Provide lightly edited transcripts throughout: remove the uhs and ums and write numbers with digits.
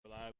Live.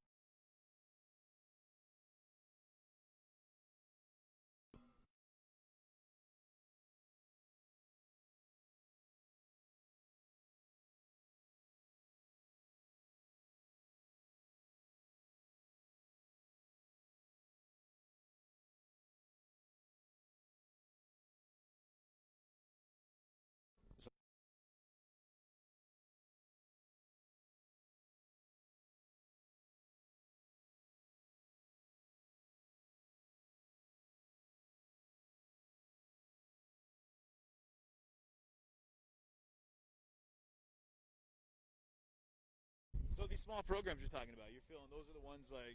So these small programs you're talking about, you're feeling those are the ones like.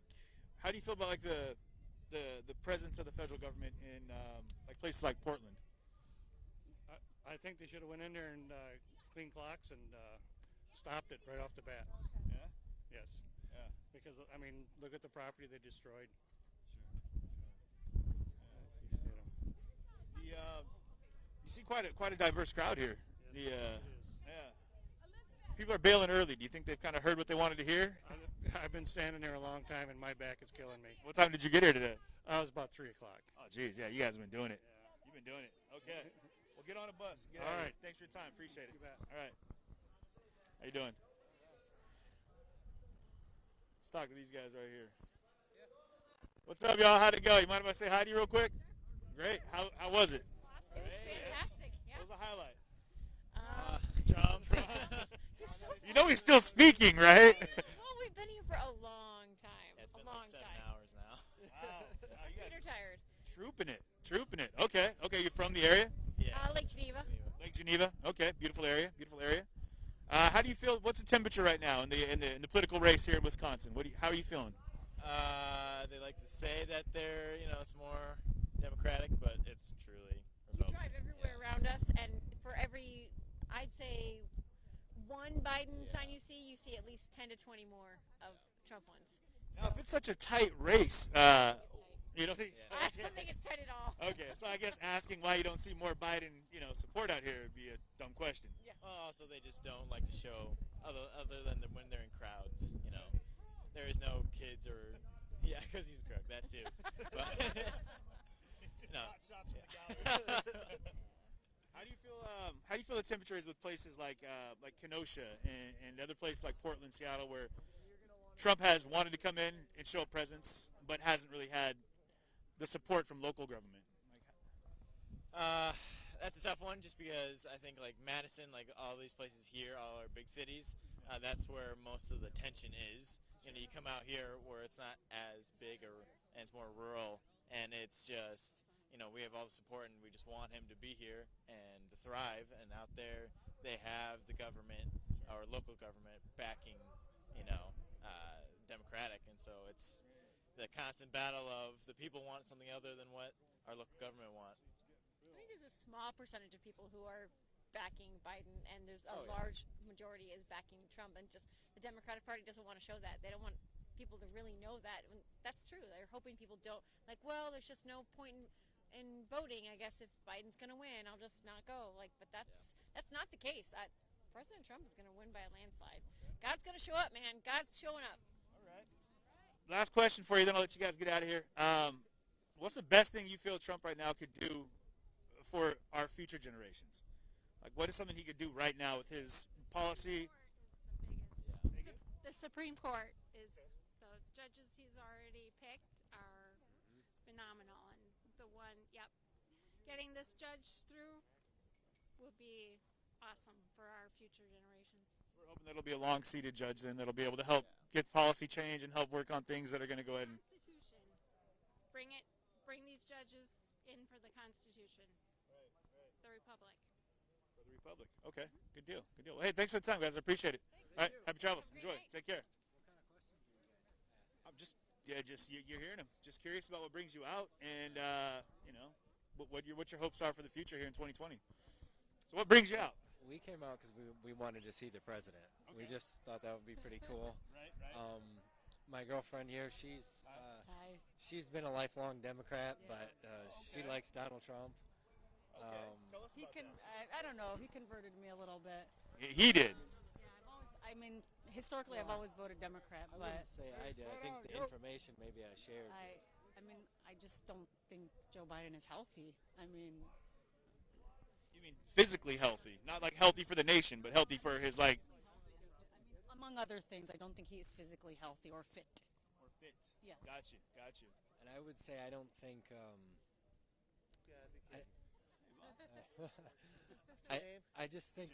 How do you feel about like the presence of the federal government in like places like Portland? I think they should have went in there and cleaned clocks and stopped it right off the bat. Yeah. Yes, Yeah. because I mean, look at the property they destroyed. Sure. You know. The you see quite a diverse crowd here. Yes, The it is. yeah. People are bailing early. Do you think they've kind of heard what they wanted to hear? I've been standing there a long time, and my back is killing me. What time did you get here today? I was about 3 o'clock. Oh, geez, yeah, you guys have been doing it. Yeah. You've been doing it. Okay. Well, get on a bus. Get All out of right. here. Thanks for your time. Appreciate it. You bet. All right. How you doing? Let's talk to these guys right here. What's up, y'all? How'd it go? You mind if I say hi to you real quick? Great. How was it? It was fantastic. Yeah. What was the highlight? Trump. He's so You know he's still speaking, right? Well, we've been here for a long time. It's been a long like 7 time. hours now. Wow. You Feet guys are tired. trooping it. Okay. You're from the area? Yeah. Lake Geneva. Lake Geneva. Okay, beautiful area. How do you feel? What's the temperature right now in the political race here in Wisconsin? How are you feeling? They like to say that they're, it's more democratic, but it's truly You Republican. drive everywhere around us, and for every, I'd say, one Biden sign you see at least 10 to 20 more of Trump ones. Now, if it's such a tight race, you know. I don't think it's tight at all. Okay, so I guess asking why you don't see more Biden, support out here would be a dumb question. Well, also they just don't like to show other than when they're in crowds. There is no kids or because he's crook, that too. But, Just no. hot shots from the gallery. How do you feel? How do you feel the temperature is with places like Kenosha and other places like Portland, Seattle, where Trump has wanted to come in and show a presence, but hasn't really had the support from local government? That's a tough one, just because I think like Madison, like all these places here, all our big cities, that's where most of the tension is. You come out here where it's not as big and it's more rural, and it's just we have all the support and we just want him to be here and to thrive. And out there, they have the government or local government backing, Democratic, and so it's the constant battle of the people want something other than what our local government want. I think there's a small percentage of people who are backing Biden, and there's a Oh, yeah. large majority is backing Trump, and just the Democratic Party doesn't want to show that. They don't want people to really know that. And that's true. They're hoping people don't, there's just no point in voting, I guess. If Biden's going to win, I'll just not go. But that's not the case. President Trump is going to win by a landslide. God's going to show up, man. God's showing up. All right. Last question for you, then I'll let you guys get out of here. What's the best thing you feel Trump right now could do for our future generations? Like, what is something he could do right now with his policy? The Supreme Court is the judges he's already picked are phenomenal, and getting this judge through will be awesome for our future generations. So we're hoping that'll be a long-seated judge then that'll be able to help get policy change and help work on things that are going to go ahead and. Constitution, bring these judges in for the Constitution, the Republic. For the Republic. Okay, good deal. Hey, thanks for the time, guys. I appreciate it. All right, happy travels. Enjoy. Take care. I'm just you're hearing him. Just curious about what brings you out, and what your hopes are for the future here in 2020. So what brings you out? We came out because we wanted to see the president. Okay. We just thought that would be pretty cool. Right. My girlfriend here, she's been a lifelong Democrat, but she likes Donald Trump. Okay. Tell us He about can. that. I don't know. He converted me a little bit. He did. Yeah, I I mean, historically, I've always voted Democrat, I but wouldn't say I did. I think the information maybe I shared. I mean, I just don't think Joe Biden is healthy. I mean, You mean physically healthy, not like healthy for the nation, but healthy for his like. among other things, I don't think he is physically healthy or fit. Or fit. Yes. Got you. And I would say I don't think. I just think.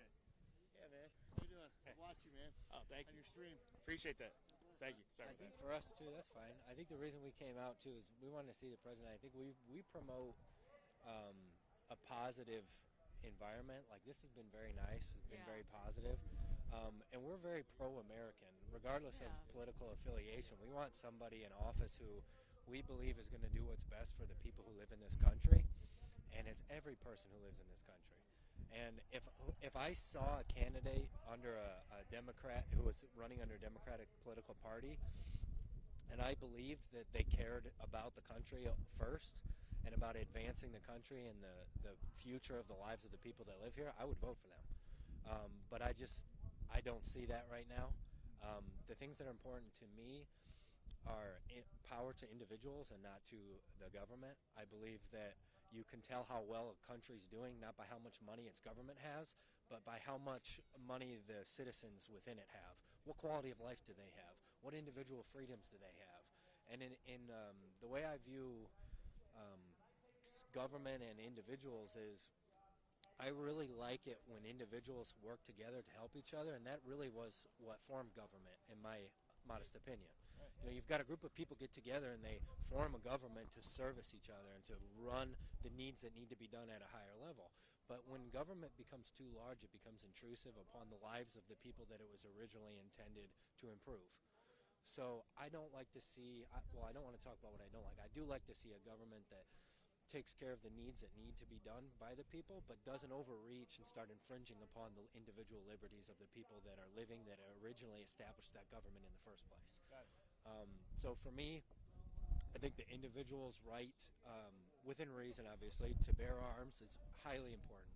Yeah, man. How you doing? I watched you, man. Oh, thank On you. your stream. Appreciate that. Thank you. Sorry I about think that. for us too, that's fine. I think the reason we came out too is we wanted to see the president. I think we promote a positive environment. Like this has been very nice. It's been very positive. And we're very pro-American, regardless of political affiliation. We want somebody in office who we believe is going to do what's best for the people who live in this country, and it's every person who lives in this country. And if I saw a candidate under a Democrat who was running under a Democratic political party, and I believed that they cared about the country first and about advancing the country and the future of the lives of the people that live here, I would vote for them. But I don't see that right now. The things that are important to me are power to individuals and not to the government. I believe that you can tell how well a country's doing not by how much money its government has, but by how much money the citizens within it have. What quality of life do they have? What individual freedoms do they have? And in the way I view government and individuals is I really like it when individuals work together to help each other, and that really was what formed government, in my modest opinion. You know, you've got a group of people get together and they form a government to service each other and to run the needs that need to be done at a higher level. But when government becomes too large, it becomes intrusive upon the lives of the people that it was originally intended to improve. So I don't like to see, I don't want to talk about what I don't like. I do like to see a government that takes care of the needs that need to be done by the people, but doesn't overreach and start infringing upon the individual liberties of the people that are living, that originally established that government in the first place. So for me, I think the individual's right, within reason, obviously, to bear arms is highly important.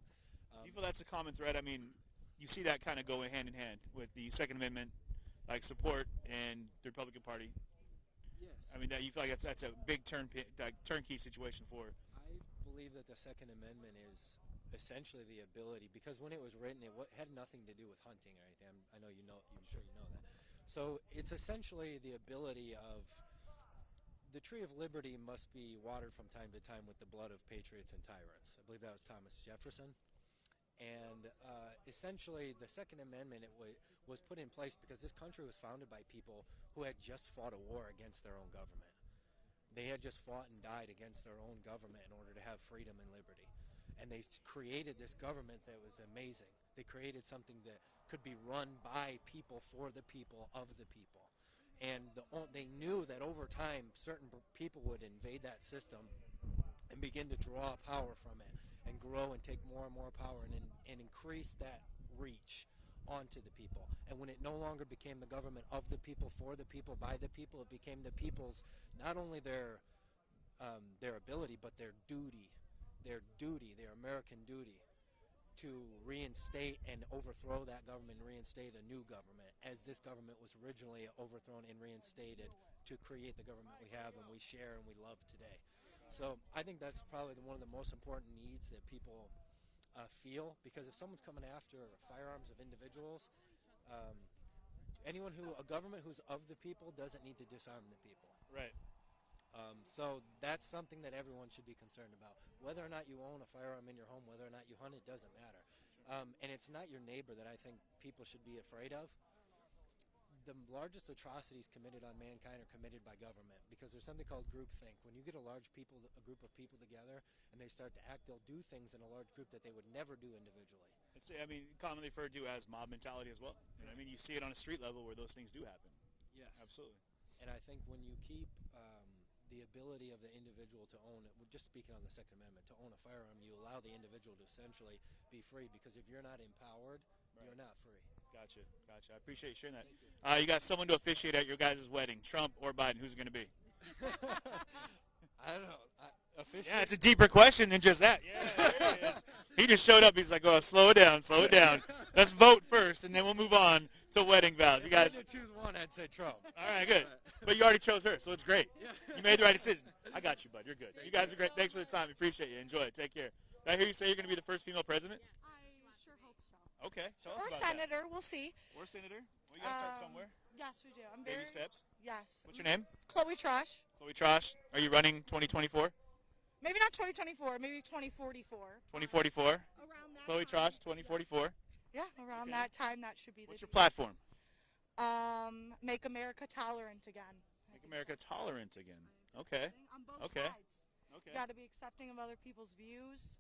You feel that's a common thread? I mean, you see that kind of go hand in hand with the Second Amendment, like support, and the Republican Party. Yes. I mean, that you feel like that's a big turnkey situation for. I believe that the Second Amendment is essentially the ability, because when it was written, it had nothing to do with hunting or anything. I know you know. I'm sure you know that. So it's essentially the ability of the tree of liberty must be watered from time to time with the blood of patriots and tyrants. I believe that was Thomas Jefferson. And essentially, the Second Amendment was put in place because this country was founded by people who had just fought a war against their own government. They had just fought and died against their own government in order to have freedom and liberty. And they created this government that was amazing. They created something that could be run by people, for the people, of the people. And they knew that over time, certain people would invade that system and begin to draw power from it and grow and take more and more power and increase that reach onto the people. And when it no longer became the government of the people, for the people, by the people, it became the people's, not only their ability, but their duty, their American duty to reinstate and overthrow that government and reinstate a new government, as this government was originally overthrown and reinstated to create the government we have and we share and we love today. So I think that's probably one of the most important needs that people feel, because if someone's coming after firearms of individuals, a government who's of the people doesn't need to disarm the people. Right. So that's something that everyone should be concerned about. Whether or not you own a firearm in your home, whether or not you hunt, it doesn't matter. And it's not your neighbor that I think people should be afraid of. The largest atrocities committed on mankind are committed by government, because there's something called groupthink. When you get a group of people together and they start to act, they'll do things in a large group that they would never do individually. It's, I mean, commonly referred to as mob mentality as well. And I mean, you see it on a street level where those things do happen. Yes. Absolutely. And I think when you keep the ability of the individual to own it, just speaking on the Second Amendment, to own a firearm, you allow the individual to essentially be free, because if you're not empowered, you're not free. Gotcha. I appreciate you sharing that. You got someone to officiate at your guys' wedding, Trump or Biden? Who's it going to be? I don't know. Officially? Yeah, it's a deeper question than just that. Yeah, there it is. He just showed up. He's like, oh, slow it down. Let's vote first, and then we'll move on So wedding vows. You If I had guys. to choose one, I'd say Trump. All right, good. But you already chose her, so it's great. Yeah. You made the right decision. I got you, bud. You're good. You guys are great. Thanks for the time. We appreciate you. Enjoy it. Take care. Did I hear you say you're going to be the first female president? I sure hope so. Okay. Tell us Or about senator, we'll see. that. Or senator. Well, you got to start Um, somewhere. Yes, we do. I'm Baby very steps. yes. What's your name? Chloe Trash. Chloe Trosh. Are you running 2024? Maybe not 2024. Maybe 2044. 2044. Around that Chloe time. Trosh, 2044. Yeah, around Okay. that time, that should be the. What's your platform? Make America tolerant again. Make America tolerant again. Okay. On both Okay. sides. Okay. You got to be accepting of other people's views.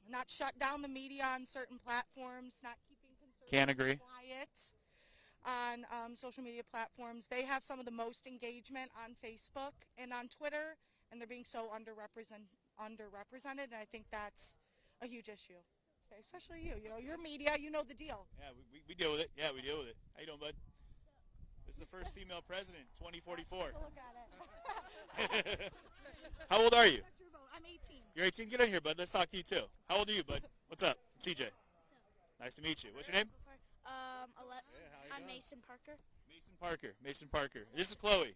Not shut down the media on certain platforms. Not keeping conservatives Can't agree. quiet on social media platforms. They have some of the most engagement on Facebook and on Twitter, and they're being so underrepresented. And I think that's a huge issue. Okay, especially you. You know, your media. You know the deal. Yeah, we deal with it. Yeah, we deal with it. How you doing, bud? This is the first female president, 2044. Look at it. How old are you? I'm 18. You're 18. Get in here, bud. Let's talk to you too. How old are you, bud? What's up? I'm CJ. Nice to meet you. What's your name? I'm Mason Parker. Mason Parker. Mason Parker. This is Chloe.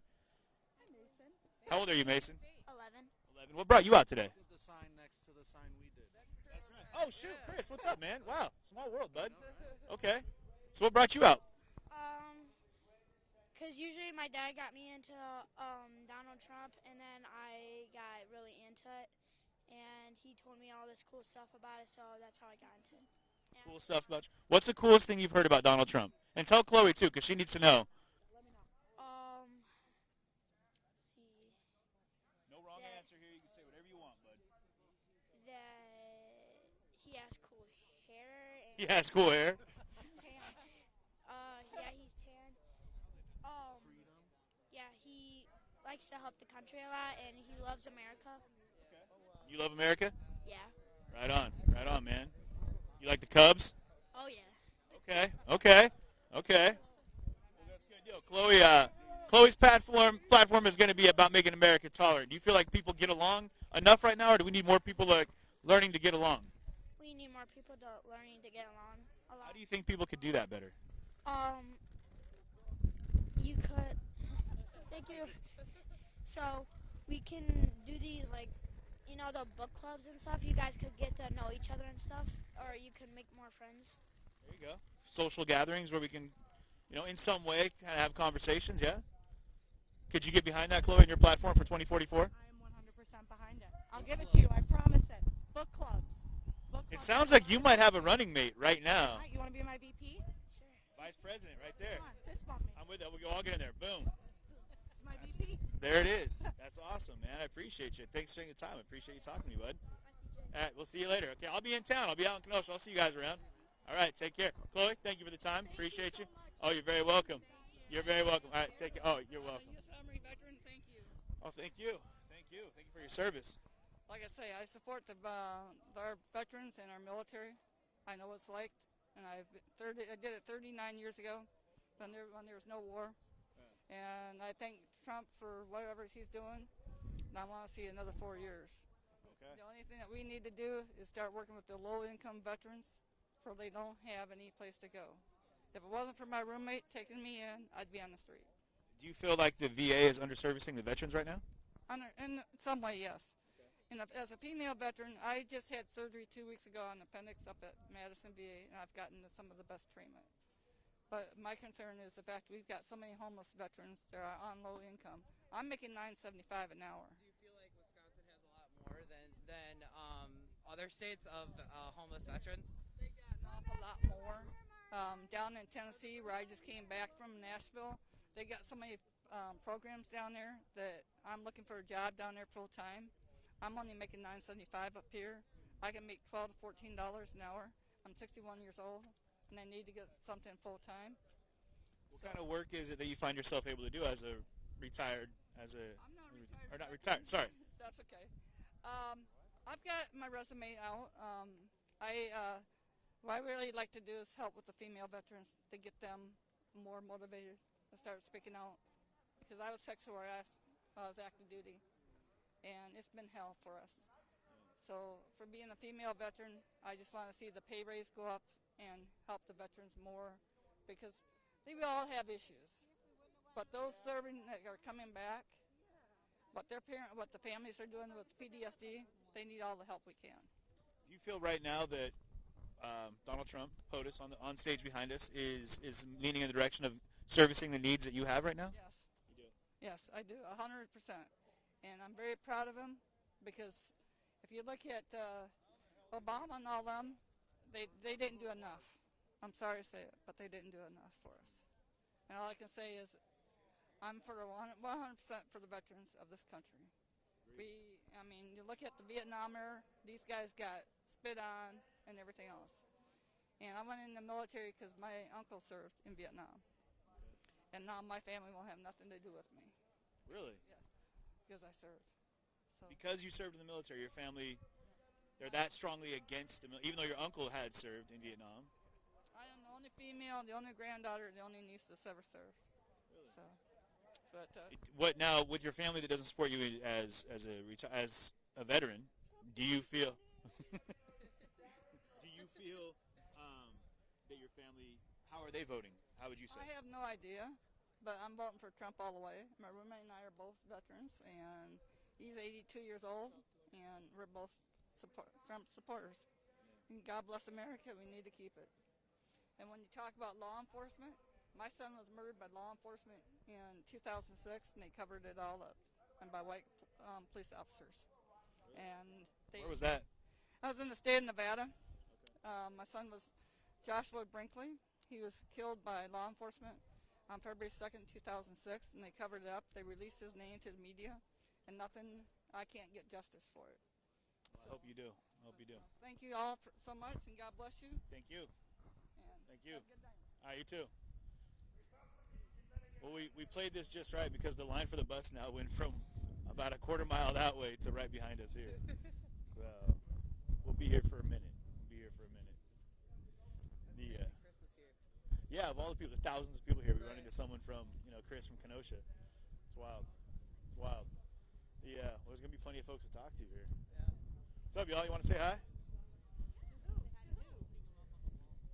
How old are you, Mason? 11. 11. What brought you out today? The sign next to the sign we did. That's right. Oh shoot, Chris. What's up, man? Wow, small world, bud. Okay. So what brought you out? Because usually my dad got me into Donald Trump, and then I got really into it, and he told me all this cool stuff about it, so that's how I got into it. Yeah. Cool stuff about you. What's the coolest thing you've heard about Donald Trump? And tell Chloe too, because she needs to know. Let's see. No wrong Yeah. answer here. You can say whatever you want, bud. That he has cool hair. And He has cool hair. he's tan. Yeah, he's tan. Yeah, he likes to help the country a lot, and he loves America. You love America? Yeah. Right on. Right on, man. You like the Cubs? Oh yeah. Okay. Okay. Okay. Well, that's a good deal. Chloe, Chloe's platform is going to be about making America tolerant. Do you feel like people get along enough right now, or do we need more people learning to get along? We need more people learning to get along a lot. How do you think people could do that better? You could. Thank you. So we can do these the book clubs and stuff. You guys could get to know each other and stuff, or you could make more friends. There you go. Social gatherings where we can, in some way kind of have conversations, yeah? Could you get behind that, Chloe, in your platform for 2044? I am 100% behind it. I'll give it to you. I promise it. Book clubs. It sounds like you might have a running mate right now. You want to be my VP? Sure. Vice President right there. Come on, fist bump me. I'm with that. We'll all get in there. Boom. It's my VP. There it is. That's awesome, man. I appreciate you. Thanks for taking the time. I appreciate you talking to me, bud. All right, we'll see you later. Okay, I'll be in town. I'll be out in Kenosha. I'll see you guys around. All right, take care. Chloe, thank you for the time. Appreciate you. Oh, you're very welcome. You're very welcome. All right, take care. Oh, you're welcome. Army veteran, thank you. Oh, thank you. Thank you. Thank you for your service. Like I say, I support our veterans and our military. I know what it's like, and I did it 39 years ago when there was no war. And I thank Trump for whatever he's doing, and I want to see another 4 years. Okay. The only thing that we need to do is start working with the low-income veterans, for they don't have any place to go. If it wasn't for my roommate taking me in, I'd be on the street. Do you feel like the VA is underservicing the veterans right now? In some way, yes. And as a female veteran, I just had surgery 2 weeks ago on the appendix up at Madison VA, and I've gotten some of the best treatment. But my concern is the fact we've got so many homeless veterans that are on low income. I'm making $9.75 an hour. Do you feel like Wisconsin has a lot more than other states of homeless veterans? They got an awful lot more. Down in Tennessee, where I just came back from Nashville, they got so many programs down there that I'm looking for a job down there full time. I'm only making $9.75 up here. I can make $12 to $14 an hour. I'm 61 years old, and I need to get something full time. What kind of work is it that you find yourself able to do as a retired, I'm not retired. or not retired, sorry. That's okay. I've got my resume out. What I really like to do is help with the female veterans to get them more motivated to start speaking out. Because I was sexual harassed while I was active duty, and it's been hell for us. So for being a female veteran, I just want to see the pay raise go up and help the veterans more because they all have issues. But those serving that are coming back, what the families are doing with PTSD, they need all the help we can. Do you feel right now that Donald Trump, POTUS, on stage behind us, is leaning in the direction of servicing the needs that you have right now? Yes. You do? Yes, I do, 100%. And I'm very proud of him because if you look at Obama and all them, they didn't do enough. I'm sorry to say it, but they didn't do enough for us. And all I can say is I'm for 100% for the veterans of this country. You look at the Vietnam era, these guys got spit on and everything else. And I went in the military because my uncle served in Vietnam. And now my family will have nothing to do with me. Really? Yeah, because I served. So. Because you served in the military, your family, they're that strongly against the military, even though your uncle had served in Vietnam. I am the only female, the only granddaughter, the only niece that's ever served. Really? So, but what now with your family that doesn't support you as a veteran? Do you feel? Do you feel that your family? How are they voting? How would you say? I have no idea, but I'm voting for Trump all the way. My roommate and I are both veterans, and he's 82 years old, and we're both Trump supporters. And God bless America. We need to keep it. And when you talk about law enforcement, my son was murdered by law enforcement in 2006, and they covered it all up, and by white police officers. And where was that? I was in the state of Nevada. Okay. My son was Joshua Brinkley. He was killed by law enforcement on February 2nd, 2006, and they covered it up. They released his name to the media, and I can't get justice for it. Well, I hope you do. I hope you do. Thank you all so much, and God bless you. Thank you. And thank you. Have a good night. All right, you too. Well, we played this just right because the line for the bus now went from about a quarter mile that way to right behind us here. So we'll be here for a minute. Yeah, of all the people, there's thousands of people here. We run into someone from, Chris from Kenosha. It's wild. Yeah, well, there's going to be plenty of folks to talk to here. Yeah. What's up, y'all? You want to say hi?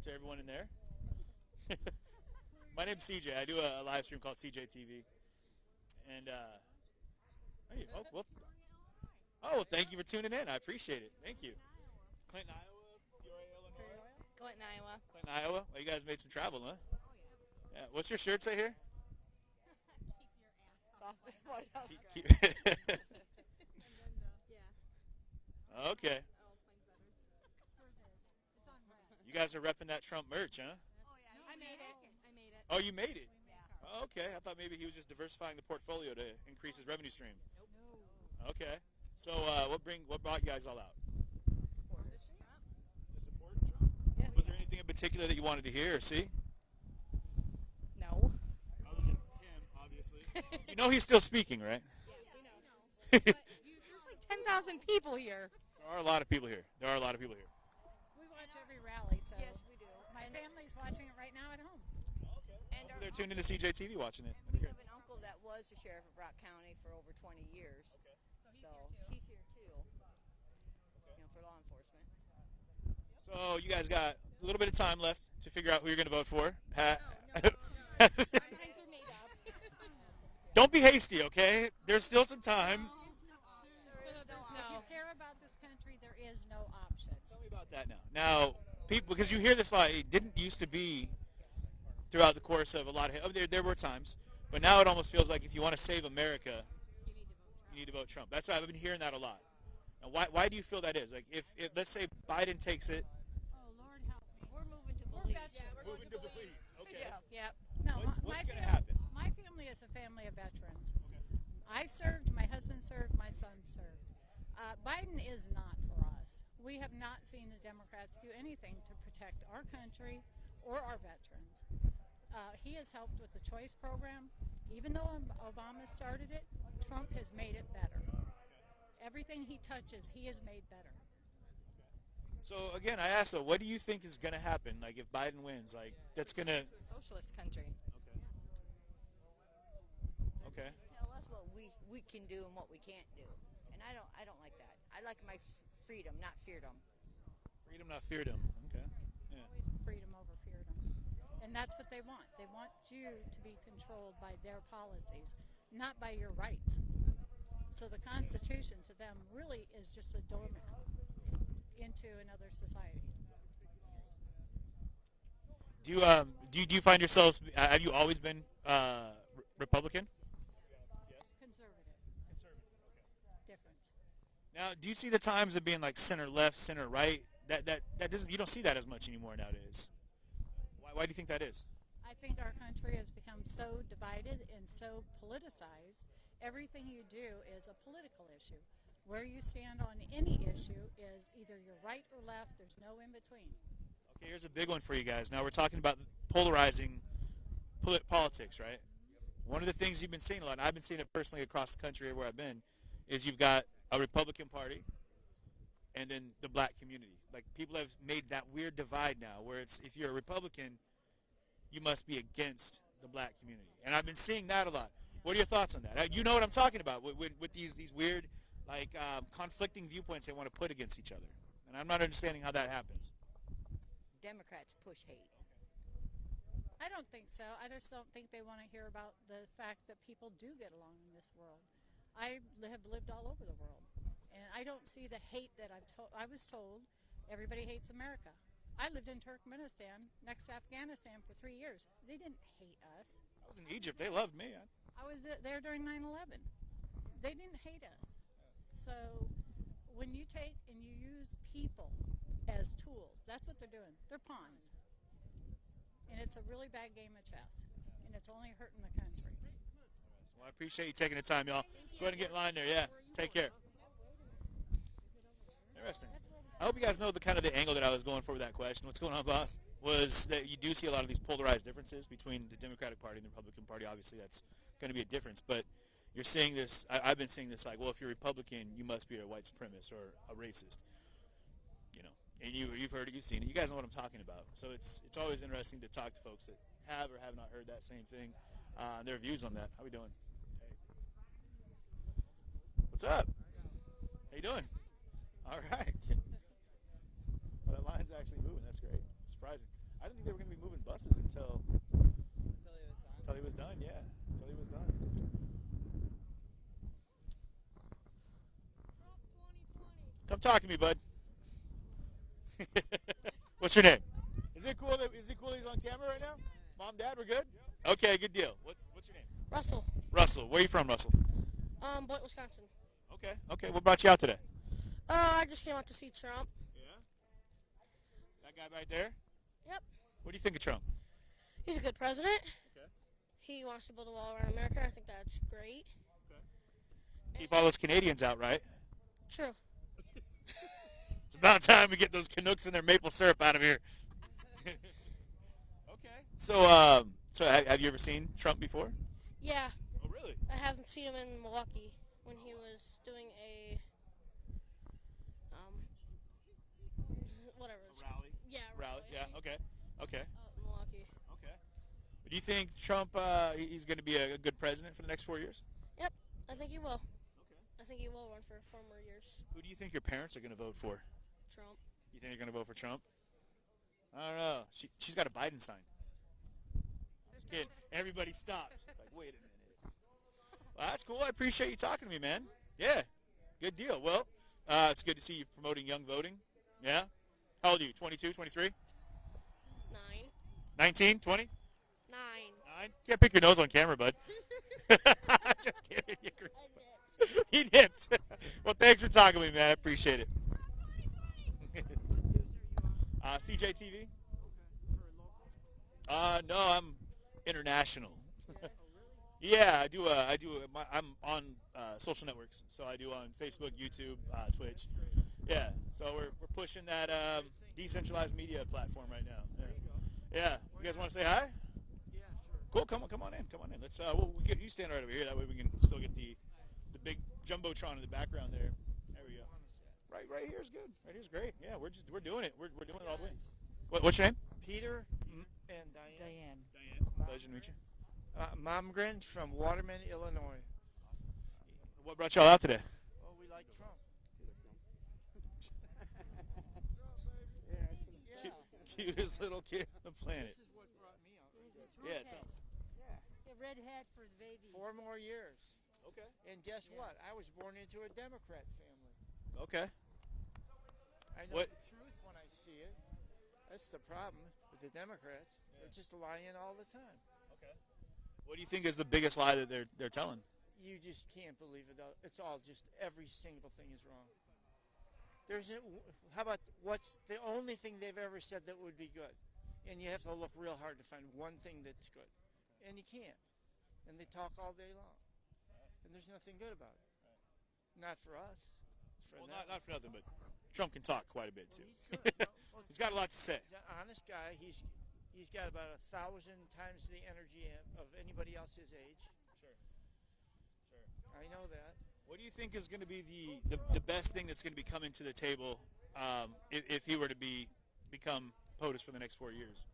To everyone in there? My name's CJ. I do a live stream called CJ TV. And, well, thank you for tuning in. I appreciate it. Thank you. Clinton, Iowa? Clinton, Iowa. Clinton, Iowa? Well, you guys made some travel, huh? Yeah. What's your shirt say here? Keep your ass off White House. Yeah. Okay. You guys are repping that Trump merch, huh? Oh, yeah. I made it. Oh, you made it? Yeah. Oh, okay. I thought maybe he was just diversifying the portfolio to increase his revenue stream. Nope. No. Okay. So what brought you guys all out? To support Trump? Yes. Was there anything in particular that you wanted to hear or see? No. Other than him, obviously. You know he's still speaking, right? Yeah, we know. But there's like 10,000 people here. There are a lot of people here. We watch every rally, so yes, we do. My family's watching it right now at home. Okay. And They're tuned into CJTV watching it. And we have an uncle that was the sheriff of Brock County for over 20 years. Okay. So he's here too. For law enforcement. So you guys got a little bit of time left to figure out who you're going to vote for. No. Minds are made up. Don't be hasty, okay? There's still some time. If you care about this country, there is no option. Tell me about that now. Now, people, because you hear this a lot, it didn't used to be throughout the course of a lot of there were times, but now it almost feels like if you want to save America, you need to vote Trump. That's I've been hearing that a lot. Now, why do you feel that is? Like if let's say Biden takes it. Oh Lord, help me. We're moving to Belize. Yeah, we're Moving to Belize. Okay. Yep. No, What's going to happen? My family is a family of veterans. Okay. I served, my husband served, my son served. Biden is not for us. We have not seen the Democrats do anything to protect our country or our veterans. He has helped with the choice program. Even though Obama started it, Trump has made it better. Everything he touches, he has made better. So again, I asked, what do you think is going to happen? Like if Biden wins, like that's going to. Socialist country. Okay. Tell us what we can do and what we can't do. And I don't like that. I like my freedom, not feardom. Freedom, not feardom. Okay. Yeah. Always freedom over feardom. And that's what they want. They want you to be controlled by their policies, not by your rights. So the Constitution to them really is just a doormat into another society. Do you find yourselves? Have you always been Republican? Conservative. Difference. Now, do you see the times of being like center left, center right? That doesn't, you don't see that as much anymore nowadays. Why do you think that is? I think our country has become so divided and so politicized. Everything you do is a political issue. Where you stand on any issue is either you're right or left. There's no in between. Okay, here's a big one for you guys. Now we're talking about polarizing politics, right? One of the things you've been seeing a lot, and I've been seeing it personally across the country everywhere I've been, is you've got a Republican Party and then the black community. Like, people have made that weird divide now where it's, if you're a Republican, you must be against the black community. And I've been seeing that a lot. What are your thoughts on that? You know what I'm talking about with these weird, like, conflicting viewpoints they want to put against each other. And I'm not understanding how that happens. Democrats push hate. I don't think so. I just don't think they want to hear about the fact that people do get along in this world. I have lived all over the world, and I don't see the hate that I was told everybody hates America. I lived in Turkmenistan, next to Afghanistan, for 3 years. They didn't hate us. I was in Egypt. They loved me. I was there during 9/11. They didn't hate us. So when you take and you use people as tools, that's what they're doing. They're pawns. And it's a really bad game of chess. And it's only hurting the country. Well, I appreciate you taking the time, y'all. Go ahead and get in line there. Yeah. Take care. Interesting. I hope you guys know the kind of the angle that I was going for with that question. What's going on, boss? Was that you do see a lot of these polarized differences between the Democratic Party and the Republican Party. Obviously, that's going to be a difference. But you're seeing this. I've been seeing this like, well, if you're Republican, you must be a white supremacist or a racist. You know, and you've heard it, you've seen it. You guys know what I'm talking about. So it's always interesting to talk to folks that have or have not heard that same thing, and their views on that. How we doing? Hey. What's up? How you doing? All right. Well, that line's actually moving. That's great. It's surprising. I didn't think they were going to be moving buses until he was done. Yeah, until he was done. Come talk to me, bud. What's your name? Is it cool he's on camera right now? Mom, Dad, we're good? Yep. Okay, good deal. What's your name? Russell. Russell. Where are you from, Russell? Boyd, Wisconsin. Okay. What brought you out today? I just came out to see Trump. Yeah? That guy right there? Yep. What do you think of Trump? He's a good president. Okay. He wants to build a wall around America. I think that's great. Okay. Keep all those Canadians out, right? True. It's about time we get those Canucks and their maple syrup out of here. Okay. So have you ever seen Trump before? Yeah. Oh, really? I haven't seen him in Milwaukee when he was doing a whatever. A rally? Yeah. Rally. Yeah. Okay. Milwaukee. Okay. Do you think Trump he's going to be a good president for the next 4 years? Yep. I think he will. Okay. I think he will run for 4 more years. Who do you think your parents are going to vote for? Trump. You think they're going to vote for Trump? I don't know. She's got a Biden sign. Just kidding. Everybody stopped. Like, wait a minute. Well, that's cool. I appreciate you talking to me, man. Yeah. Good deal. Well, it's good to see you promoting young voting. Yeah? How old are you? 22, 23? 9. 19, 20? 9. 9? Can't pick your nose on camera, bud. Just kidding. He nipped. Well, thanks for talking to me, man. I appreciate it. CJTV? No, I'm international. Yeah, I'm on social networks, so I do on Facebook, YouTube, Twitch. Yeah, so we're pushing that decentralized media platform right now. Yeah. You guys want to say hi? Yeah, sure. Cool. Come on in. Let's. You stand right over here. That way we can still get the big jumbotron in the background there. There we go. Right here is good. Right here's great. Yeah, we're doing it. We're doing it all the way. What's your name? Peter and Diane. Diane. Pleasure to meet you. Momgren from Waterman, Illinois. Awesome. What brought y'all out today? Oh, we like Trump. Cutest little kid on the planet. This is what brought me Yeah, tell Okay. me. A red hat for the baby. 4 more years. Okay. And guess Yeah. what? I was born into a Democrat family. Okay. I know What- the truth when I see it. That's the problem with the Democrats. They're just lying all the time. Okay. What do you think is the biggest lie that they're telling? You just can't believe it. It's all just every single thing is wrong. How about what's the only thing they've ever said that would be good? And you have to look real hard to find one thing that's good. And you can't. And they talk all day long. And there's nothing good about it. Not for us. It's for Well, them. not for nothing, but Trump can talk quite a bit too. Well, he's good. He's got a lot to say. He's an honest guy. He's got about 1,000 times the energy of anybody else his age. Sure. I know that. What do you think is going to be the best thing that's going to be coming to the table if he were to become POTUS for the next 4 years?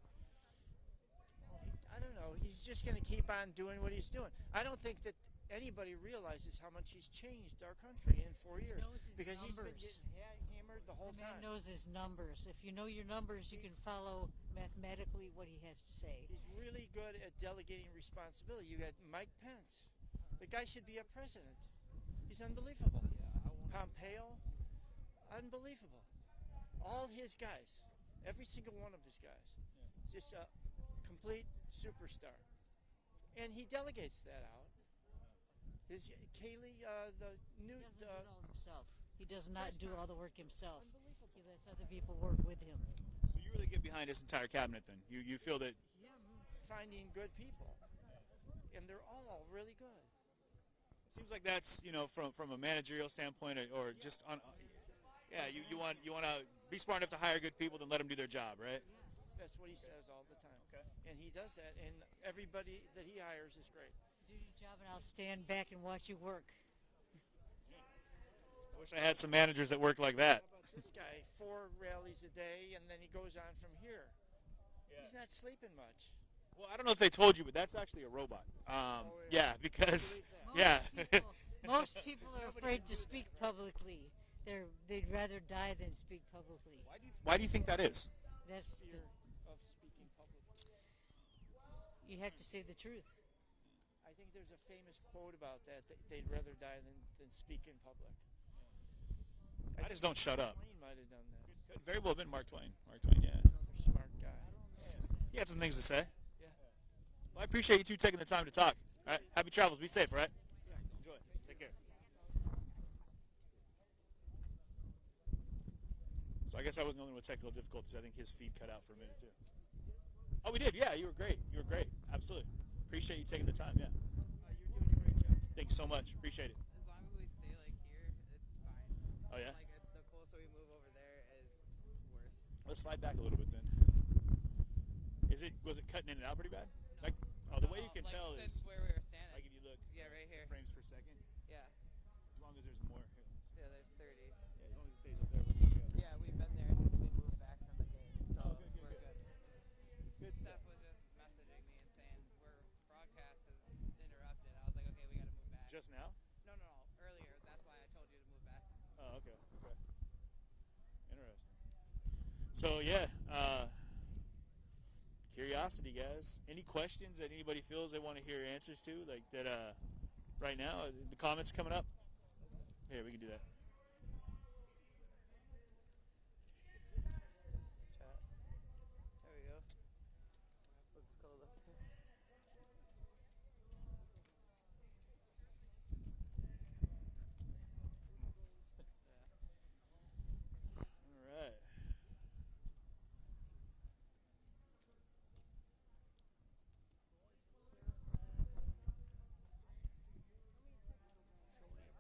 I don't know. He's just going to keep on doing what he's doing. I don't think that anybody realizes how much he's changed our country in 4 years because he's been getting hammered the whole The man time. knows his numbers. If you know your numbers, you can follow mathematically what he has to say. He's really good at delegating responsibility. You got Mike Pence. The guy should be a president. He's unbelievable. Pompeo, unbelievable. All his guys, every single one of his guys, just a complete superstar. And he delegates that out. His Kaylee, the new. He doesn't do it all himself. He does not do all the work himself. He lets other people work with him. So you really get behind his entire cabinet then? You feel that? Him finding good people, and they're all really good. Seems like that's from a managerial standpoint or just on. Yeah, you want to be smart enough to hire good people, then let them do their job, right? That's what he says all the time. Okay. And he does that, and everybody that he hires is great. Do your job, and I'll stand back and watch you work. I wish I had some managers that work like that. How about this guy? 4 rallies a day, and then he goes on from here. Yeah. He's not sleeping much. Well, I don't know if they told you, but that's actually a robot. Yeah, because yeah. Most people are afraid to speak publicly. They'd rather die than speak publicly. Why do you think that is? That's Fear of speaking publicly. you have to say the truth. I think there's a famous quote about that they'd rather die than speak in public. I just don't shut up. Mark Twain might have done that. Could very well have been Mark Twain. Mark Twain, yeah. Another smart guy. He had some things to say. Yeah. Well, I appreciate you two taking the time to talk. All right, happy travels. Be safe, all right? Yeah. Enjoy. Take care. So I guess I wasn't the only one with technical difficulties. I think his feed cut out for a minute too. Oh, we did. Yeah, you were great. You were great. Absolutely. Appreciate you taking the time. Yeah. You're doing a great job. Thank you so much. Appreciate it. As long as we stay like here, it's fine. Oh yeah. Like the closer we move over there is worse. Let's slide back a little bit then. Was it cutting in and out pretty bad? Like, the way you can like tell since is where we were standing. like if you look. Yeah, right here. Frames per second. Yeah. As long as there's more. Here, let's see. Yeah, there's 30. Yeah, as long as it stays up there, we're good to go. Yeah, we've been there since we moved back from the gate, so Oh, good, we're good. good. Good Steph stuff. was just messaging me and saying we're broadcast is interrupted. I was like, okay, we got to move back. Just now? No, earlier. That's why I told you to move back. Oh, okay. Interesting. So yeah, curiosity, guys. Any questions that anybody feels they want to hear answers to, like that? Right now, the comments coming up. Here, we can do that. Chat. There we go. Looks cold up there. All right.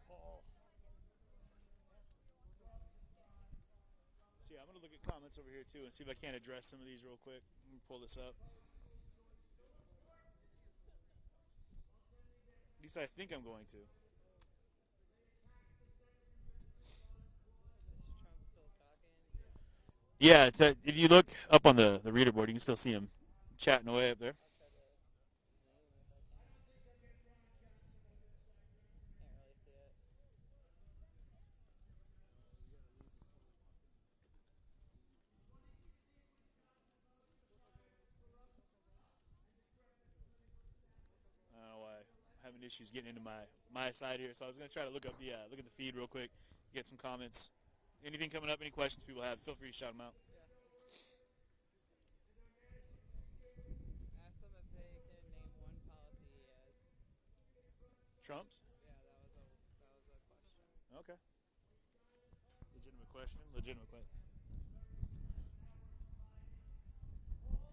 Paul. So yeah, I'm gonna look at comments over here too and see if I can't address some of these real quick. Let me pull this up. At least I think I'm going to. Trump still talking? Yeah, if you look up on the reader board, you can still see him chatting away up there. Can't really see it. having issues getting into my side here, so I was gonna try to look at the feed real quick, get some comments. Anything coming up? Any questions people have? Feel free to shout them out. Ask them if they can name one policy he has. Trump's? Yeah, that was a question. Okay. Legitimate question.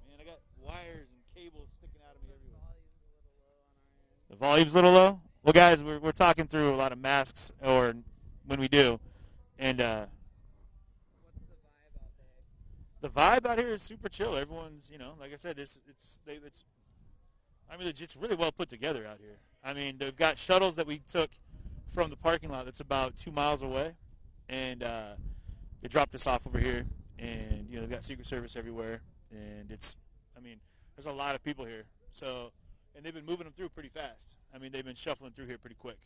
Man, I got wires and cables sticking out of me everywhere. The volume's a little low? Well, guys, we're talking through a lot of masks, or when we do, and What's the vibe out there? the vibe out here is super chill. Everyone's, like I said, it's really well put together out here. I mean, they've got shuttles that we took from the parking lot that's about 2 miles away, and they dropped us off over here, and they've got Secret Service everywhere, and there's a lot of people here, so. And they've been moving them through pretty fast. I mean, they've been shuffling through here pretty quick.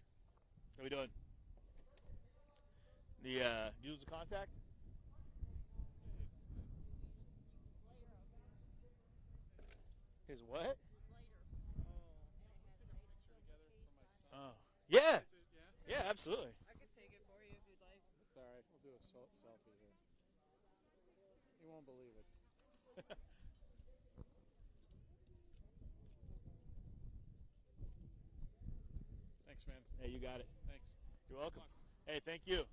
How we doing? Did you lose the contact? His what? Oh. Yeah. Yeah, absolutely. I could take it for you if you'd like. It's all right. We'll do a selfie here. You won't believe it. Thanks, man. Hey, you got it. Thanks. You're welcome. Hey, thank you. Are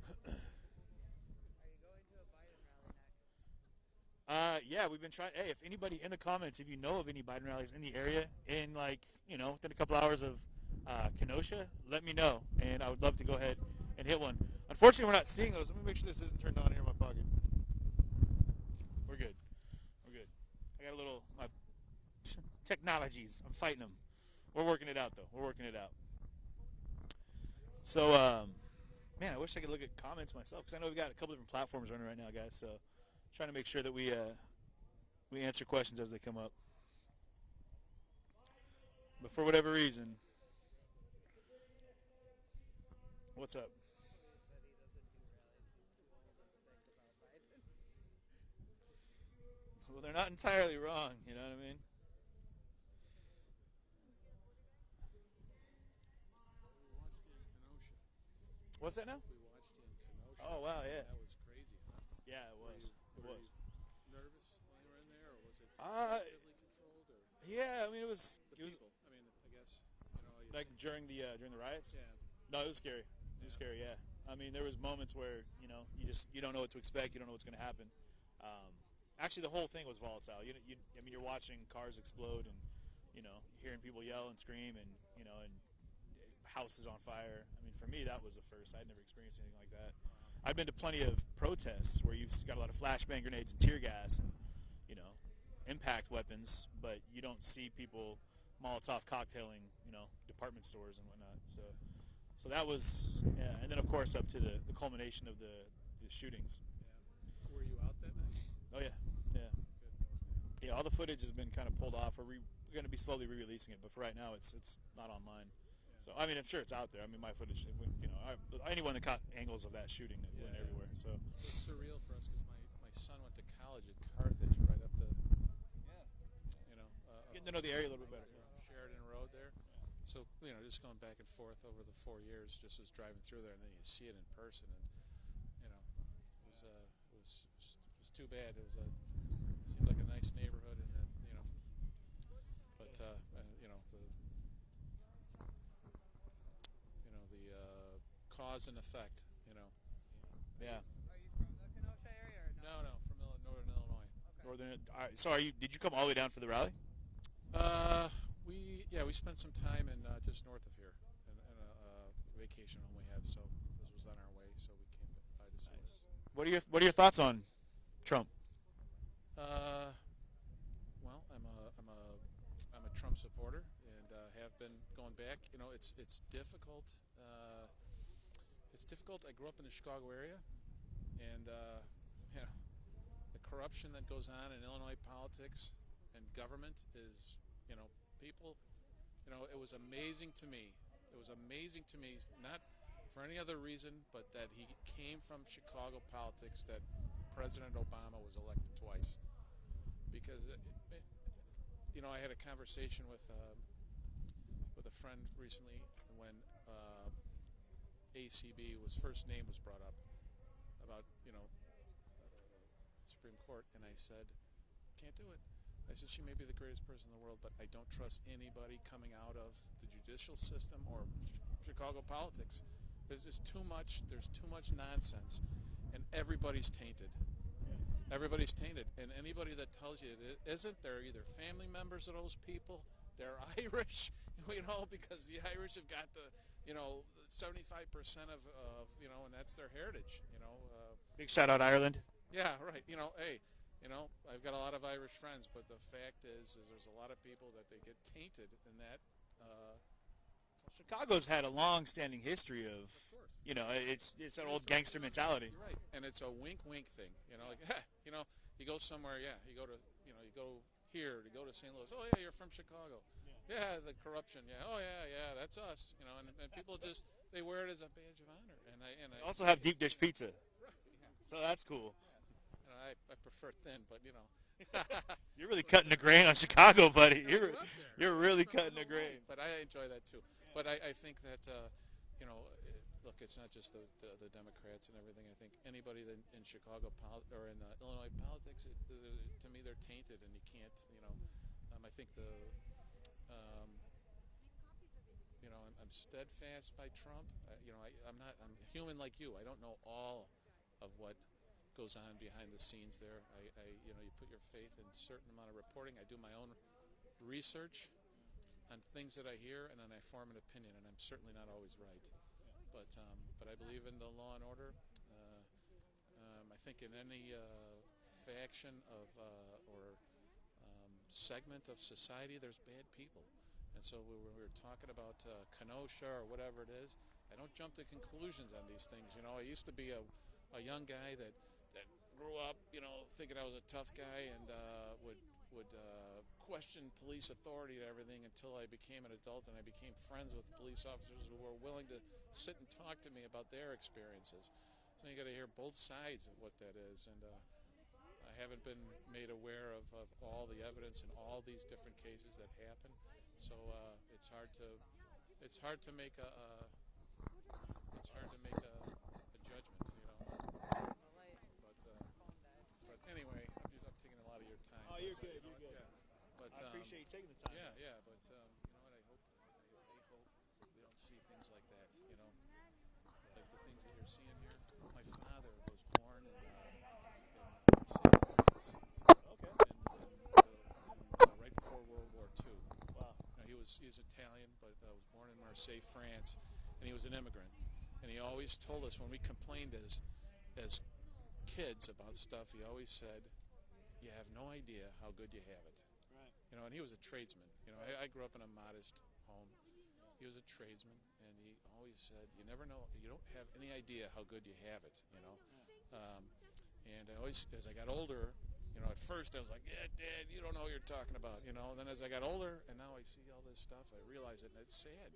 you going to a Biden rally next? Yeah, we've been trying. Hey, if anybody in the comments, if you know of any Biden rallies in the area, in within a couple hours of Kenosha, let me know, and I would love to go ahead and hit one. Unfortunately, we're not seeing those. Let me make sure this isn't turned on here in my pocket. We're good. I got a little my technologies. I'm fighting them. We're working it out, though. So, man, I wish I could look at comments myself, because I know we've got a couple different platforms running right now, guys. So, trying to make sure that we answer questions as they come up. But for whatever reason, what's up? Well, they're not entirely wrong. You know what I mean? What's that now? We watched you in Kenosha. Oh, wow, yeah. That was crazy, huh? Yeah, it was. Were you nervous when you were in there, or was it relatively controlled? Or Yeah, I mean, it was. people? I mean, I guess Like during the riots. Yeah. No, it was scary. It was scary. Yeah. I mean, there was moments where you don't know what to expect. You don't know what's going to happen. Actually, the whole thing was volatile. You're watching cars explode, and hearing people yell and scream, and and houses on fire. I mean, for me, that was a first. I'd never experienced anything like that. I've been to plenty of protests where you've got a lot of flashbang grenades and tear gas and impact weapons, but you don't see people Molotov cocktailing department stores and whatnot. So that was and then of course up to the culmination of the shootings. Yeah. Were you out that night? Oh yeah. Yeah, all the footage has been kind of pulled off. We're going to be slowly re-releasing it, but for right now it's not online. So I mean, I'm sure it's out there. I mean, my footage, anyone that caught angles of that shooting, it went everywhere. So it's surreal for us because my son went to college at Carthage, right up the getting to know the area a little bit better. Sheridan Road there. So just going back and forth over the 4 years, just as driving through there, and then you see it in person, and it was too bad. It seemed like a nice neighborhood, and then but the cause and effect, Yeah. Are you from the Kenosha area or no? No, from Northern Illinois. Okay. Northern. So did you come all the way down for the rally? We spent some time in just north of here, in a vacation home we have. So this was on our way, so we came by to see us. What are your thoughts on Trump? Well, I'm a Trump supporter, and have been going back. It's difficult. It's difficult. I grew up in the Chicago area, and the corruption that goes on in Illinois politics and government is, people. It was amazing to me. Not for any other reason, but that he came from Chicago politics, that President Obama was elected twice. Because, I had a conversation with with a friend recently when ACB first name was brought up about Supreme Court, and I said, can't do it. I said, she may be the greatest person in the world, but I don't trust anybody coming out of the judicial system or Chicago politics. There's just too much. There's too much nonsense, and everybody's tainted. Everybody's tainted, and anybody that tells you it isn't, they're either family members of those people, they're Irish, because the Irish have got the 75% of and that's their heritage. Big shout out Ireland. Yeah, right. Hey. I've got a lot of Irish friends, but the fact is there's a lot of people that they get tainted in that. Chicago's had a long-standing history of it's that old gangster mentality. You're right, and it's a wink-wink thing. You go somewhere, you go to, you go here, to go to St. Louis. Oh yeah, you're from Chicago. Yeah, the corruption. Yeah, oh yeah, that's us. And people they wear it as a badge of honor. And I also have deep dish pizza, so that's cool. I prefer thin, but You're really cutting the grain on Chicago, buddy. You're really cutting the grain. But I enjoy that too. But I think that look, it's not just the Democrats and everything. I think anybody in Chicago or in Illinois politics, to me, they're tainted, and you can't. I think I'm steadfast by Trump. I'm human like you. I don't know all of what goes on behind the scenes there. You put your faith in a certain amount of reporting. I do my own research on things that I hear, and then I form an opinion, and I'm certainly not always right. But I believe in the law and order. I think in any faction of or segment of society, there's bad people. And so when we were talking about Kenosha or whatever it is, I don't jump to conclusions on these things. I used to be a young guy that grew up, thinking I was a tough guy and would question police authority and everything until I became an adult and I became friends with police officers who were willing to sit and talk to me about their experiences. So you got to hear both sides of what that is, and I haven't been made aware of all the evidence in all these different cases that happen. So it's hard to make a judgment, But anyway, I'm taking a lot of your time. Oh, you're good. You're good. Yeah. But I appreciate you taking the time. Yeah. But you know what? I hope we don't see things like that. Like the things that you're seeing here. My father was born in France. Okay. Right before World War II. Wow. He's Italian, but was born in Marseille, France, and he was an immigrant. And he always told us when we complained as kids about stuff, he always said, "You have no idea how good you have it." Right. And he was a tradesman. I grew up in a modest home. He was a tradesman, and he always said, "You never know. You don't have any idea how good you have it." And I always, as I got older, at first I was like, "Yeah, Dad, you don't know what you're talking about." And then as I got older, and now I see all this stuff, I realize it, and it's sad.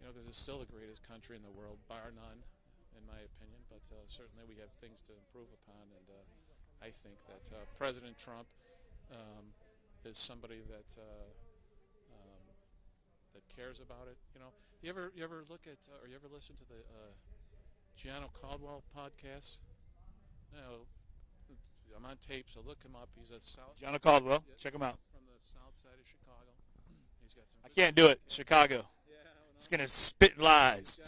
Because it's still the greatest country in the world, bar none, in my opinion. But certainly we have things to improve upon, and I think that President Trump is somebody that cares about it. You ever look at or you ever listen to the Gianno Caldwell podcast? No, I'm on tape, so look him up. He's a South. Gianno Caldwell, check him out. From the South Side of Chicago. He's got some. I can't do it, Chicago. It's gonna spit lies.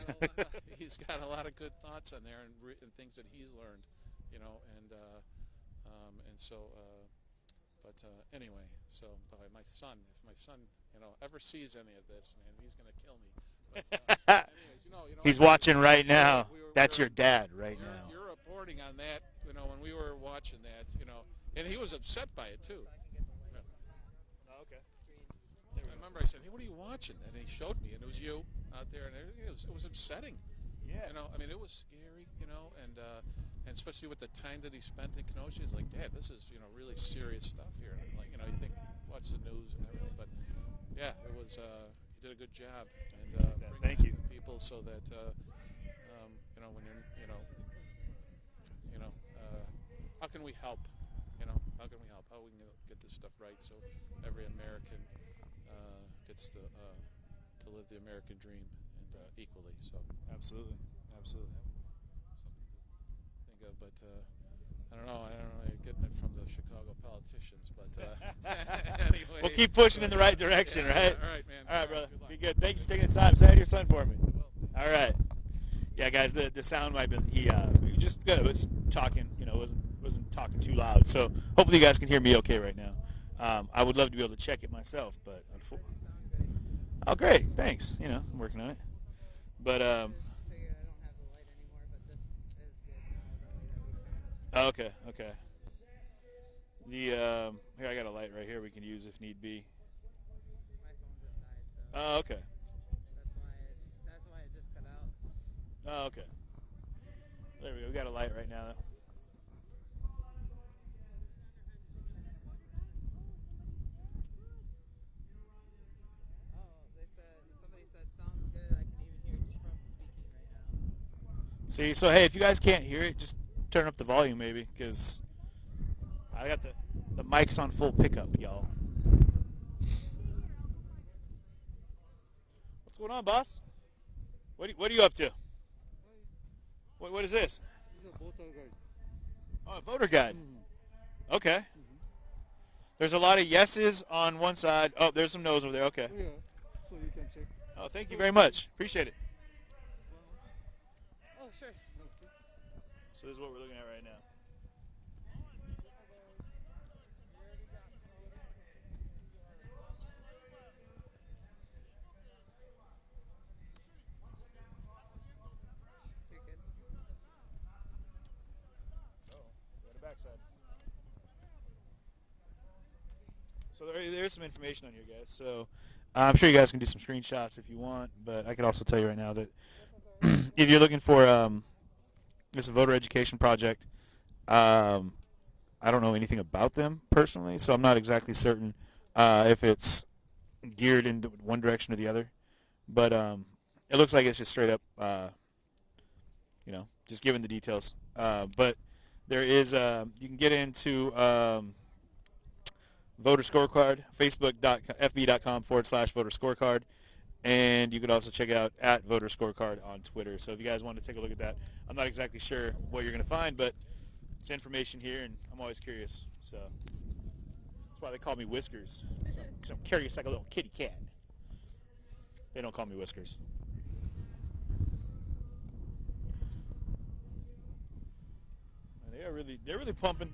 He's got a lot of good thoughts on there and things that he's learned, and so. But anyway, so if my son, ever sees any of this, man, he's gonna kill me. But, anyways, he's watching right now. That's your dad right now. You're reporting on that, when we were watching that, and he was upset by it too. Oh, okay. I remember I said, "Hey, what are you watching?" And he showed me, and it was you out there, and it was upsetting. Yeah. It was scary, and especially with the time that he spent in Kenosha, he's like, "Dad, this is really serious stuff here." And I'm like, you think, watch the news and everything, but yeah, it was. He did a good job, and thank you. People, so that when you're, how can we help? How can we help? How we can get this stuff right so every American gets to to live the American dream and equally. So Absolutely. Absolutely. something to think of, but I don't know. You're getting it from the Chicago politicians, but anyway. We'll keep pushing in the right direction, yeah, right? All right, man. All right, brother. Good luck. Be good. Thank you for taking the time. Say hi to your son for me. All right. Yeah, guys, the sound might be he just was talking. Wasn't talking too loud. So hopefully you guys can hear me okay right now. I would love to be able to check it myself, but oh, great. Thanks. I'm working on it. But okay. The here I got a light right here we can use if need be. Oh, okay. That's why it just cut out. Oh, okay. There we go. We got a light right now. Somebody said sounds good. I can even hear Trump speaking right now. See, so hey, if you guys can't hear it, just turn up the volume maybe, because I got the mic's on full pickup, y'all. What's going on, boss? What are you up to? What is this? It's a voter guide. Oh, a voter guide. Mm-hmm. Okay. Mm-hmm. There's a lot of yeses on one side. Oh, there's some no's over there. Okay. Yeah, so you can check. Oh, thank you very much. Appreciate it. Oh, sure. So this is what we're looking at right now. You're good. Oh, go to the backside. So there's some information on here, guys. So I'm sure you guys can do some screenshots if you want, but I can also tell you right now that if you're looking for this voter education project, I don't know anything about them personally, so I'm not exactly certain if it's geared in one direction or the other. But it looks like it's just straight up, just giving the details. But there is, you can get into voter scorecard, fb.com/voter scorecard, and you could also check out at voter scorecard on Twitter. So if you guys want to take a look at that, I'm not exactly sure what you're going to find, but it's information here, and I'm always curious. So that's why they call me Whiskers. So I'm curious like a little kitty cat. They don't call me Whiskers. And they're really pumping.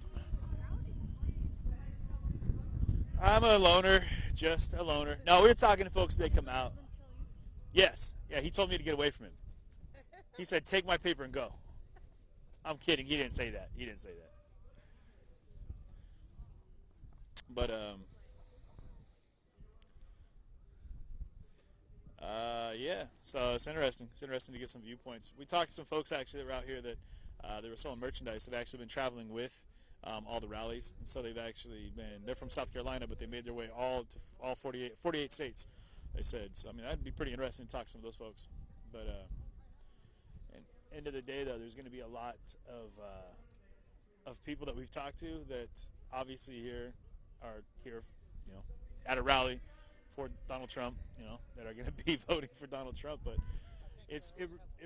I'm a loner, just a loner. No, we were talking to folks. They come out. Yes, yeah. He told me to get away from him. He said, "Take my paper and go." I'm kidding. He didn't say that. But yeah. So it's interesting. It's interesting to get some viewpoints. We talked to some folks actually that were out here that they were selling merchandise that actually been traveling with all the rallies, and so they're from South Carolina, but they made their way all 48 states. They said, so I mean that'd be pretty interesting to talk to some of those folks. But end of the day, though, there's going to be a lot of people that we've talked to that obviously are here, at a rally for Donald Trump, that are going to be voting for Donald Trump. But it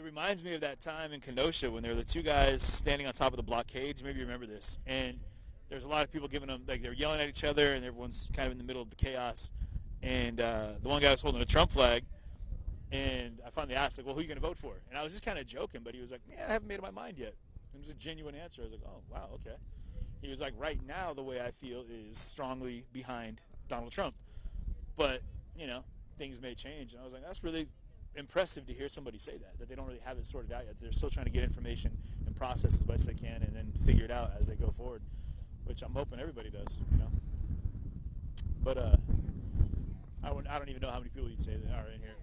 reminds me of that time in Kenosha when there were the two guys standing on top of the blockades. Maybe you remember this. And there's a lot of people giving them, like, they're yelling at each other, and everyone's kind of in the middle of the chaos. And the one guy was holding a Trump flag. And I finally asked, like, well, who are you going to vote for? And I was just kind of joking, but he was like, I haven't made up my mind yet. It was a genuine answer. I was like, oh, wow, okay. He was like, right now, the way I feel is strongly behind Donald Trump. But, things may change. And I was like, that's really impressive to hear somebody say that they don't really have it sorted out yet. They're still trying to get information and process as best they can and then figure it out as they go forward, which I'm hoping everybody does, But I don't even know how many people you'd say that are in here.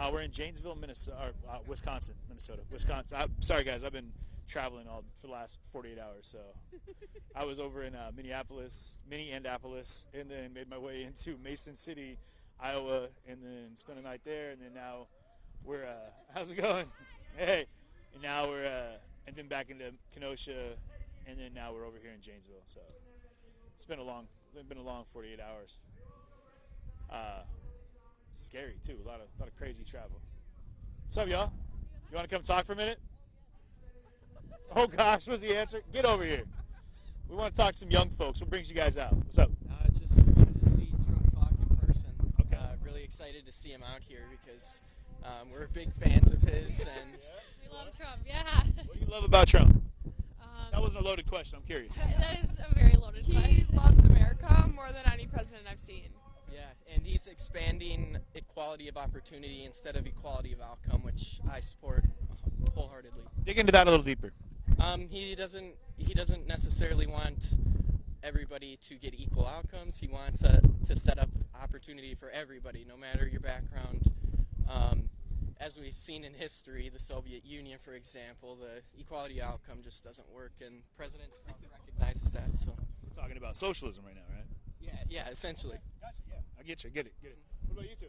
We're in Janesville, Minnesota, Wisconsin. Sorry, guys. I've been traveling for the last 48 hours. So I was over in Minneapolis, and then made my way into Mason City, Iowa, and then spent a night there. And then now we're how's it going? Hey, and now we're and then back into Kenosha, and then now we're over here in Janesville. So it's been a long 48 hours. Scary too. A lot of crazy travel. What's up, y'all? You want to come talk for a minute? Oh gosh, what's the answer? Get over here. We want to talk to some young folks. What brings you guys out? What's up? Just wanted to see Trump talk in person. Okay. Really excited to see him out here because we're big fans of his, and We love Trump, yeah. What do you love about Trump? That wasn't a loaded question. I'm curious. That is a very loaded question. He loves America more than any president I've seen. yeah, and he's expanding equality of opportunity instead of equality of outcome, which I support wholeheartedly. Dig into that a little deeper. He doesn't necessarily want everybody to get equal outcomes. He wants to set up opportunity for everybody, no matter your background. As we've seen in history, the Soviet Union, for example, the equality outcome just doesn't work, and President Trump recognizes that. So We're talking about socialism right now, right? yeah, essentially. Gotcha. Yeah, I get you. Get it. What about you two?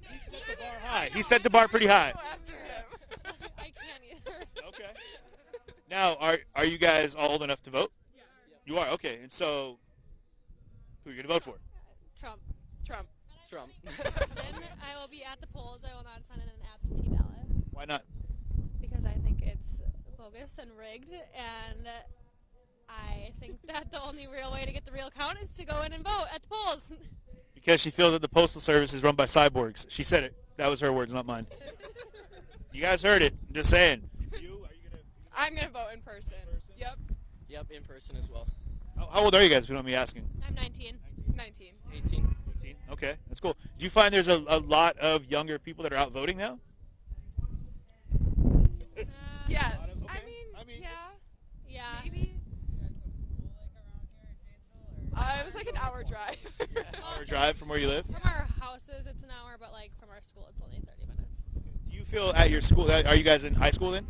He set the bar high. He set the bar pretty high. I can't either. Okay. Now, are you guys all old enough to vote? Yeah. You are? Okay. And so, who are you going to vote for? Trump. Trump. Person, I will be at the polls. I will not sign in an absentee ballot. Why not? Because I think it's bogus and rigged, and I think that the only real way to get the real count is to go in and vote at the polls. Because she feels that the Postal Service is run by cyborgs. She said it. That was her words, not mine. You guys heard it. I'm just saying. I'm going to vote in person. Yep, in person as well. How old are you guys, if you don't mind me asking? I'm 19. 19. 18. Okay, that's cool. Do you find there's a lot of younger people that are out voting now? Yeah. I mean, Yeah. Maybe. It was like an hour drive. Hour drive from where you live? From our houses, it's an hour, but like from our school, it's only 30 minutes. Do you feel at your school, are you guys in high school then?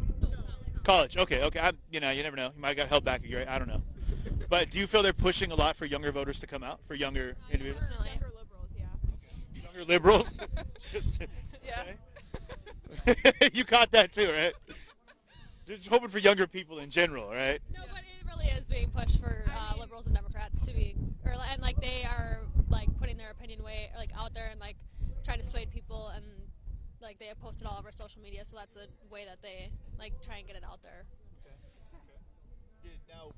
College. Okay. You never know. You might have got held back a year. I don't know. But do you feel they're pushing a lot for younger voters to come out, for younger individuals? Unfortunately. Younger liberals, yeah. Younger liberals? Yeah. You caught that too, right? Just hoping for younger people in general, right? No, but it really is being pushed for liberals and Democrats to be, and like they are like putting their opinion out there and like trying to sway people, and like they have posted all over social media, so that's a way that they like try and get it out there. Now,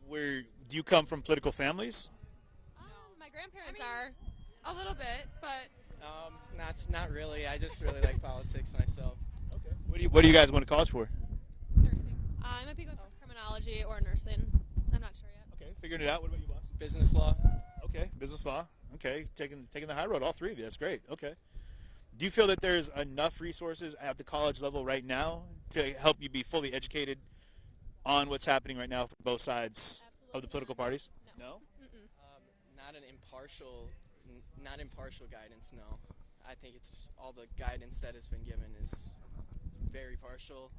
do you come from political families? My grandparents are. A little bit, but Not really. I just really like politics myself. Okay. What do you guys went to college for? Nursing. I might be going for criminology or nursing. I'm not sure yet. Okay, figuring it out. What about you, boss? Business law. Okay, business law. Okay, taking the high road. All three of you. That's great. Okay. Do you feel that there's enough resources at the college level right now to help you be fully educated on what's happening right now from both sides of the political parties? No? Not impartial guidance, no. I think it's all the guidance that has been given is very partial,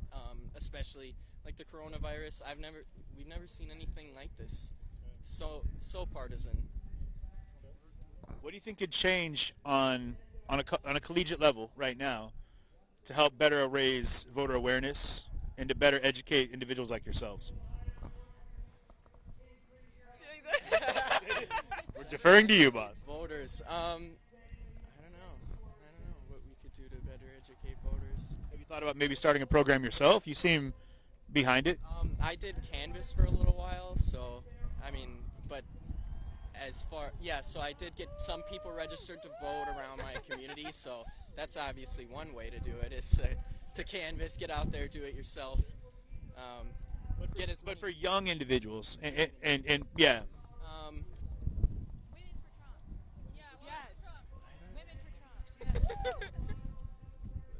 especially like the coronavirus. We've never seen anything like this. It's so partisan. What do you think could change on a collegiate level right now to help better raise voter awareness and to better educate individuals like yourselves? We're deferring to you, boss. Voters. I don't know what we could do to better educate voters. Have you thought about maybe starting a program yourself? You seem behind it. I did Canvas for a little while, so but so I did get some people registered to vote around my community, so that's obviously one way to do it is to Canvas, get out there, do it yourself. But for young individuals, and yeah.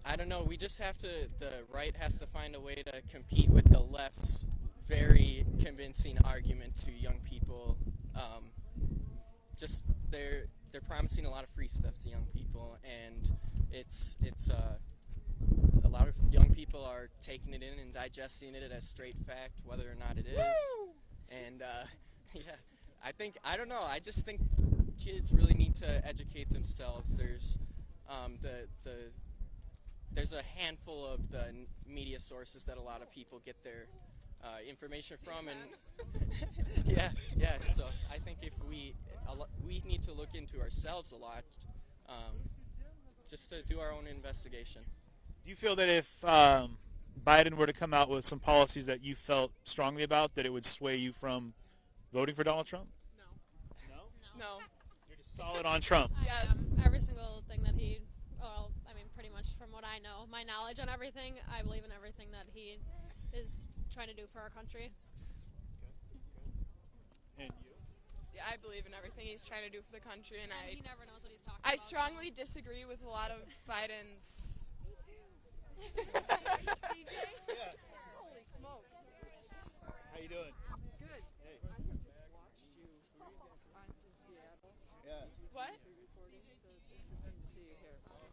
I don't know. We just have to. The right has to find a way to compete with the left's very convincing argument to young people. Just they're promising a lot of free stuff to young people, and it's a lot of young people are taking it in and digesting it as straight fact, whether or not it is. And I don't know. I just think kids really need to educate themselves. There's there's a handful of the media sources that a lot of people get their information from, and so I think if we need to look into ourselves a lot just to do our own investigation. Do you feel that if Biden were to come out with some policies that you felt strongly about, that it would sway you from voting for Donald Trump? No. You're just solid on Trump. Yes. Every single thing that he, well, I mean, pretty much from what I know, my knowledge on everything, I believe in everything that he is trying to do for our country. And you? Yeah, I believe in everything he's trying to do for the country, and He never knows what he's talking I about. strongly disagree with a lot of Biden's. Yeah. Holy smokes. How you doing? Good. Hey. Yeah. What?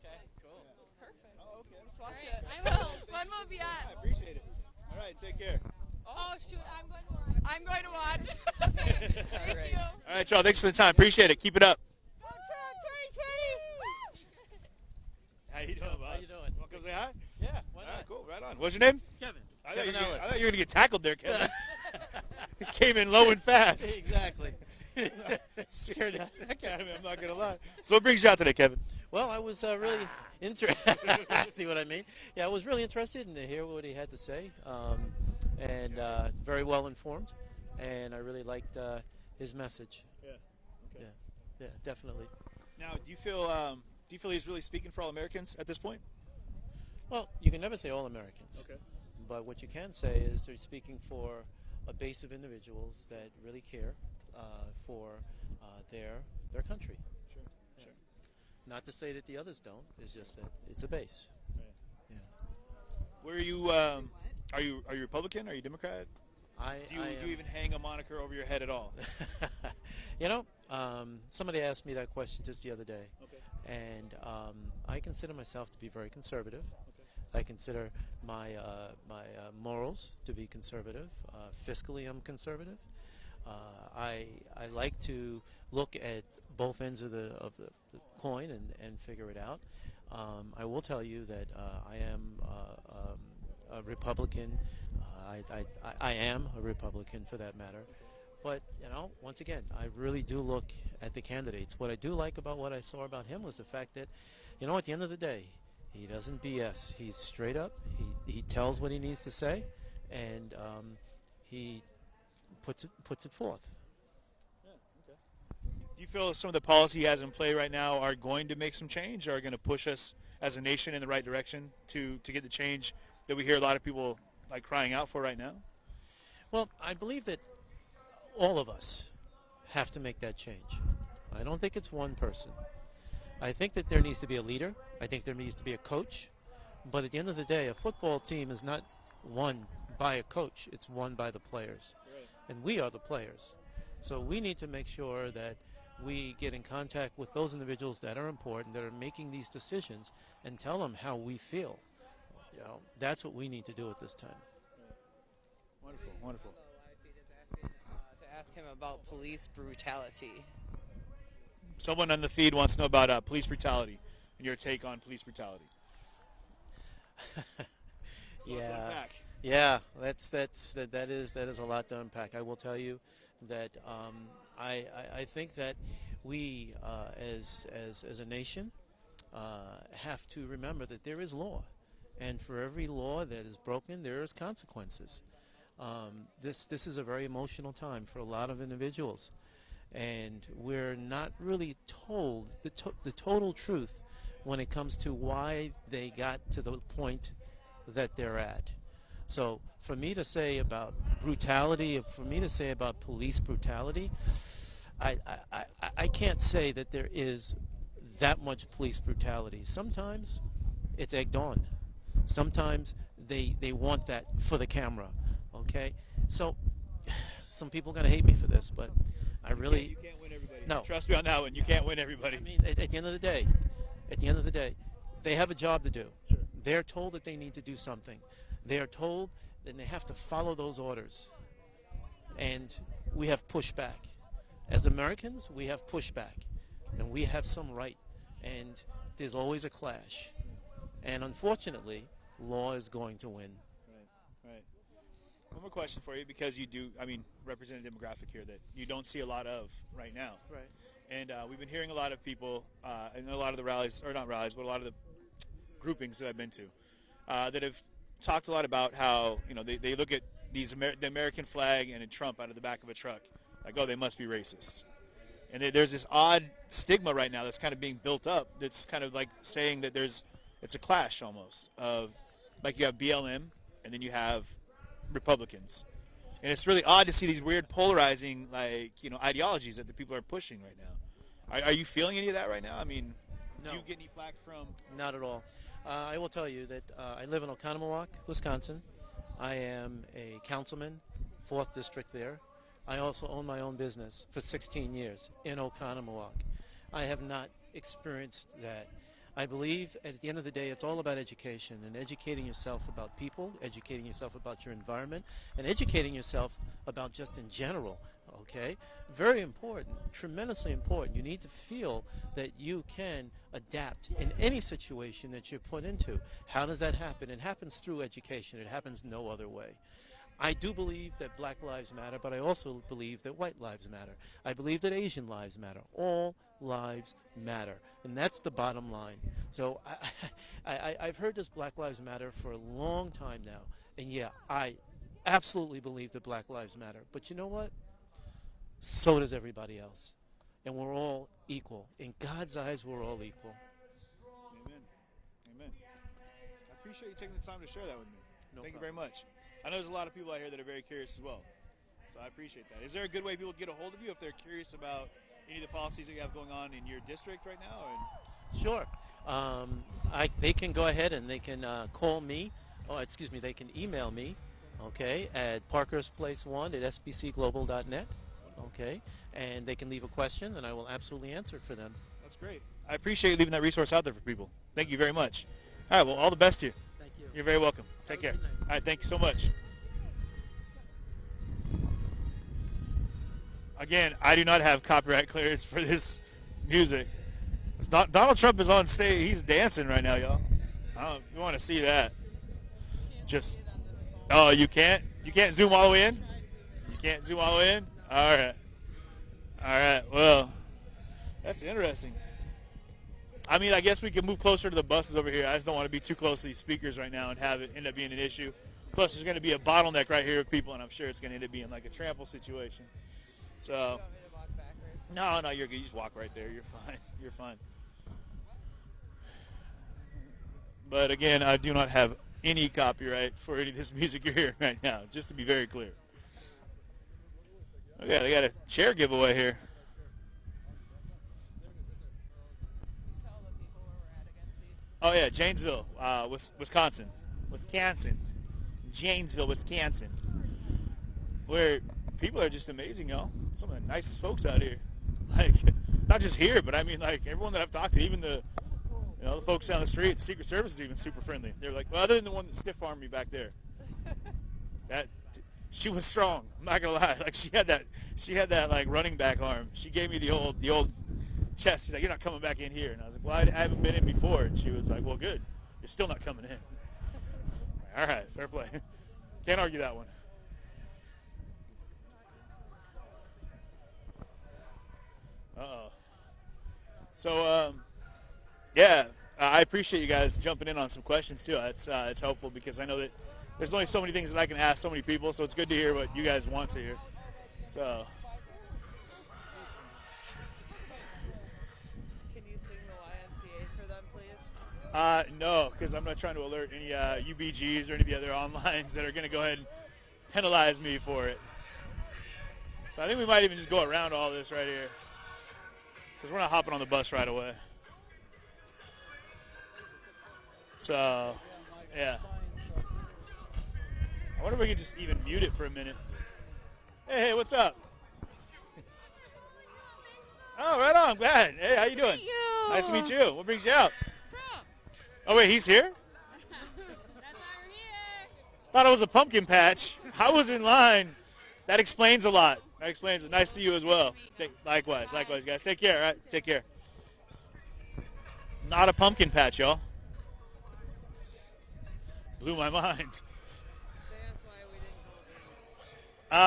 Okay, cool. Perfect. Oh, okay. Let's watch All right, it. I will. When will it be on? I appreciate it. All right, take care. Oh, shoot, I'm going to watch. I'm going to watch. Thank you. All right, y'all. Thanks for the time. Appreciate it. Keep it up. How you doing, boss? How you doing? Want to come say hi? Yeah, why All not? right, cool. Right on. What's your name? Kevin. I Kevin thought Ellis. you were going to get tackled there, Kevin. Came in low and fast. Exactly. Scared the heck out of me, I'm not going to lie. So what brings you out today, Kevin? Well, I was really interested. See what I mean? Yeah, I was really interested in to hear what he had to say, and very well informed, and I really liked his message. Yeah. Okay. Yeah, definitely. Now, do you feel he's really speaking for all Americans at this point? Well, you can never say all Americans. Okay. But what you can say is they're speaking for a base of individuals that really care for their country. Sure. Yeah. Sure. Not to say that the others don't. It's just that it's a base. Right. Yeah. Where are you? Are you Republican? Are you Democrat? Do you am- even hang a moniker over your head at all? You know, somebody asked me that question just the other day, Okay. and I consider myself to be very conservative. Okay. I consider my morals to be conservative. Fiscally, I'm conservative. I like to look at both ends of the coin and figure it out. I will tell you that I am a Republican. I am a Republican for that matter. But, you know, once again, I really do look at the candidates. What I do like about what I saw about him was the fact that, you know, at the end of the day, he doesn't BS. He's straight up. He tells what he needs to say, and he puts it forth. Yeah, okay. Do you feel some of the policy he has in play right now are going to make some change, or are going to push us as a nation in the right direction to get the change that we hear a lot of people like crying out for right now? Well, I believe that all of us have to make that change. I don't think it's one person. I think that there needs to be a leader. I think there needs to be a coach. But at the end of the day, a football team is not won by a coach. It's won by the players. Right. And we are the players. So we need to make sure that we get in contact with those individuals that are important, that are making these decisions, and tell them how we feel. You know, that's what we need to do at this time. Wonderful, wonderful. To ask him about police brutality. Someone on the feed wants to know about police brutality and your take on police brutality. Yeah, that is a lot to unpack. I will tell you that I think that we as a nation have to remember that there is law, and for every law that is broken, there is consequences. This is a very emotional time for a lot of individuals, and we're not really told the total truth when it comes to why they got to the point that they're at. So for me to say about brutality, for me to say about police brutality, I can't say that there is that much police brutality. Sometimes it's egged on. Sometimes they want that for the camera. Okay, so some people are gonna hate me for this, but I really you can't win everybody. No. Trust me on that one. You can't win everybody. I mean, at the end of the day, they have a job to do. Sure. They're told that they need to do something. They are told that they have to follow those orders, and we have pushback. As Americans, we have pushback, and we have some right, and there's always a clash, and unfortunately, law is going to win. Right. One more question for you, because you do, represent a demographic here that you don't see a lot of right now. Right. And we've been hearing a lot of people and a lot of the rallies, or not rallies, but a lot of the groupings that I've been to that have talked a lot about how, they look at the American flag and a Trump out of the back of a truck, like, oh, they must be racist. And there's this odd stigma right now that's kind of being built up that's kind of like saying that it's a clash almost of, like, you have BLM and then you have Republicans. And it's really odd to see these weird polarizing, like, ideologies that the people are pushing right now. Are you feeling any of that right now? I mean, No. do you get any flack from? Not at all. I will tell you that I live in Oconomowoc, Wisconsin. I am a councilman, 4th District there. I also own my own business for 16 years in Oconomowoc. I have not experienced that. I believe at the end of the day it's all about education and educating yourself about people, educating yourself about your environment, and educating yourself about just in general, okay? Very important, tremendously important. You need to feel that you can adapt in any situation that you're put into. How does that happen? It happens through education. It happens no other way. I do believe that black lives matter, but I also believe that white lives matter. I believe that Asian lives matter. All lives matter. And that's the bottom line. So I've heard this Black Lives Matter for a long time now. And yeah, I absolutely believe that black lives matter. But you know what? So does everybody else. And we're all equal. In God's eyes, we're all equal. Amen. Amen. I appreciate you taking the time to share that with me. No Thank you problem. very much. I know there's a lot of people out here that are very curious as well. So I appreciate that. Is there a good way people get a hold of you if they're curious about any of the policies that you have going on in your district right now? Sure. They can go ahead and they can call me, they can email me, okay, at parkersplace1@sbcglobal.net, okay, and they can leave a question and I will absolutely answer it for them. That's great. I appreciate you leaving that resource out there for people. Thank you very much. All right, well, all the best to you. Thank you. You're very welcome. Take care. All right, thank you so much. Again, I do not have copyright clearance for this music. Donald Trump is on stage. He's dancing right now, y'all. You want to see that? Oh, you can't? You can't zoom all the way in? You can't zoom all the way in? All right. All right. Well, that's interesting. I mean, I guess we can move closer to the buses over here. I just don't want to be too close to these speakers right now and have it end up being an issue. Plus, there's going to be a bottleneck right here with people, and I'm sure it's going to end up being like a trample situation. So, no, you're good. You just walk right there. You're fine. You're fine. But again, I do not have any copyright for any of this music you're hearing right now, just to be very clear. Okay, they got a chair giveaway here. Oh yeah, Janesville, Wisconsin. Janesville, Wisconsin. Where people are just amazing, y'all. Some of the nicest folks out here. Like, not just here, but I mean, like, everyone that I've talked to, even the folks down the street, the Secret Service is even super friendly. They're like, well, other than the one that stiff-armed me back there. She was strong. I'm not gonna lie. Like, she had that like running back arm. She gave me the old chest. She's like, you're not coming back in here. And I was like, well, I haven't been in before. And she was like, well, good. You're still not coming in. All right, fair play. Can't argue that one. Uh-oh. So, yeah, I appreciate you guys jumping in on some questions, too. It's helpful because I know that there's only so many things that I can ask so many people, so it's good to hear what you guys want to hear. So. Can you sing the YMCA for them, please? No, because I'm not trying to alert any UBGs or any of the other onlines that are going to go ahead and penalize me for it. So I think we might even just go around all this right here, because we're not hopping on the bus right away. So, yeah. I wonder if we can just even mute it for a minute. Hey, what's up? Oh, right on. Glad. Hey, how you doing? Meet you. Nice to meet you. What brings you out? Trump. Oh, wait, he's here? That's why we're here. Thought it was a pumpkin patch. I was in line. That explains a lot. That explains it. Nice to see you as well. Likewise, guys. Take care, all right? Take care. Not a pumpkin patch, y'all. Blew my mind.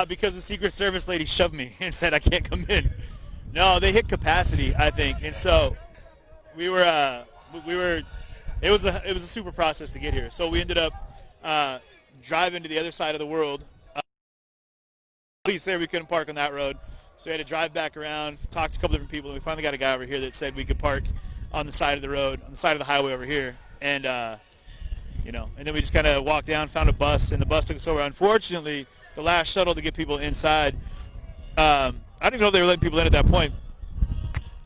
Because the Secret Service lady shoved me and said I can't come in. No, they hit capacity, I think, and so we were. It was a super process to get here. So we ended up driving to the other side of the world. At least there we couldn't park on that road, so we had to drive back around, talk to a couple different people, and we finally got a guy over here that said we could park on the side of the road, on the side of the highway over here, and and then we just kind of walked down, found a bus, and the bus took us over. Unfortunately, the last shuttle to get people inside, I didn't even know they were letting people in at that point.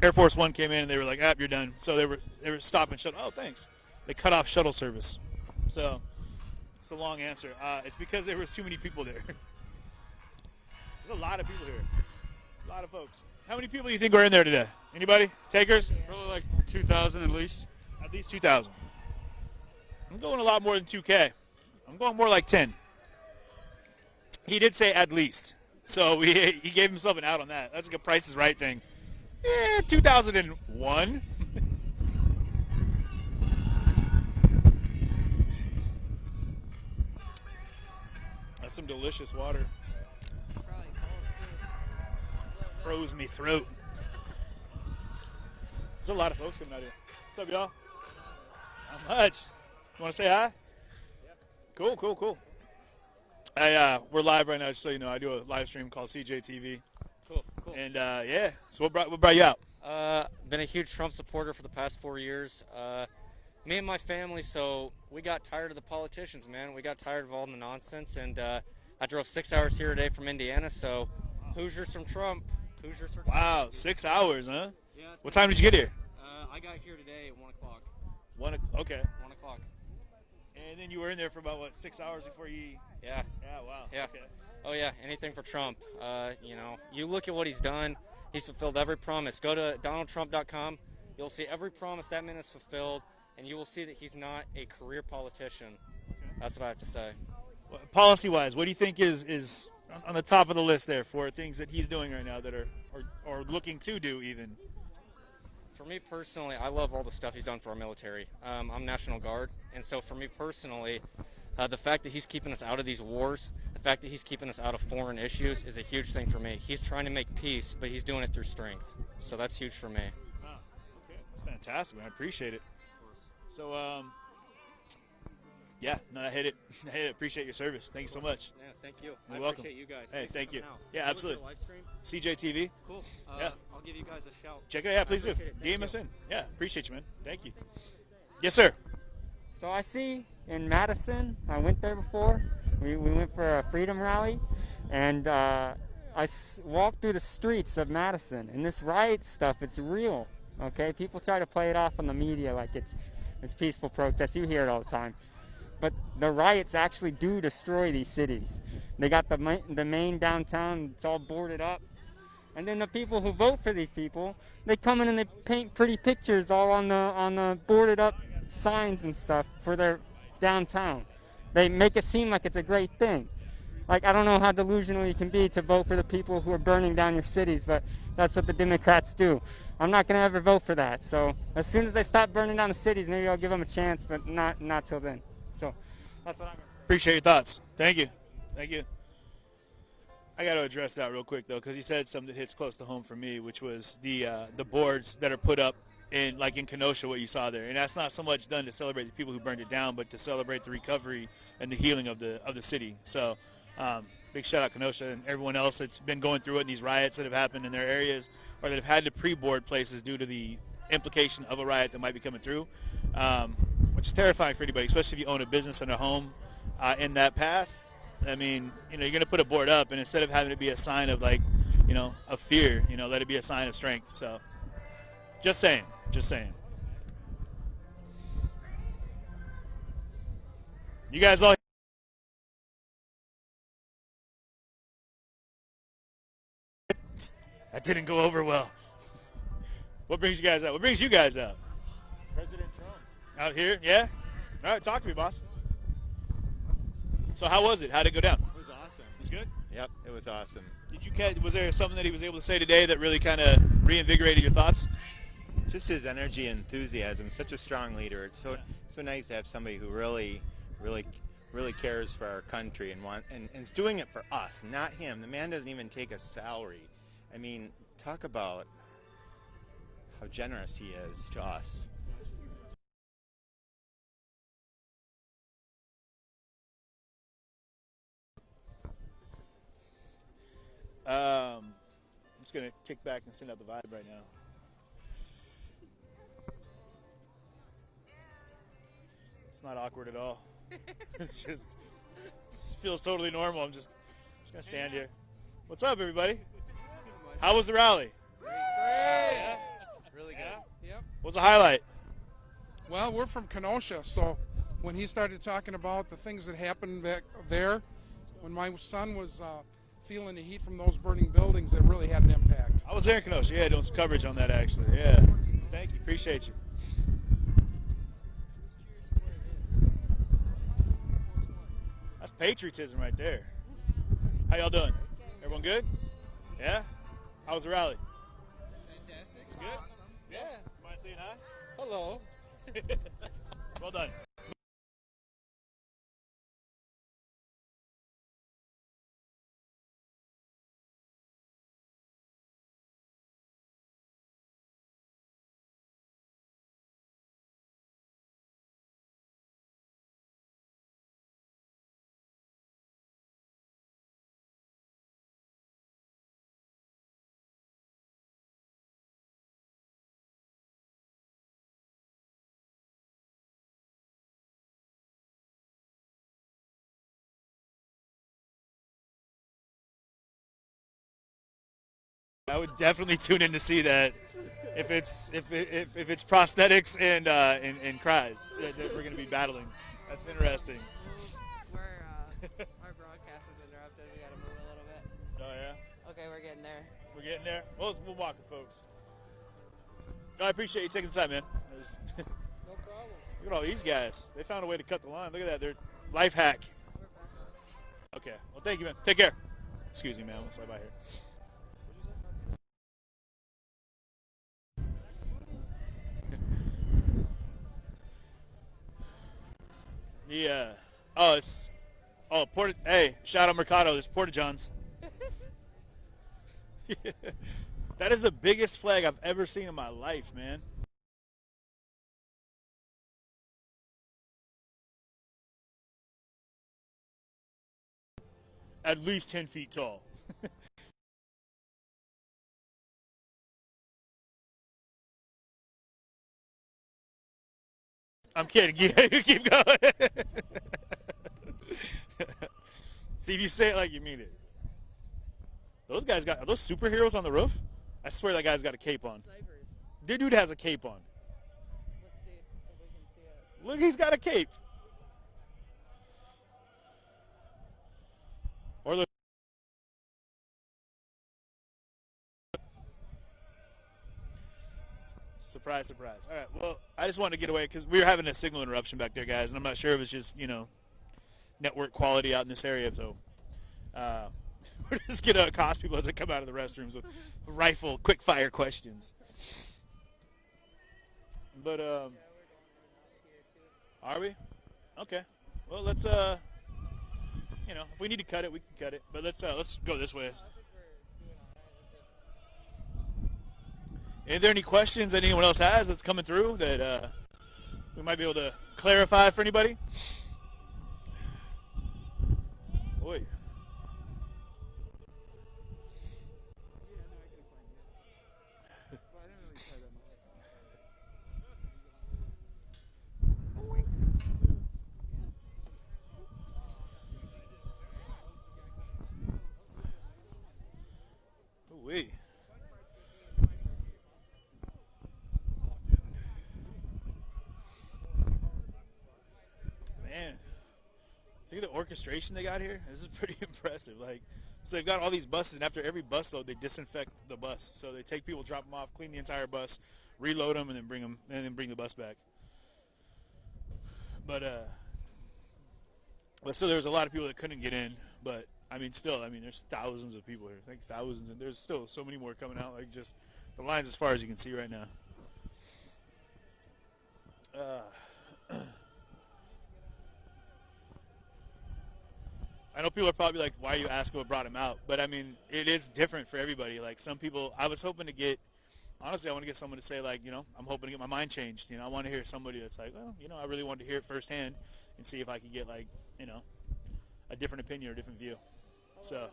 Air Force One came in and they were like, you're done. So they were stopping shuttle. Oh, thanks. They cut off shuttle service. So it's a long answer. It's because there was too many people there. There's a lot of people here. A lot of folks. How many people do you think were in there today? Anybody? Takers? Probably like 2,000 at least. At least 2,000. I'm going a lot more than 2K. I'm going more like 10. He did say at least. So he gave himself an out on that. That's like a Price is Right thing. 2001. That's some delicious water. Probably cold too. Froze me throat. There's a lot of folks coming out here. What's up, y'all? How much? You want to say hi? Yeah. Cool. We're live right now, just so you know. I do a live stream called CJTV. Cool. And so what brought you out? Been a huge Trump supporter for the past 4 years. Me and my family, so we got tired of the politicians, man. We got tired of all the nonsense, and I drove 6 hours here today from Indiana. So, Hoosiers from Trump. Hoosiers for Trump. Wow, 6 hours, huh? Yeah. What time did you get here? I got here today at 1 o'clock. Okay. 1 o'clock. And then you were in there for about 6 hours before you? Yeah. Yeah. Wow. Yeah. Okay. Oh yeah, anything for Trump. You look at what he's done. He's fulfilled every promise. Go to DonaldTrump.com. You'll see every promise that man has fulfilled, and you will see that he's not a career politician. Okay. That's what I have to say. Well, policy-wise, what do you think is on the top of the list there for things that he's doing right now that are or looking to do even? For me personally, I love all the stuff he's done for our military. I'm National Guard, and so for me personally, the fact that he's keeping us out of these wars, the fact that he's keeping us out of foreign issues is a huge thing for me. He's trying to make peace, but he's doing it through strength. So that's huge for me. Wow. Okay. That's fantastic, man. I appreciate it. So, I hit it. Appreciate your service. Thank you so much. Yeah, thank you. You're I welcome. appreciate you guys. Hey, Thanks thank for you. coming out. Yeah, Can you absolutely. look at the live stream? CJTV. Cool. Yeah. I'll give you guys a shout. Check it out. Yeah, please do. Appreciate it. Thank DM us you. in. Yeah, appreciate you, man. Thank you. Yes, sir. So I see in Madison, I went there before. We went for a freedom rally, and walked through the streets of Madison. And this riot stuff, it's real. Okay, people try to play it off on the media like it's peaceful protest. You hear it all the time. But the riots actually do destroy these cities. They got the main downtown, it's all boarded up. And then the people who vote for these people, they come in and they paint pretty pictures all on the boarded up signs and stuff for their downtown. They make it seem like it's a great thing. Like, I don't know how delusional you can be to vote for the people who are burning down your cities, but that's what the Democrats do. I'm not going to ever vote for that. So as soon as they stop burning down the cities, maybe I'll give them a chance, but not till then. So that's what I'm going to say. Appreciate your thoughts. Thank you. I got to address that real quick, though, because you said something that hits close to home for me, which was the boards that are put up in Kenosha, what you saw there. And that's not so much done to celebrate the people who burned it down, but to celebrate the recovery and the healing of the city. So big shout out Kenosha and everyone else that's been going through it in these riots that have happened in their areas or that have had to pre-board places due to the implication of a riot that might be coming through, which is terrifying for anybody, especially if you own a business and a home in that path. I mean, you're going to put a board up, and instead of having it be a sign of of fear, let it be a sign of strength. So just saying. You guys all that didn't go over well. What brings you guys out? President Trump. Out here? Yeah? All right, talk to me, boss. So how was it? How did it go down? It was awesome. It was good? Yep, it was awesome. Was there something that he was able to say today that really kind of reinvigorated your thoughts? Just his energy and enthusiasm. Such a strong leader. It's so nice to have somebody who really cares for our country and is doing it for us, not him. The man doesn't even take a salary. I mean, talk about how generous he is to us. I'm just gonna kick back and send out the vibe right now. It's not awkward at all. It's just it feels totally normal. I'm just gonna stand here. What's up, everybody? How was the rally? Great. Really good. Yep. What's the highlight? Well, we're from Kenosha, so when he started talking about the things that happened back there, when my son was feeling the heat from those burning buildings, it really had an impact. I was there in Kenosha. Yeah, doing some coverage on that actually. Yeah. Thank you. Appreciate you. That's patriotism right there. How y'all doing? Everyone good? Yeah? How was the rally? Fantastic. Good? Awesome. Yeah. Mind saying hi? Hello. Well done. I would definitely tune in to see that. If it's prosthetics and cries that we're gonna be battling, that's interesting. Our broadcast is interrupted. We gotta move a little bit. Oh yeah. Okay, we're getting there. We're getting there. We'll walk with folks. I appreciate you taking the time, man. No problem. Look at all these guys. They found a way to cut the line. Look at that. They're life hack. Okay. Well, thank you, man. Take care. Excuse me, man. I'll slide by here. Yeah. Hey, shout out Mercado. There's Porta Johns. That is the biggest flag I've ever seen in my life, man. At least 10 feet tall. I'm kidding. Yeah, you keep going. See, if you say it like you mean it. Are those superheroes on the roof? I swear that guy's got a cape on. Dude has a cape on. Let's see if we can see it. Look, he's got a cape. Or look. Surprise, surprise. All right, well, I just wanted to get away because we were having a signal interruption back there, guys, and I'm not sure if it's just, network quality out in this area, so we're just going to accost people as they come out of the restrooms with rifle, quick-fire questions. But, are we? Okay. Well, let's, if we need to cut it, we can cut it. But let's go this way. Are there any questions that anyone else has that's coming through that we might be able to clarify for anybody? Boy. Ooh-wee. Man, see the orchestration they got here? This is pretty impressive. So they've got all these buses, and after every bus load, they disinfect the bus. So they take people, drop them off, clean the entire bus, reload them, and then bring the bus back. But so there was a lot of people that couldn't get in. But there's thousands of people here. I think thousands, and there's still so many more coming out. Like just the lines as far as you can see right now. I know people are probably like, why are you asking what brought him out? But I mean, it is different for everybody. Like some people, I was hoping to get, honestly, I want to get someone to say like, I'm hoping to get my mind changed. I want to hear somebody that's like, well, I really wanted to hear it firsthand and see if I could get like, a different opinion or a different view. So.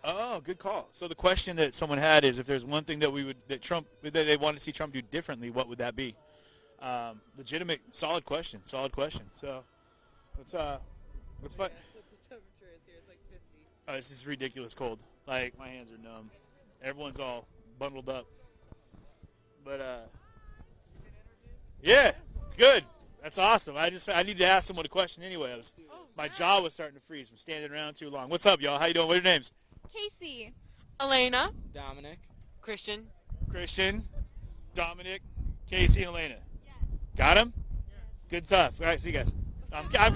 Oh, good call. So the question that someone had is, if there's one thing that that they want to see Trump do differently, what would that be? Legitimate, solid question. So let's fun. The temperature is here. It's like 50. Oh, this is ridiculous cold. Like my hands are numb. Everyone's all bundled up. But yeah, good. That's awesome. I need to ask someone a question anyway. My jaw was starting to freeze from standing around too long. What's up, y'all? How you doing? What are your names? Casey. Elena. Dominic. Christian. Dominic, Casey, and Elena. Yes. Got him? Yes. Good stuff. All right, see you guys. I'm kidding.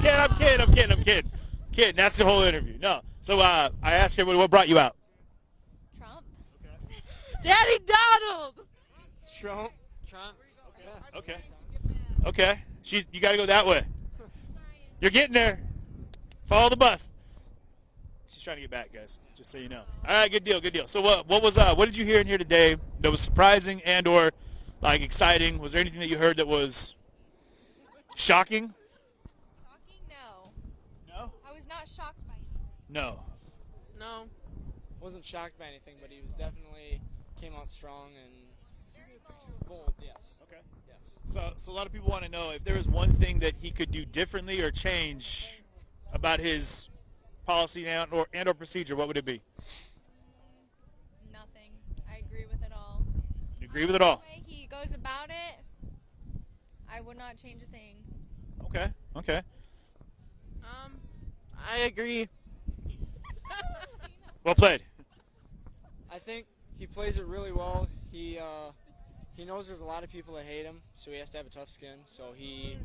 That's the whole interview. No. So I asked everybody, what brought you out? Trump. Okay. Daddy Donald. Trump. Okay. You got to go that way. You're getting there. Follow the bus. She's trying to get back, guys. Just so you know. All right, good deal. So what did you hear in here today that was surprising and or like exciting? Was there anything that you heard that was shocking? Shocking? No. No? I was not shocked by anything. No. Wasn't shocked by anything, but he was definitely came out strong and bold. Yes. Okay. Yes. So a lot of people want to know if there was one thing that he could do differently or change about his policy and or procedure, what would it be? Nothing. I agree with it all. You agree with it all? The way he goes about it, I would not change a thing. Okay. I agree. Well played. I think he plays it really well. He knows there's a lot of people that hate him, so he has to have a tough skin. So he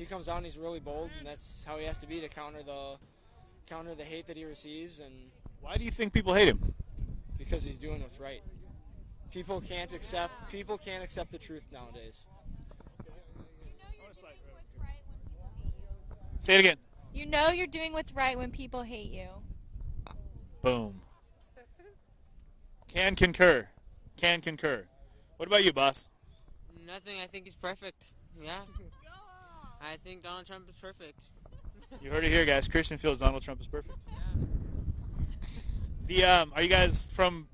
comes out and he's really bold, and that's how he has to be to counter the hate that he receives. And why do you think people hate him? Because he's doing what's right. People can't accept the truth nowadays. Say it again. You know you're doing what's right when people hate you. Boom. Can concur. What about you, boss? Nothing. I think he's perfect. Yeah. I think Donald Trump is perfect. You heard it here, guys. Christian feels Donald Trump is perfect. Yeah. Are you guys from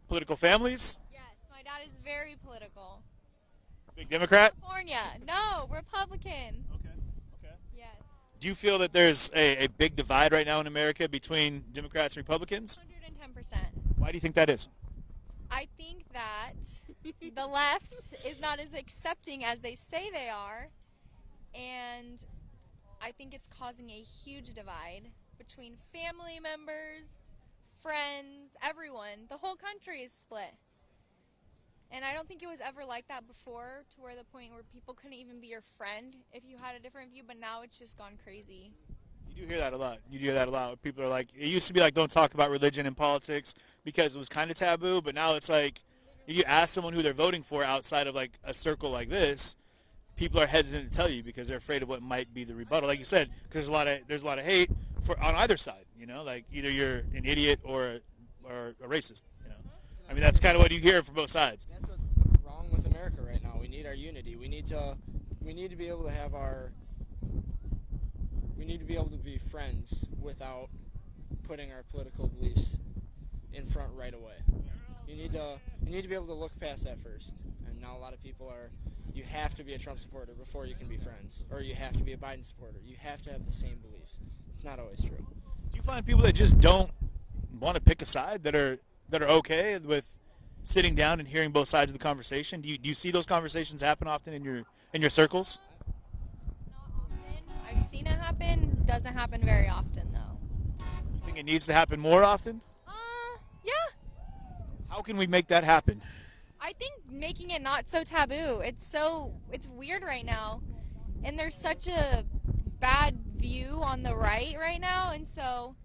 political families? Yes, my dad is very political. Big Democrat? California. No, Republican. Okay. Yes. Do you feel that there's a big divide right now in America between Democrats and Republicans? 110%. Why do you think that is? I think that the left is not as accepting as they say they are, and I think it's causing a huge divide between family members, friends, everyone. The whole country is split. And I don't think it was ever like that before, to where the point where people couldn't even be your friend if you had a different view, but now it's just gone crazy. You do hear that a lot. People are like, it used to be like, don't talk about religion and politics because it was kind of taboo, but now it's like, if you ask someone who they're voting for outside of like a circle like this, people are hesitant to tell you because they're afraid of what might be the rebuttal. Like you said, because there's a lot of hate on either side. Like either you're an idiot or a racist. I mean, that's kind of what you hear from both sides. That's what's wrong with America right now. We need our unity. We need to be able to have we need to be able to be friends without putting our political beliefs in front right away. You need to be able to look past that first. And now a lot of people you have to be a Trump supporter before you can be friends, or you have to be a Biden supporter. You have to have the same beliefs. It's not always true. Do you find people that just don't want to pick a side that are okay with sitting down and hearing both sides of the conversation? Do you see those conversations happen often in your circles? Not often. I've seen it happen. Doesn't happen very often though. You think it needs to happen more often? Yeah. How can we make that happen? I think making it not so taboo. It's weird right now. And there's such a bad view on the right now, and so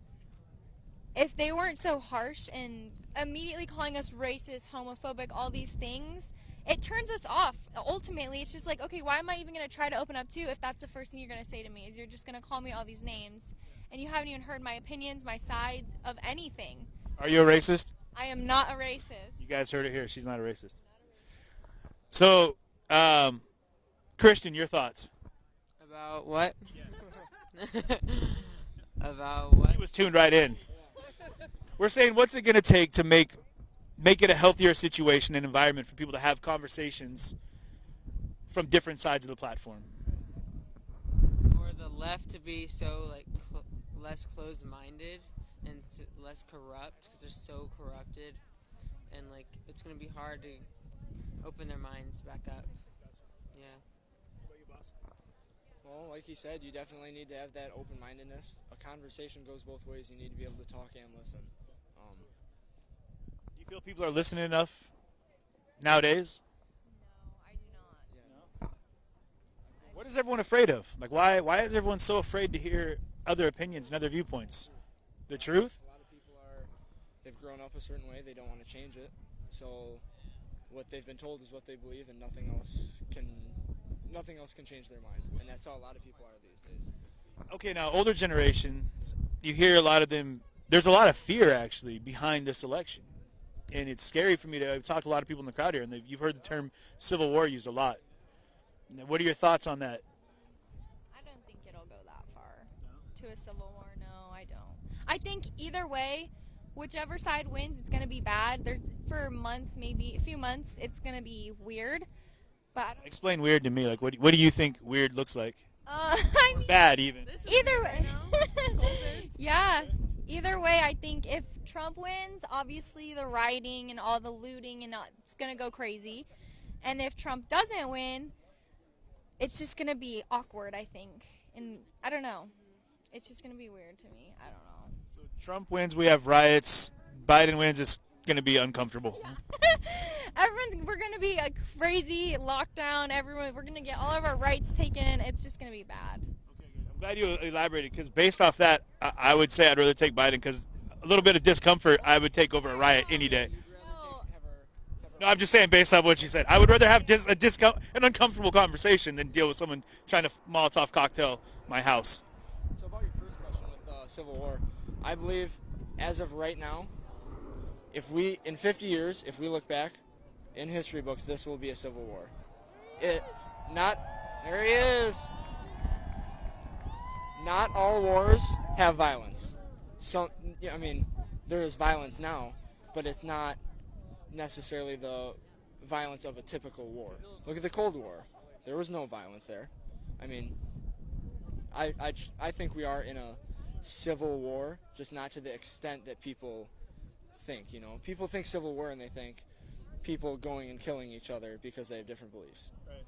if they weren't so harsh and immediately calling us racist, homophobic, all these things, it turns us off. Ultimately, it's just like, okay, why am I even going to try to open up to if that's the first thing you're going to say to me is you're just going to call me all these names and you haven't even heard my opinions, my sides of anything. Are you a racist? I am not a racist. You guys heard it here. She's not a racist. So, Christian, your thoughts? About what? About what? He was tuned right in. We're saying, what's it going to take to make it a healthier situation and environment for people to have conversations from different sides of the platform? For the left to be so like less closed-minded and less corrupt, because they're so corrupted, and like it's going to be hard to open their minds back up. Yeah. Well, like he said, you definitely need to have that open-mindedness. A conversation goes both ways. You need to be able to talk and listen. Do you feel people are listening enough nowadays? What is everyone afraid of? Like, why is everyone so afraid to hear other opinions and other viewpoints? The truth? A lot of people they've grown up a certain way. They don't want to change it. So what they've been told is what they believe, and nothing else can change their mind. And that's how a lot of people are these days. Okay, now, older generations, you hear a lot of them, there's a lot of fear, actually, behind this election. And it's scary for me to talk to a lot of people in the crowd here, and you've heard the term Civil War used a lot. What are your thoughts on that? I don't think it'll go that far to a civil war. No, I don't. I think either way, whichever side wins, it's going to be bad. For months, maybe a few months, it's going to be weird. But I don't Explain weird to me. Like, what do you think weird looks like? I Or mean, bad, even. either way. Yeah. Either way, I think if Trump wins, obviously the rioting and all the looting and it's going to go crazy. And if Trump doesn't win, it's just going to be awkward, I think. And I don't know. It's just going to be weird to me. I don't know. So Trump wins, we have riots. Biden wins, it's going to be uncomfortable. We're going to be a crazy lockdown. We're going to get all of our rights taken. It's just going to be bad. I'm glad you elaborated, because based off that, I would say I'd rather take Biden, because a little bit of discomfort I would take over a riot any day. No, I'm just saying based off what she said. I would rather have an uncomfortable conversation than deal with someone trying to Molotov cocktail my house. So about your first question with Civil War, I believe as of right now, in 50 years, if we look back in history books, this will be a civil war. There he is. Not all wars have violence. There is violence now, but it's not necessarily the violence of a typical war. Look at the Cold War. There was no violence there. I think we are in a civil war, just not to the extent that people think. People think civil war and they think people going and killing each other because they have different beliefs. Right.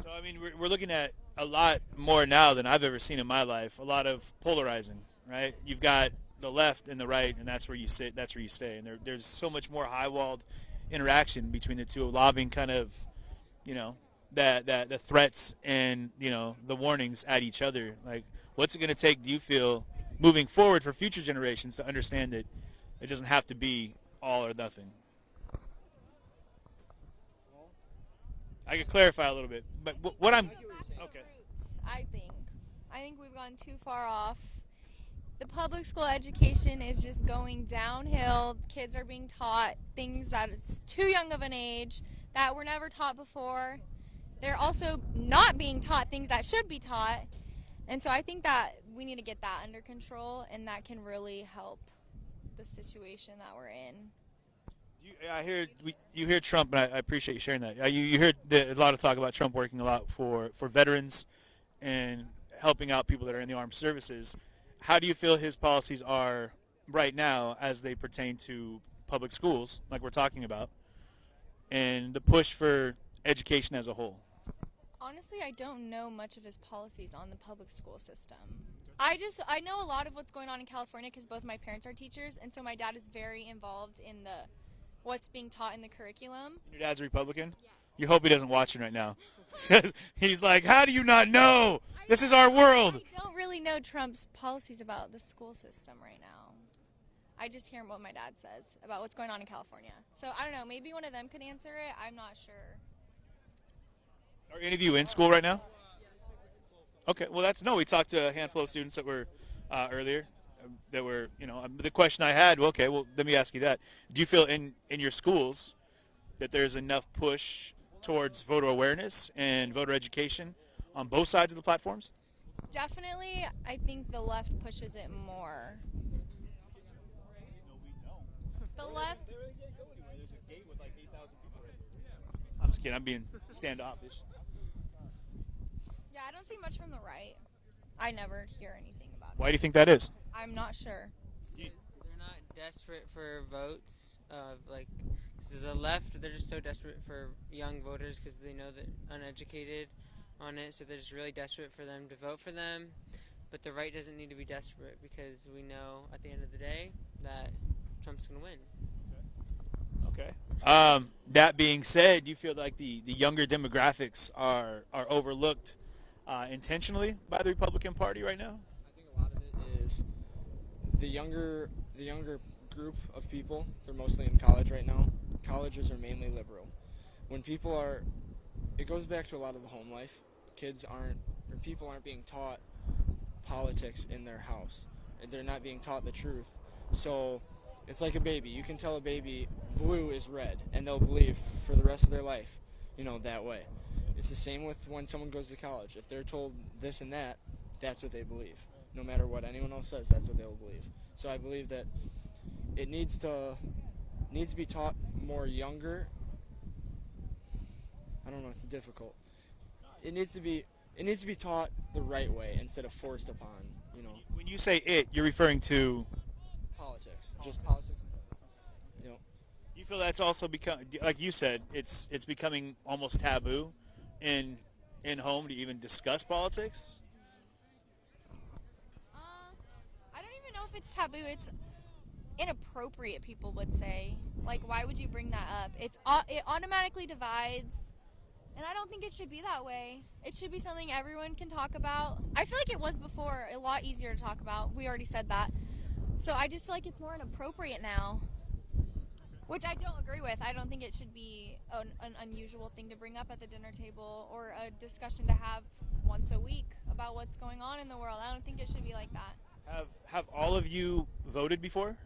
So we're looking at a lot more now than I've ever seen in my life. A lot of polarizing, right? You've got the left and the right, and that's where you sit. That's where you stay. And there's so much more high-walled interaction between the two, lobbing kind of, the threats and the warnings at each other. Like, what's it going to take? Do you feel moving forward for future generations to understand that it doesn't have to be all or nothing? I could clarify a little bit, but what I'm okay. I think we've gone too far off. The public school education is just going downhill. Kids are being taught things that is too young of an age that were never taught before. They're also not being taught things that should be taught. And so I think that we need to get that under control, and that can really help the situation that we're in. You hear Trump, and I appreciate you sharing that. You heard a lot of talk about Trump working a lot for veterans and helping out people that are in the armed services. How do you feel his policies are right now as they pertain to public schools, like we're talking about, and the push for education as a whole? Honestly, I don't know much of his policies on the public school system. I know a lot of what's going on in California because both my parents are teachers, and so my dad is very involved in what's being taught in the curriculum. Your dad's a Republican? Yes. You hope he doesn't watch it right now. He's like, how do you not know? This is our world. I don't really know Trump's policies about the school system right now. I just hear what my dad says about what's going on in California. So I don't know, maybe one of them could answer it. I'm not sure. Are any of you in school right now? Okay, well we talked to a handful of students that were earlier that were, the question I had, well, let me ask you that. Do you feel in your schools that there's enough push towards voter awareness and voter education on both sides of the platforms? Definitely, I think the left pushes it more. The left. I'm just kidding. I'm being standoffish. Yeah, I don't see much from the right. I never hear anything about it. Why do you think that is? I'm not sure. They're not desperate for votes. Cause the left, they're just so desperate for young voters because they know that uneducated on it, so they're just really desperate for them to vote for them. But the right doesn't need to be desperate because we know at the end of the day that Trump's going to win. Okay. That being said, do you feel like the younger demographics are overlooked intentionally by the Republican Party right now? I think a lot of it is the younger group of people. They're mostly in college right now. Colleges are mainly liberal. When people are, it goes back to a lot of the home life. People aren't being taught politics in their house. They're not being taught the truth. So it's like a baby. You can tell a baby blue is red, and they'll believe for the rest of their life, that way. It's the same with when someone goes to college. If they're told this and that, that's what they believe. No matter what anyone else says, that's what they'll believe. So I believe that it needs to be taught more younger. I don't know, it's difficult. It needs to be taught the right way instead of forced upon, When you say it, you're referring to politics. Just politics. You feel that's also become, like you said, it's becoming almost taboo in home to even discuss politics? I don't even know if it's taboo. It's inappropriate, people would say. Like, why would you bring that up? It automatically divides, and I don't think it should be that way. It should be something everyone can talk about. I feel like it was before a lot easier to talk about. We already said that. So I just feel like it's more inappropriate now, which I don't agree with. I don't think it should be an unusual thing to bring up at the dinner table or a discussion to have once a week about what's going on in the world. I don't think it should be like that. Have all of you voted before?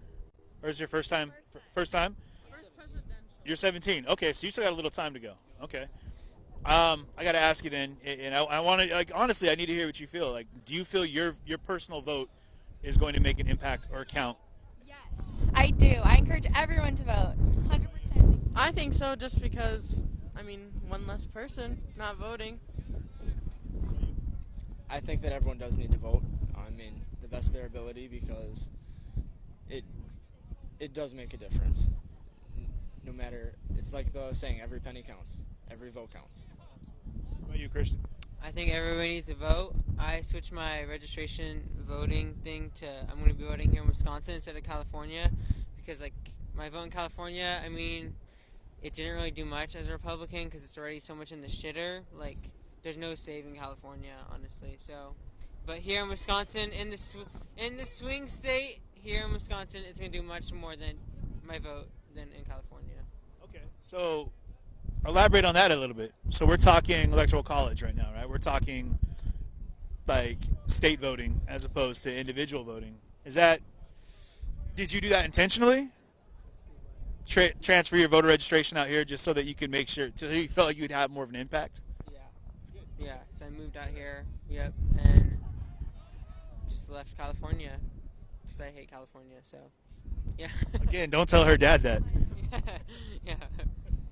Or is it your first time? First time? First presidential. You're 17. Okay, so you still got a little time to go. Okay. I got to ask you then, and I want to, honestly, I need to hear what you feel. Do you feel your personal vote is going to make an impact or count? Yes, I do. I encourage everyone to vote. 100%. I think so, just because, one less person not voting. I think that everyone does need to vote. The best of their ability, because it does make a difference. No matter, it's like the saying, every penny counts. Every vote counts. What about you, Christian? I think everyone needs to vote. I switched my registration voting thing to I'm going to be voting here in Wisconsin instead of California because, my vote in California, it didn't really do much as a Republican because it's already so much in the shitter. There's no saving California, honestly. So, but here in Wisconsin, in the swing state, here in Wisconsin, it's going to do much more than my vote than in California. Okay. So, elaborate on that a little bit. So we're talking electoral college right now, right? We're talking state voting as opposed to individual voting. Did you do that intentionally? Transfer your voter registration out here just so that you could make sure, so you felt like you would have more of an impact? Yeah, so I moved out here, and just left California because I hate California, so, yeah. Again, don't tell her dad that. Yeah.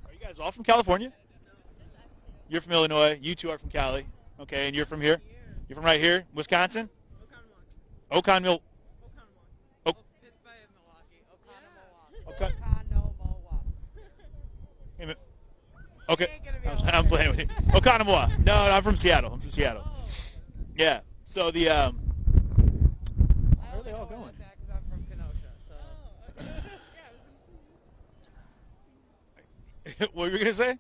Are you guys all from California? No, just us two. You're from Illinois, you two are from Cali, okay, and you're from here? You're from right here, Wisconsin? Oconomowoc. It's by Milwaukee. Hey, okay, I'm playing with you. Oconomowoc. No, I'm from Seattle. I'm from Seattle. Yeah. So the where are they all going? I'm from Kenosha. What were you gonna say?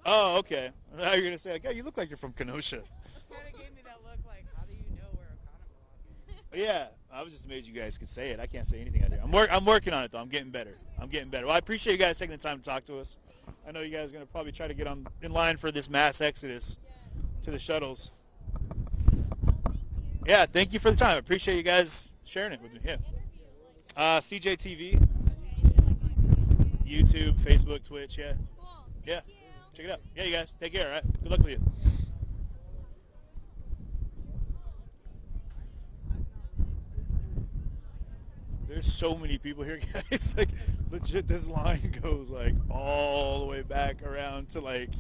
Oh, okay. I thought you were gonna say, "Yeah, you look like you're from Kenosha." Kind of gave me that look. How do you know where Oconomowoc is? Yeah. I was just amazed you guys could say it. I can't say anything out here. I'm working on it though. I'm getting better. Well, I appreciate you guys taking the time to talk to us. I know you guys are gonna probably try to get in line for this mass exodus to the shuttles. Yeah, thank you for the time. I appreciate you guys sharing it with me. Yeah. CJTV, YouTube, Facebook, Twitch. Yeah. Yeah. Check it out. Yeah, you guys. Take care. All right. Good luck with you. There's so many people here, guys. Like, legit, this line goes like all the way back around to like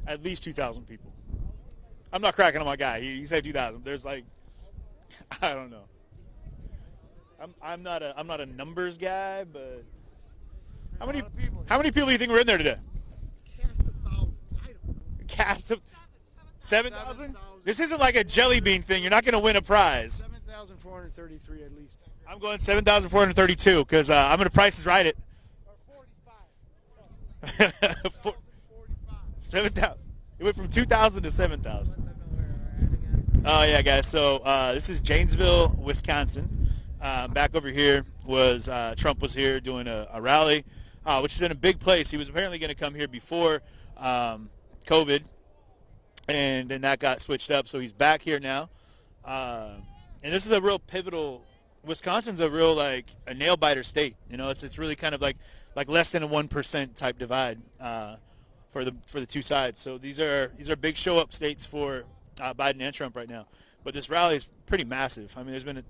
at least 2,000 people. I'm not cracking on my guy. He said 2,000. There's like, I don't know. I'm not a numbers guy, but how many people do you think were in there today? Cast of 7,000. This isn't like a jelly bean thing. You're not going to win a prize. 7,433 at least. I'm going 7,432 because I'm going to Price is Right it. 7,000. It went from 2,000 to 7,000. Oh yeah, guys. So this is Janesville, Wisconsin. Back over here was Trump was here doing a rally, which is in a big place. He was apparently going to come here before COVID, and then that got switched up. So he's back here now, and this is a real pivotal. Wisconsin's a real like a nail biter state. You know, it's really kind of like less than a 1% type divide for the two sides. So these are big show up states for Biden and Trump right now. But this rally is pretty massive. I mean, there's been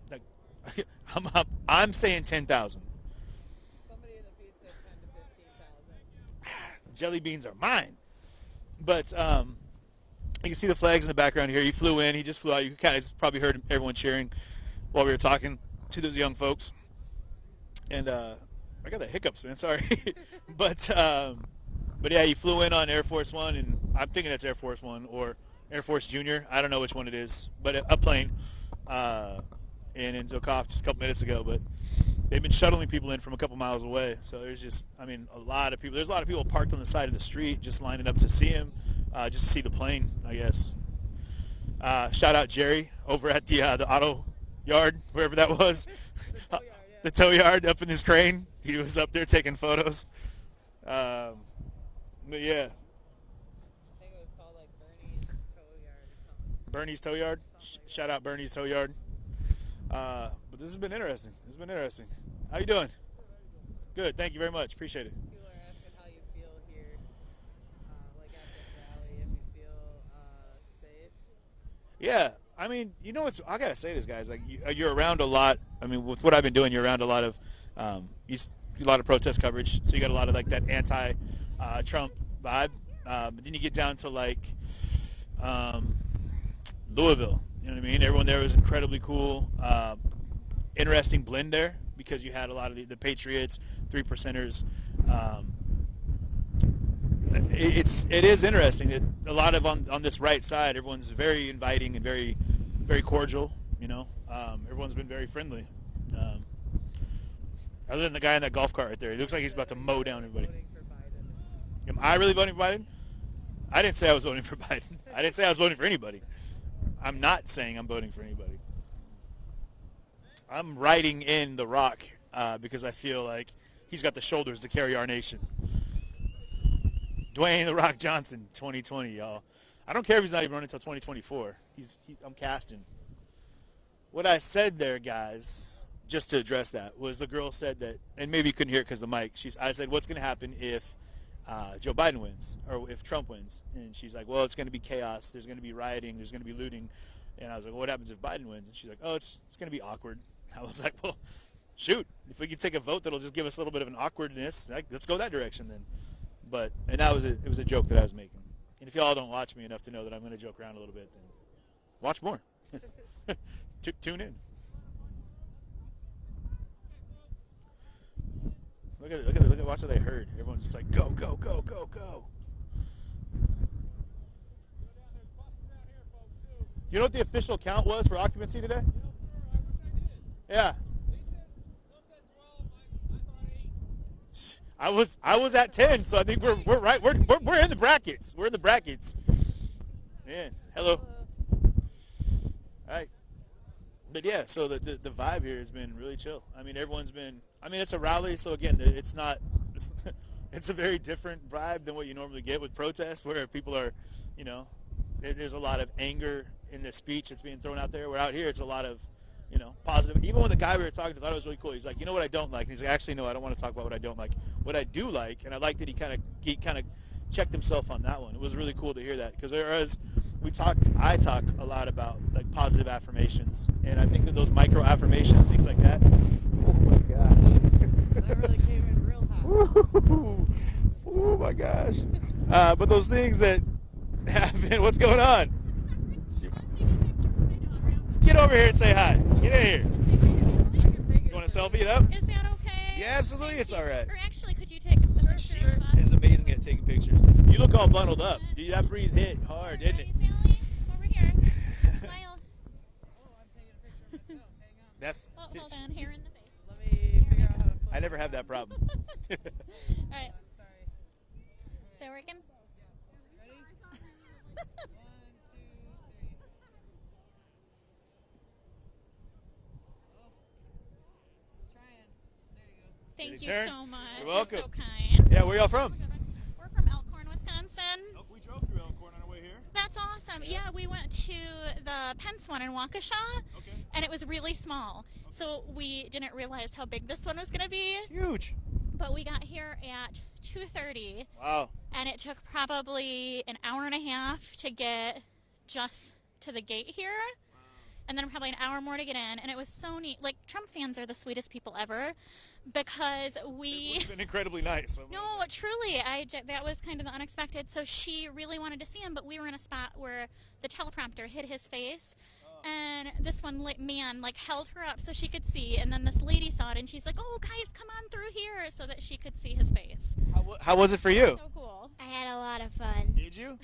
I'm saying 10,000. Somebody in the feed said 10 to 15,000. Jelly beans are mine. But you can see the flags in the background here. He flew in. He just flew out. You kind of probably heard everyone cheering while we were talking to those young folks. And I got the hiccups, man. Sorry. But yeah, he flew in on Air Force One, and I'm thinking that's Air Force One or Air Force Junior. I don't know which one it is, but a plane. And in Zokoff just a couple minutes ago, but they've been shuttling people in from a couple miles away. So there's just, I mean, a lot of people. There's a lot of people parked on the side of the street just lining up to see him, just to see the plane, I guess. Shout out Jerry over at the auto yard, wherever that was. The tow yard up in his crane. He was up there taking photos. But yeah. I think it was called like Bernie's Tow Yard or something. Bernie's Tow Yard. Shout out Bernie's Tow Yard. But this has been interesting. How you doing? Good. Thank you very much. Appreciate it. People are asking how you feel here, like at this rally, if you feel safe. Yeah. I mean, you know what's? I gotta say this, guys. Like you're around a lot. I mean, with what I've been doing, you're around a lot of, a lot of protest coverage. So you got a lot of like that anti-Trump vibe. But then you get down to like Louisville. You know what I mean? Everyone there was incredibly cool. Interesting blend there because you had a lot of the Patriots, 3%ers. It is interesting that a lot of on this right side, everyone's very inviting and very, very cordial. You know, everyone's been very friendly. Other than the guy in that golf cart right there, he looks like he's about to mow down everybody. Am I really voting for Biden? I didn't say I was voting for Biden. I didn't say I was voting for anybody. I'm not saying I'm voting for anybody. I'm writing in The Rock because I feel like he's got the shoulders to carry our nation. Dwayne The Rock Johnson, 2020, y'all. I don't care if he's not even running until 2024. I'm casting. What I said there, guys, just to address that, was the girl said that, and maybe you couldn't hear it because of the mic. I said, what's going to happen if Joe Biden wins or if Trump wins? And she's like, well, it's going to be chaos. There's going to be rioting. There's going to be looting. And I was like, well, what happens if Biden wins? And she's like, oh, it's going to be awkward. I was like, well, shoot. If we could take a vote that'll just give us a little bit of an awkwardness, let's go that direction then. And it was a joke that I was making. And if y'all don't watch me enough to know that I'm going to joke around a little bit, then watch more. Tune in. Look at watch what they heard. Everyone's just like, go, go, go, go, go. You know what the official count was for occupancy today? Yeah. I was at 10, so I think we're right. We're in the brackets. We're in the brackets. Man, hello. All right. But yeah, so the vibe here has been really chill. I mean, everyone's been. I mean, it's a rally, so again, it's not. It's a very different vibe than what you normally get with protests, where people are, you know, there's a lot of anger in the speech that's being thrown out there. Where out here, it's a lot of, you know, positive. Even when the guy we were talking to thought it was really cool, he's like, you know what I don't like? And he's like, actually, no, I don't want to talk about what I don't like. What I do like, and I like that he kind of checked himself on that one. It was really cool to hear that, because I talk a lot about like positive affirmations, and I think that those micro affirmations, things like that. Oh my gosh! That really came in real hot. Oh my gosh! But those things that happen. What's going on? Get over here and say hi. Get in here. You want a selfie it up? Is that okay? Yeah, absolutely. It's all right. Or actually, could you take a picture of us? It's amazing at taking pictures. You look all bundled up. Dude, that breeze hit hard, didn't it? Over here. Smile. That's. Oh, hold on. Hair in the face. Let me figure out how to flip. I never have that problem. All right. Is that working? Ready? Thank you turn. so much. You're welcome. You're so kind. Yeah, where y'all from? We're from Elkhorn, Wisconsin. Oh, we drove through Elkhorn on our way here. That's awesome. Yeah, we went to the Pence one in Waukesha, and it was really small. So we didn't realize how big this one was going to be. Huge. But we got here at 2:30. Wow. And it took probably an hour and a half to get just to the gate here. And then probably an hour more to get in. And it was so neat. Like, Trump fans are the sweetest people ever, because It's been incredibly nice. No, truly, that was kind of the unexpected. So she really wanted to see him, but we were in a spot where the teleprompter hid his face. And this one man like held her up so she could see, and then this lady saw it, and she's like, "Oh, guys, come on through here," so that she could see his face. How was it for you? So cool. I had a lot of fun. Did you?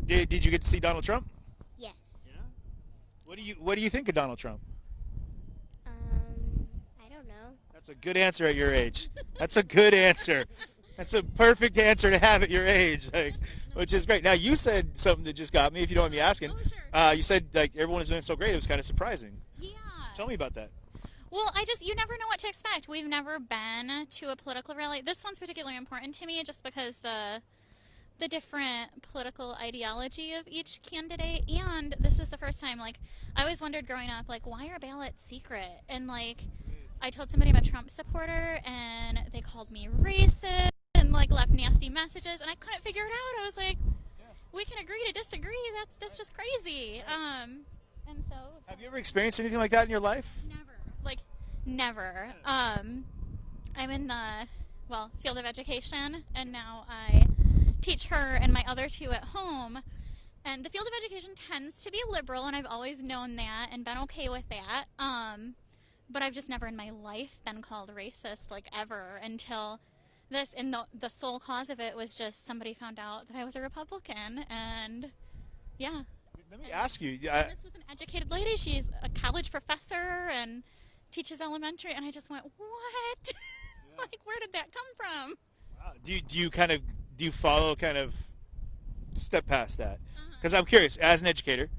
Did you get to see Donald Trump? Yes. What do you think of Donald Trump? I don't know. That's a good answer at your age. That's a good answer. That's a perfect answer to have at your age, like, which is great. Now, you said something that just got me, if you don't mind me asking. Oh, sure. You said like everyone is doing so great. It was kind of surprising. Yeah. Tell me about that. Well, you never know what to expect. We've never been to a political rally. This one's particularly important to me just because the different political ideology of each candidate, and this is the first time, like, I always wondered growing up, like, why are ballots secret? And like, I told somebody I'm a Trump supporter, and they called me racist and like left nasty messages, and I couldn't figure it out. I was like, we can agree to disagree. That's just crazy. And so. Have you ever experienced anything like that in your life? Never. I'm in the field of education, and now I teach her and my other two at home. And the field of education tends to be liberal, and I've always known that and been okay with that. But I've just never in my life been called racist, like, ever, until this. And the sole cause of it was just somebody found out that I was a Republican, and yeah. Let me ask you. And this was an educated lady. She's a college professor and teaches elementary, and I just went, what? Like, where did that come from? Wow. Do you follow kind of step past that? Because I'm curious, as an educator,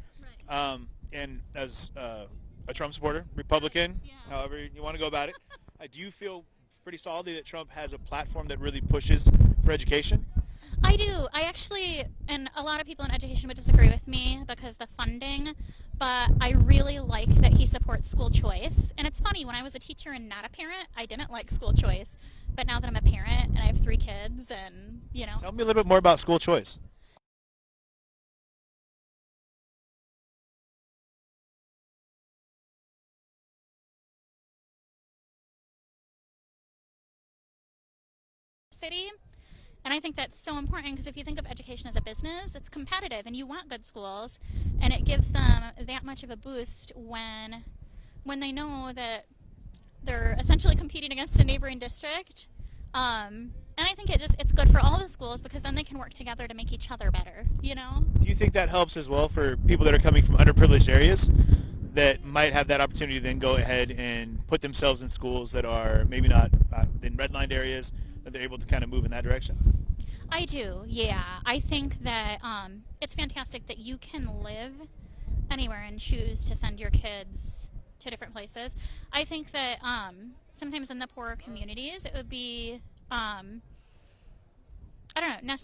and as a Trump supporter, Republican, however you want to go about it, do you feel pretty solidly that Trump has a platform that really pushes for education? I do. I actually, and a lot of people in education would disagree with me because the funding, but I really like that he supports school choice. And it's funny, when I was a teacher and not a parent, I didn't like school choice. But now that I'm a parent and I have 3 kids, and, you know. Tell me a little bit more about school choice. City. And I think that's so important, because if you think of education as a business, it's competitive, and you want good schools, and it gives them that much of a boost when they know that they're essentially competing against a neighboring district. And I think it's good for all the schools, because then they can work together to make each other better, you know? Do you think that helps as well for people that are coming from underprivileged areas that might have that opportunity to then go ahead and put themselves in schools that are maybe not in redlined areas, that they're able to kind of move in that direction? I do, yeah. I think that it's fantastic that you can live anywhere and choose to send your kids to different places. I think that sometimes in the poorer communities, it would be, I don't know,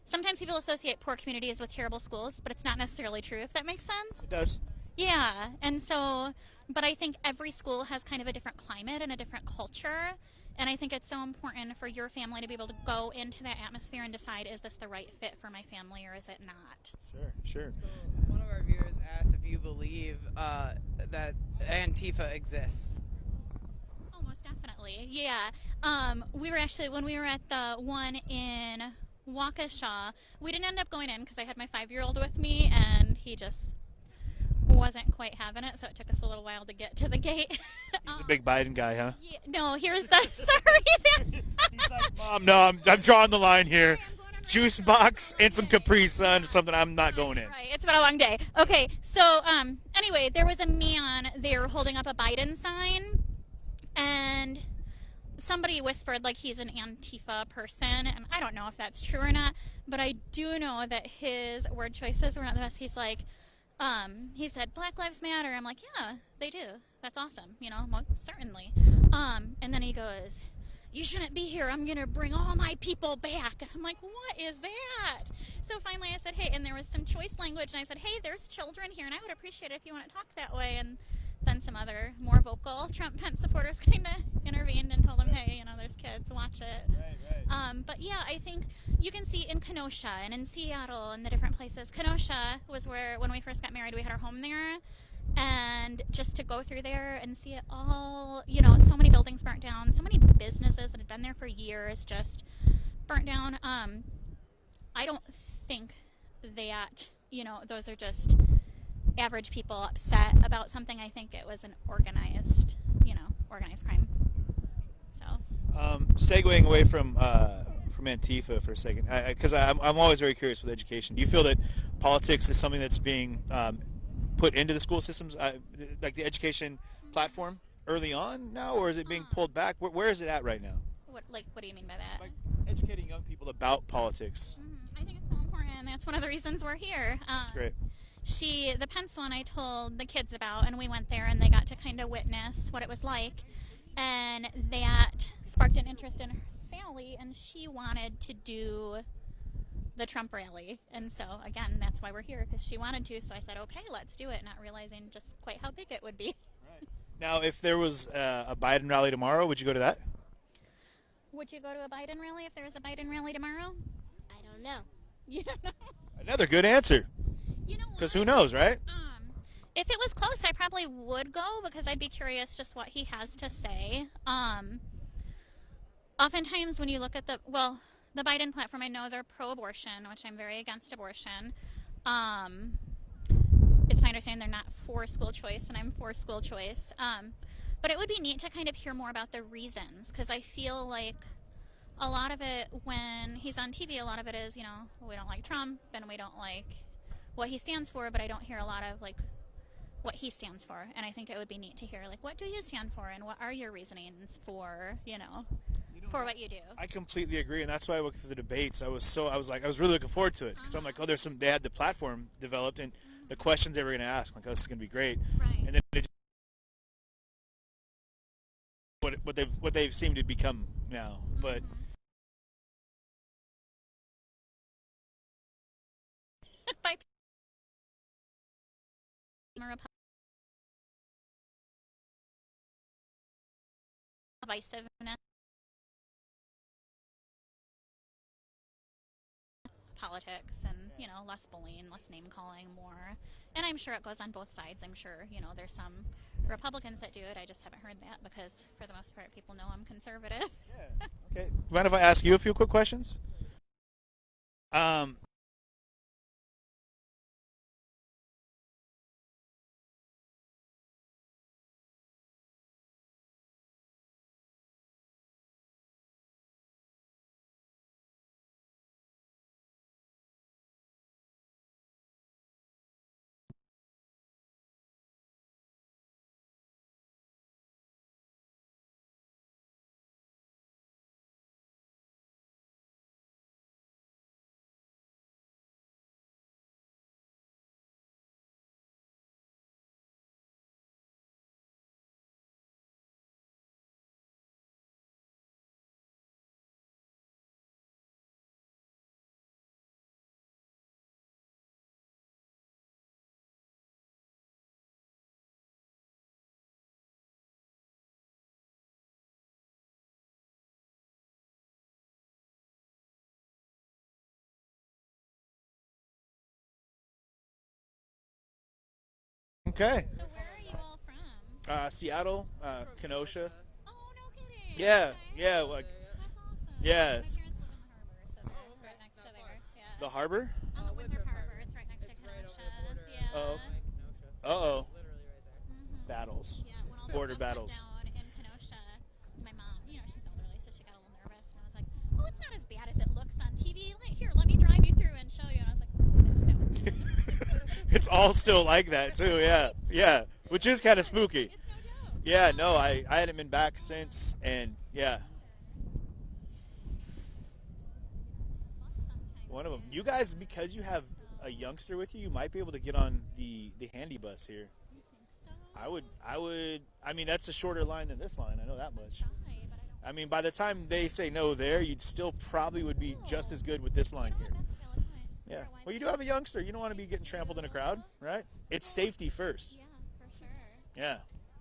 sometimes people associate poor communities with terrible schools, but it's not necessarily true, if that makes sense. It does. Yeah, and so, but I think every school has kind of a different climate and a different culture, and I think it's so important for your family to be able to go into that atmosphere and decide, is this the right fit for my family or is it not? Sure. So one of our viewers asked if you believe that Antifa exists. Oh, most definitely. Yeah. We were actually, when we were at the one in Waukesha, we didn't end up going in because I had my 5-year-old with me and he just wasn't quite having it, so it took us a little while to get to the gate. He's a big Biden guy, huh? Yeah, no, here's the, sorry. He's like, Mom, no, I'm drawing the line here. Juice box and some Capri Sun, something I'm not going in. Right, it's been a long day. Okay, so anyway, there was a man there holding up a Biden sign, and somebody whispered like he's an Antifa person, and I don't know if that's true or not, but I do know that his word choices were not the best. He's like, he said, Black Lives Matter. I'm like, yeah, they do. That's awesome. You know, well, certainly. And then he goes, you shouldn't be here. I'm going to bring all my people back. I'm like, what is that? So finally I said, hey, and there was some choice language, and I said, hey, there's children here, and I would appreciate it if you want to talk that way. And then some other more vocal Trump-Pence supporters kind of intervened and told him, hey, you know, there's kids, watch it. Right. But yeah, I think you can see in Kenosha and in Seattle and the different places. Kenosha was where, when we first got married, we had our home there. And just to go through there and see it all, you know, so many buildings burnt down, so many businesses that had been there for years just burnt down. I don't think that, you know, those are just average people upset about something. I think it was an organized crime. So Segueing away from Antifa for a second, because I'm always very curious with education. Do you feel that politics is something that's being put into the school systems, like the education platform, early on now, or is it being pulled back? Where is it at right now? what do you mean by that? Like educating young people about politics. I think it's so important. That's one of the reasons we're here. That's great. The Pence one I told the kids about, and we went there and they got to kind of witness what it was like, and that sparked an interest in Sally, and she wanted to do the Trump rally. And so again, that's why we're here, because she wanted to. So I said, okay, let's do it, not realizing just quite how big it would be. Right. Now, if there was a Biden rally tomorrow, would you go to that? Would you go to a Biden rally if there was a Biden rally tomorrow? I don't know. You don't know? Another good answer. You know what? Because who knows, right? If it was close, I probably would go, because I'd be curious just what he has to say. Oftentimes when you look at the Biden platform, I know they're pro-abortion, which I'm very against abortion. It's my understanding they're not for school choice, and I'm for school choice. But it would be neat to kind of hear more about the reasons, because I feel like a lot of it, when he's on TV, a lot of it is, you know, we don't like Trump, and we don't like what he stands for, but I don't hear a lot of, like, what he stands for. And I think it would be neat to hear, like, what do you stand for, and what are your reasonings for, for what you do? I completely agree, and that's why I went through the debates. I was really looking forward to it, because I'm like, oh, they had the platform developed, and the questions they were going to ask, like, oh, this is going to be great. Right. And then what they've seemed to become now, but. By divisiveness, politics, and less bullying, less name calling, more. And I'm sure it goes on both sides. I'm sure there's some Republicans that do it. I just haven't heard that, because for the most part people know I'm conservative. Yeah. Okay. Mind if I ask you a few quick questions? Okay. So where are you all from? Seattle, Kenosha. Oh, no kidding. Yeah, Okay. yeah, like That's awesome. yeah. My parents live in the harbor, so they're right next to there. Yeah. The harbor. On the Winthrop Harbor. It's right next to Kenosha. Yeah. Oh. Uh-oh. Battles. Yeah, when all the Border stuff went battles. down in Kenosha, my mom, you know, she's elderly, so she got a little nervous, and I was like, "Oh, it's not as bad as it looks on TV. Let me drive you through and show you." And I was like, "Oh, that was." It's all still like that too. Yeah, yeah, which is kind of spooky. Yeah, no, I hadn't been back since, and yeah. One of them. You guys, because you have a youngster with you, you might be able to get on the handy bus here. I would. I mean, that's a shorter line than this line. I know that much. I mean, by the time they say no there, you'd still probably would be just as good with this line here. Yeah. Well, you do have a youngster. You don't want to be getting trampled in a crowd, right? It's safety first. Yeah, for sure. Yeah.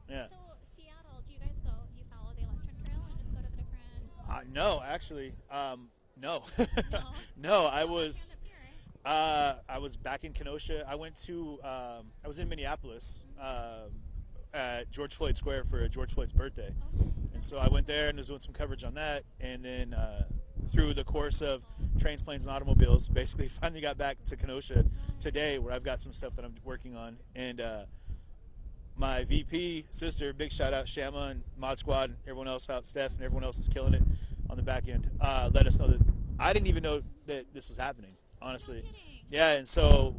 Yeah. So Seattle, do you guys go? Do you follow the electric trail and just go to the different? No, actually, no. No, I was back in Kenosha. I went to I was in Minneapolis at George Floyd Square for George Floyd's birthday, and so I went there and was doing some coverage on that, and then through the course of trains, planes, and automobiles, basically finally got back to Kenosha today, where I've got some stuff that I'm working on, and my VP sister, big shout out Shama and Mod Squad, and everyone else out, Steph, and everyone else is killing it on the back end. Let us know that I didn't even know that this was happening, honestly. Yeah, and so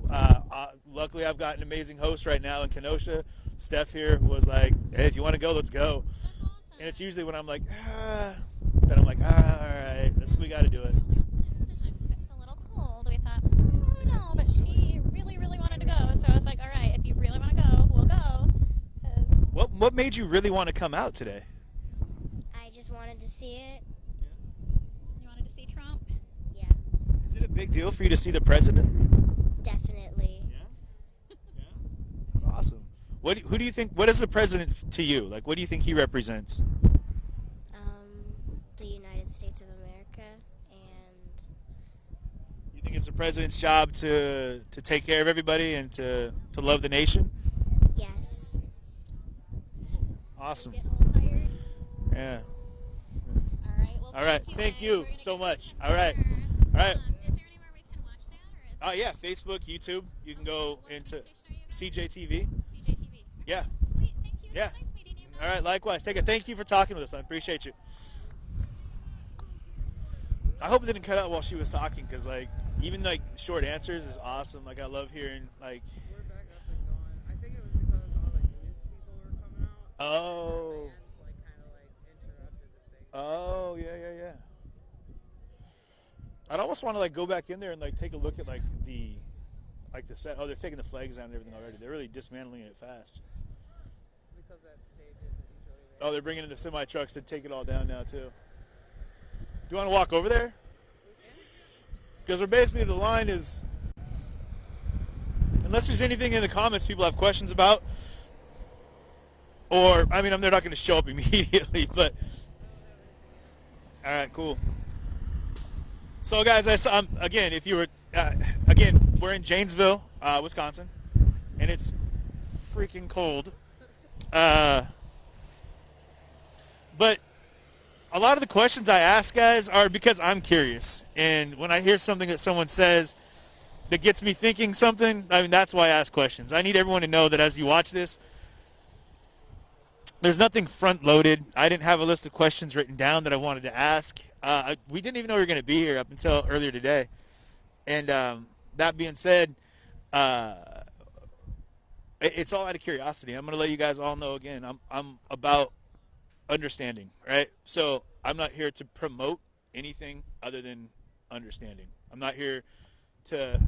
luckily I've got an amazing host right now in Kenosha. Steph here was like, "Hey, if you want to go, let's go." And it's usually when I'm like, then I'm like, all right, we got to do it. It was a little cold. We thought, no, but she really, really wanted to go. So I was like, all right, if you really want to go, we'll go. What made you really want to come out today? I just wanted to see it. You wanted to see Trump? Yeah, Is it a big deal for you to see the president? definitely. That's awesome. Who do you think? What is the president to you? Like, what do you think he represents? The United States of America, and You think it's the president's job to take care of everybody and to love the nation? yes. Awesome. Tired? Yeah. All right. Well, All right. Thank you so much. All right. All right. Is there anywhere we can watch that? Or is Yeah, Facebook, YouTube. You can go into CJTV. CJTV? Yeah. Sweet. Thank you. Yeah. It's nice meeting you. All right. Likewise. Take it. Thank you for talking with us. I appreciate you. I hope it didn't cut out while she was talking, because like even like short answers is awesome. Like I love hearing like. We're back up and going. I think it was because all the news people were coming out. Oh. Fans kind of interrupted the thing. Oh yeah. I'd almost want to like go back in there and like take a look at like the set. Oh, they're taking the flags down and everything already. They're really dismantling it fast. Because that stage isn't usually there. Oh, they're bringing in the semi trucks to take it all down now too. Do you want to walk over there? Because we're basically, the line is, unless there's anything in the comments people have questions about, or I mean, they're not going to show up immediately, but all right, cool. So guys, I saw again. If you were again, we're in Janesville, Wisconsin, and it's freaking cold. But a lot of the questions I ask, guys, are because I'm curious. And when I hear something that someone says that gets me thinking something, I mean, that's why I ask questions. I need everyone to know that as you watch this, there's nothing front-loaded. I didn't have a list of questions written down that I wanted to ask. We didn't even know we were going to be here up until earlier today. And that being said, it's all out of curiosity. I'm going to let you guys all know again, I'm about understanding, right? So I'm not here to promote anything other than understanding. I'm not here to,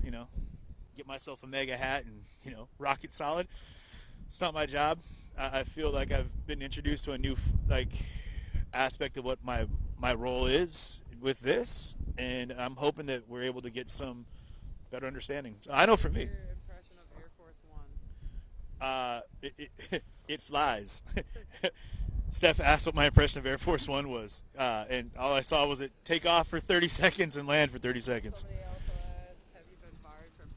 get myself a mega hat and, rock it solid. It's not my job. I feel like I've been introduced to a new, aspect of what my role is with this, and I'm hoping that we're able to get some better understanding. So I know for me. Your impression of Air Force One? It flies. Steph asked what my impression of Air Force One was, and all I saw was it take off for 30 seconds and land for 30 seconds. Somebody also asked, have you been fired from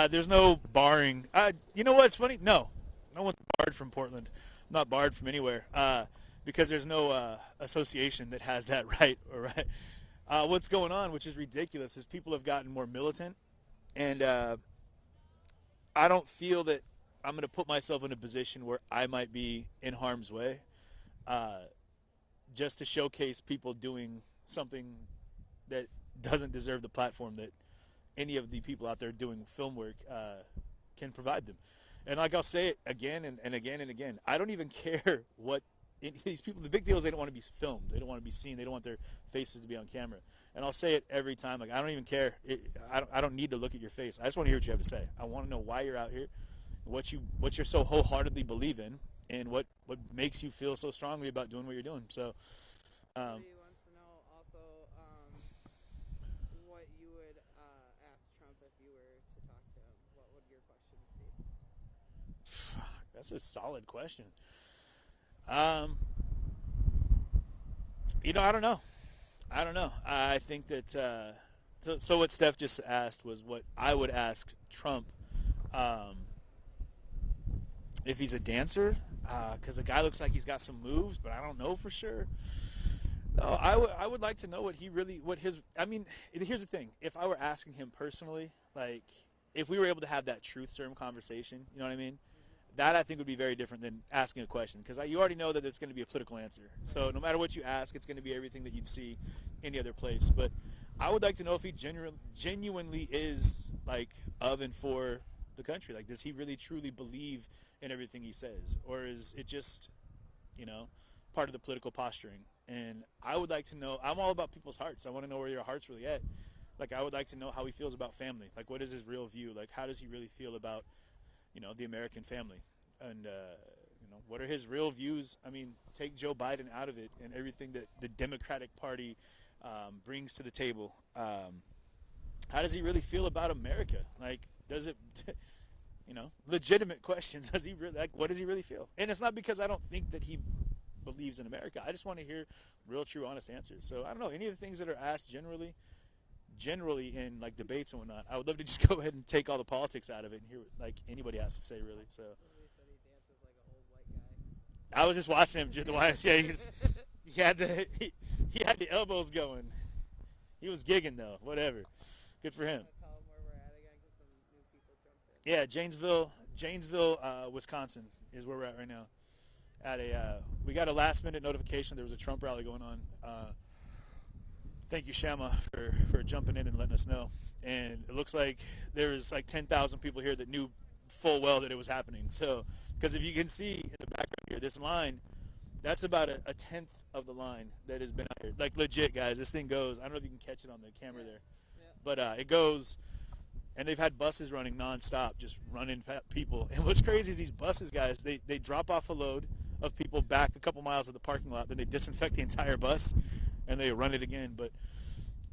There's no barring. You know what's funny? No one's barred from Portland. Not barred from anywhere. Because there's no association that has that right. Or right. What's going on, which is ridiculous, is people have gotten more militant, and I don't feel that I'm going to put myself in a position where I might be in harm's way, just to showcase people doing something that doesn't deserve the platform that any of the people out there doing film work can provide them. And like I'll say it again and again and again, I don't even care what these people. The big deal is they don't want to be filmed. They don't want to be seen. They don't want their faces to be on camera. And I'll say it every time. Like, I don't even care. I don't need to look at your face. I just want to hear what you have to say. I want to know why you're out here, what you're so wholeheartedly believe in, and what makes you feel so strongly about doing what you're doing. So. Somebody wants to know also what you would ask Trump if you were to talk to him. What would your questions be? That's a solid question. I don't know. I think that so what Steph just asked was what I would ask Trump if he's a dancer, because the guy looks like he's got some moves, but I don't know for sure. No, I would like to know here's the thing. If I were asking him personally, like if we were able to have that truth serum conversation, you know what I mean? That I think would be very different than asking a question, because you already know that it's going to be a political answer. So no matter what you ask, it's going to be everything that you'd see any other place. But I would like to know if he genuinely is like of and for the country. Like, does he really truly believe in everything he says, or is it just, part of the political posturing? And I would like to know. I'm all about people's hearts. I want to know where your heart's really at. Like, I would like to know how he feels about family. Like, what is his real view? Like, how does he really feel about the American family, and what are his real views? I mean, take Joe Biden out of it and everything that the Democratic Party brings to the table. How does he really feel about America? Like, does it, legitimate questions. Does he really, what does he really feel? And it's not because I don't think that he believes in America. I just want to hear real, true, honest answers. So I don't know, any of the things that are asked generally in like debates and whatnot, I would love to just go ahead and take all the politics out of it and hear what like anybody has to say, really. So I was just watching him the YMCA. He had the elbows going. He was gigging though. Whatever. Good for him. Yeah, Janesville, Wisconsin is where we're at right now. We got a last minute notification there was a Trump rally going on. Thank you, Shama, for jumping in and letting us know. And it looks like there was like 10,000 people here that knew full well that it was happening. So, because if you can see in the background here, this line, that's about a tenth of the line that has been out here. Like, legit, guys, this thing goes. I don't know if you can catch it on the camera there. But it goes, and they've had buses running nonstop, just running people. And what's crazy is these buses, guys, they drop off a load of people back a couple miles of the parking lot, then they disinfect the entire bus, and they run it again. But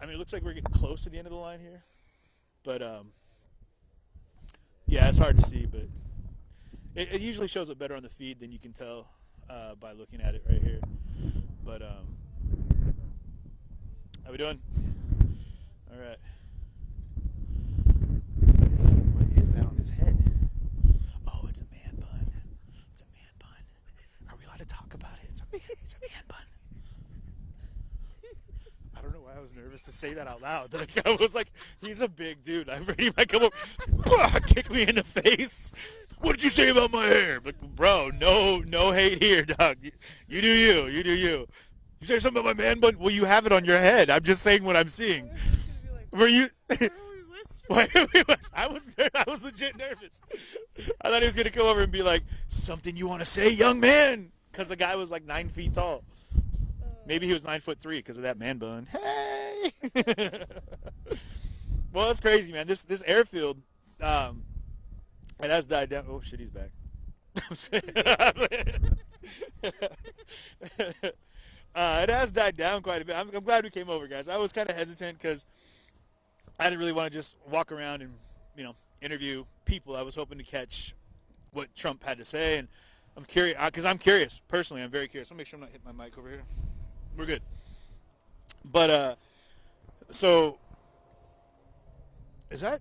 I mean, it looks like we're getting close to the end of the line here. But yeah, it's hard to see, but it usually shows up better on the feed than you can tell by looking at it right here. But how we doing? All right. What is that on his head? Oh, it's a man bun. It's a man bun. Are we allowed to talk about it? It's a man bun. I don't know why I was nervous to say that out loud. Like, I was like, he's a big dude. I'm ready to come over, kick me in the face. What did you say about my hair? Like, bro, no hate here, dog. You do you. You do you. You say something about my man bun? Well, you have it on your head. I'm just saying what I'm seeing. Were you? I was legit nervous. I thought he was gonna come over and be like, something you want to say, young man? Because the guy was like 9 feet tall. Maybe he was 9'3" because of that man bun. Hey. Well, that's crazy, man. This airfield, it has died down. Oh shit, he's back. It has died down quite a bit. I'm glad we came over, guys. I was kind of hesitant because I didn't really want to just walk around and interview people. I was hoping to catch what Trump had to say, and I'm curious because I'm curious personally. I'm very curious. I'll make sure I'm not hitting my mic over here. We're good. But so is that?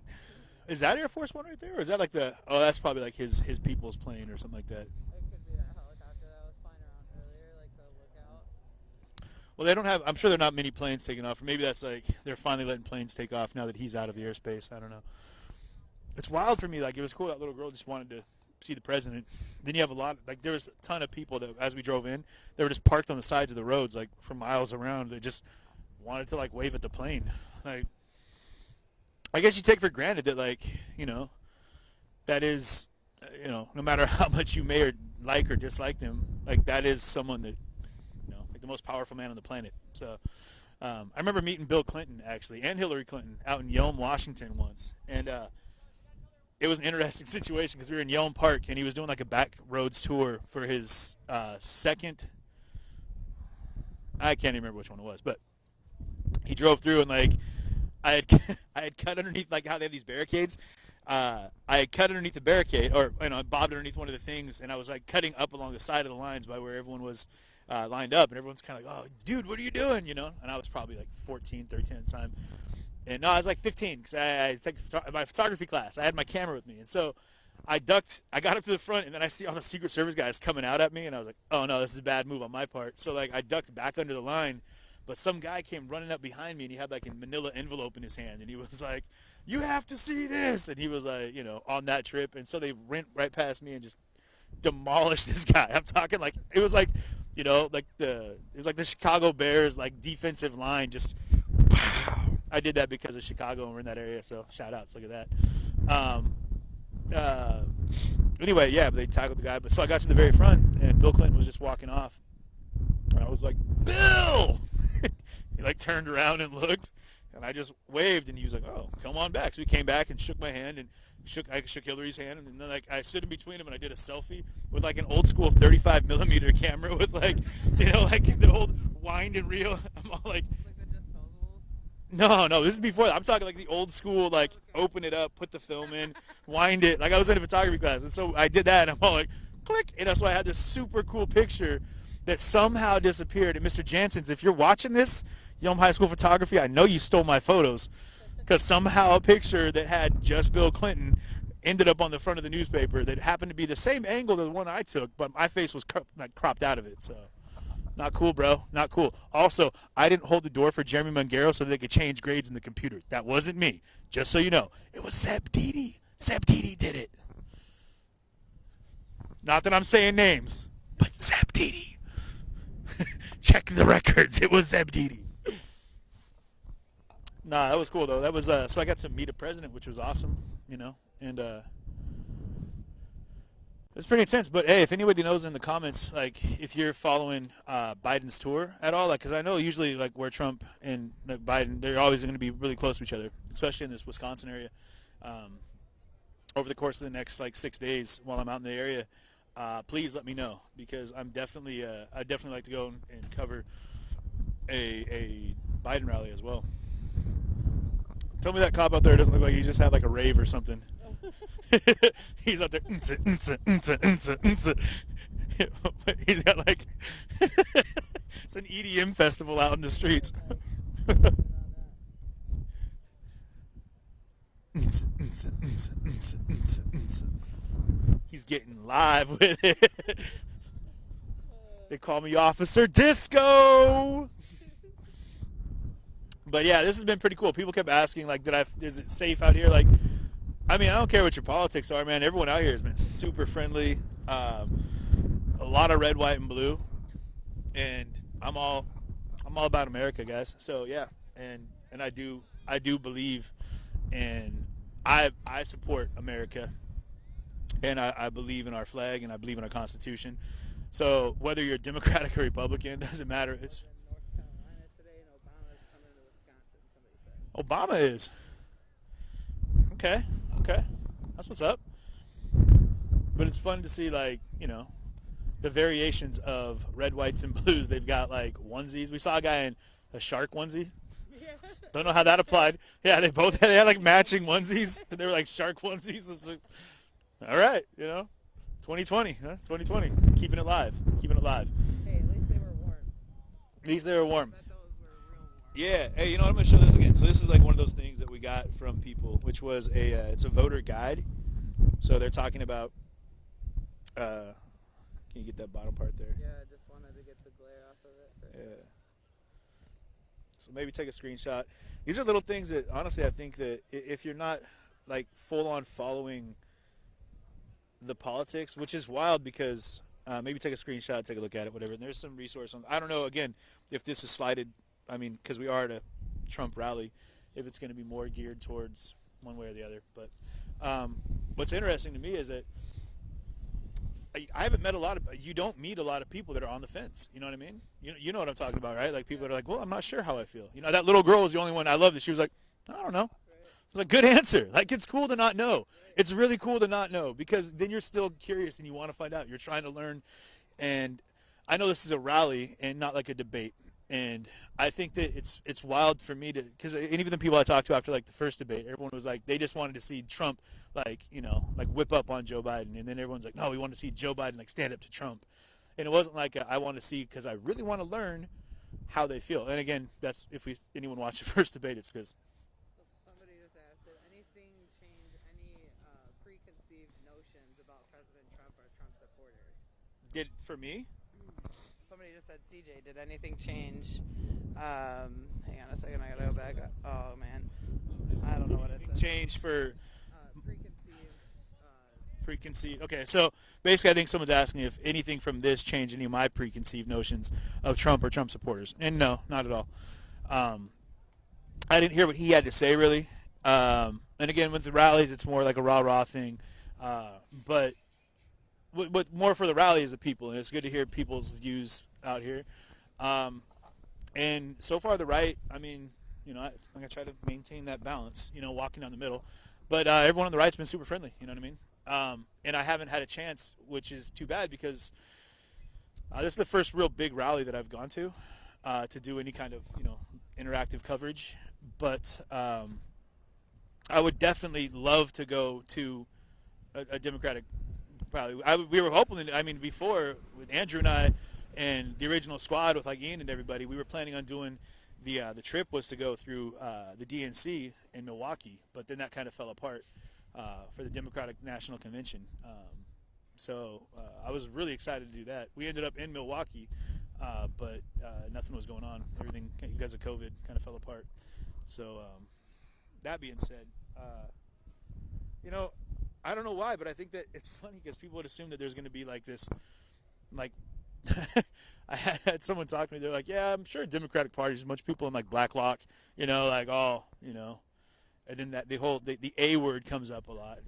Is that Air Force One right there, or is that like the? Oh, that's probably like his people's plane or something like that. It could be that helicopter that was flying around earlier, like the lookout. Well, they don't have. I'm sure there are not many planes taking off, or maybe that's like they're finally letting planes take off now that he's out of the airspace. I don't know. It's wild for me. Like, it was cool. That little girl just wanted to see the president. Then you have a lot. Like, there was a ton of people that, as we drove in, they were just parked on the sides of the roads, like for miles around. They just wanted to like wave at the plane. Like, I guess you take for granted that, like, you know, that is, you know, no matter how much you may or like or dislike them, like that is someone that, you know, like the most powerful man on the planet. So I remember meeting Bill Clinton actually and Hillary Clinton out in Yelm, Washington once, and it was an interesting situation because we were in Yelm Park and he was doing like a back roads tour for his second. I can't even remember which one it was, but he drove through and like. I had cut underneath, like how they have these barricades. I had cut underneath the barricade, or bobbed underneath one of the things, and I was like cutting up along the side of the lines by where everyone was lined up, and everyone's kind of like, "Oh, dude, what are you doing?" You know. And I was probably like 14, 13 at the time, and no, I was like 15 because I took my photography class. I had my camera with me, and so I ducked. I got up to the front, and then I see all the Secret Service guys coming out at me, and I was like, "Oh no, this is a bad move on my part." So like I ducked back under the line. But some guy came running up behind me, and he had like a manila envelope in his hand, and he was like, "You have to see this!" And he was like, you know, on that trip, and so they went right past me and just demolished this guy. I'm talking like it was like, you know, like it was like the Chicago Bears like defensive line just. I did that because of Chicago, and we're in that area, so shout outs. Look at that. Anyway, yeah, but they tackled the guy. But so I got to the very front, and Bill Clinton was just walking off. And I was like, "Bill!" He like turned around and looked, and I just waved, and he was like, "Oh, come on back." So he came back and shook my hand, and I shook Hillary's hand, and then like I stood in between them, and I did a selfie with like an old school 35 millimeter camera with like, you know, like the old wind and reel. I'm all like the disposables. no, this is before that. I'm talking like the old school, like open it up, put the film in, wind it. Like I was in a photography class, and so I did that, and I'm all like, click, and that's why I had this super cool picture that somehow disappeared. And Mr. Jansen's, if you're watching this, Yelm High School Photography, I know you stole my photos because somehow a picture that had just Bill Clinton ended up on the front of the newspaper that happened to be the same angle as the one I took, but my face was cropped out of it. So not cool, bro. Not cool. Also, I didn't hold the door for Jeremy Mungaro so they could change grades in the computer. That wasn't me. Just so you know. It was Seb Didi. Seb Didi did it. Not that I'm saying names, but Seb Didi. Check the records. It was Zeb Didi. Nah, that was cool though. That was so I got to meet a president, which was awesome, you know, and it's pretty intense. But hey, if anybody knows in the comments, like if you're following Biden's tour at all, like because I know usually like where Trump and like, Biden, they're always going to be really close to each other, especially in this Wisconsin area. Over the course of the next like 6 days while I'm out in the area. Please let me know because I'm definitely I'd definitely like to go and cover a Biden rally as well. Tell me that cop out there doesn't look like he just had like a rave or something. He's out there. He's got like it's an EDM festival out in the streets. He's getting live with it. They call me Officer Disco. But yeah, this has been pretty cool. People kept asking, like, is it safe out here? Like, I mean, I don't care what your politics are, man. Everyone out here has been super friendly. A lot of red, white, and blue. And I'm all about America, guys. So yeah, and I do believe, and I support America. And I believe in our flag, and I believe in our Constitution. So whether you're Democratic or Republican, doesn't matter. It's Obama is. Okay. That's what's up. But it's fun to see, like, you know, the variations of red, whites, and blues. They've got, like, onesies. We saw a guy in a shark onesie. Don't know how that applied. Yeah, they had, like, matching onesies. They were, like, shark onesies. All right, you know, 2020, huh? 2020, keeping it live. Hey, at least they were warm. At least they were warm. I bet those were real warm. Yeah. Hey, you know what? I'm gonna show this again. So this is like one of those things that we got from people, which was it's a voter guide. So they're talking about. Can you get that bottom part there? Yeah, I just wanted to get the glare off of it. Yeah. So maybe take a screenshot. These are little things that honestly I think that if you're not like full on following the politics, which is wild because maybe take a screenshot, take a look at it, whatever. And there's some resource on. I don't know again if this is slided. I mean, because we are at a Trump rally, if it's going to be more geared towards one way or the other. But what's interesting to me is that I haven't met you don't meet a lot of people that are on the fence. You know what I mean? You know what I'm talking about, right? Like people that are like, well, I'm not sure how I feel. You know, that little girl was the only one. I loved it. She was like, I don't know. It was a good answer. Like, it's cool to not know. It's really cool to not know because then you're still curious and you want to find out. You're trying to learn. And I know this is a rally and not like a debate. And I think that it's wild for me to, because even the people I talked to after like the first debate, everyone was like, they just wanted to see Trump like whip up on Joe Biden. And then everyone's like, no, we want to see Joe Biden like stand up to Trump. And it wasn't like I want to see because I really want to learn how they feel. And again, that's if anyone watched the first debate, it's because. Somebody just asked, did anything change any preconceived notions about President Trump or Trump supporters? Did for me? Somebody just said, CJ, did anything change? Hang on a second, I gotta go back. Oh man, I don't know what it said. Change for preconceived. Okay, so basically, I think someone's asking if anything from this changed any of my preconceived notions of Trump or Trump supporters, and no, not at all. I didn't hear what he had to say really. And again, with the rallies, it's more like a rah-rah thing, but. What more for the rally is the people, and it's good to hear people's views out here. And so far, the right, I mean, I'm going to try to maintain that balance, walking down the middle. But everyone on the right's been super friendly, you know what I mean? And I haven't had a chance, which is too bad because this is the first real big rally that I've gone to do any kind of, interactive coverage. But I would definitely love to go to a Democratic we were hoping. Before with Andrew and I, and the original squad with like Ian and everybody, we were planning on doing the trip was to go through the DNC in Milwaukee, but then that kind of fell apart for the Democratic National Convention. So I was really excited to do that. We ended up in Milwaukee, but nothing was going on. Everything because of COVID kind of fell apart. So that being said, I don't know why, but I think that it's funny because people would assume that there's going to be like this, like, I had someone talk to me. They're like, yeah, I'm sure Democratic Party, there's a bunch of people in like Blacklock, like all, and then that the A word comes up a lot,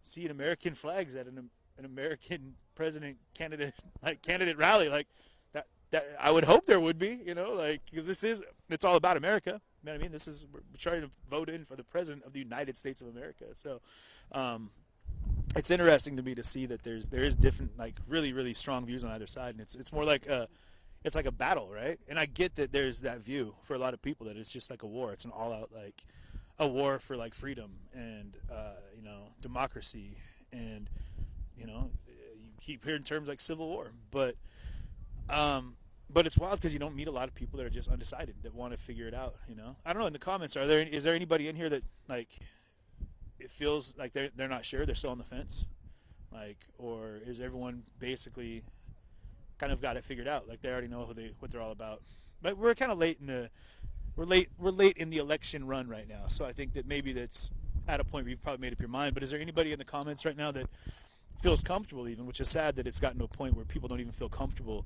Seeing American flags at an American president candidate rally like that I would hope there would be, because it's all about America. You know what I mean? We're trying to vote in for the president of the United States of America. So it's interesting to me to see that there is different, like really, really strong views on either side. And it's more like it's like a battle, right? And I get that there's that view for a lot of people that it's just like a war. It's an all out, like a war for like freedom and, democracy. And, you keep hearing terms like civil war, but it's wild because you don't meet a lot of people that are just undecided that want to figure it out. I don't know. In the comments, is there anybody in here that like it feels like they're not sure, they're still on the fence, like, or is everyone basically kind of got it figured out, like they already know what they're all about? But we're kind of late in the election run right now, so I think that maybe that's at a point where you've probably made up your mind. But is there anybody in the comments right now that feels comfortable even, which is sad that it's gotten to a point where people don't even feel comfortable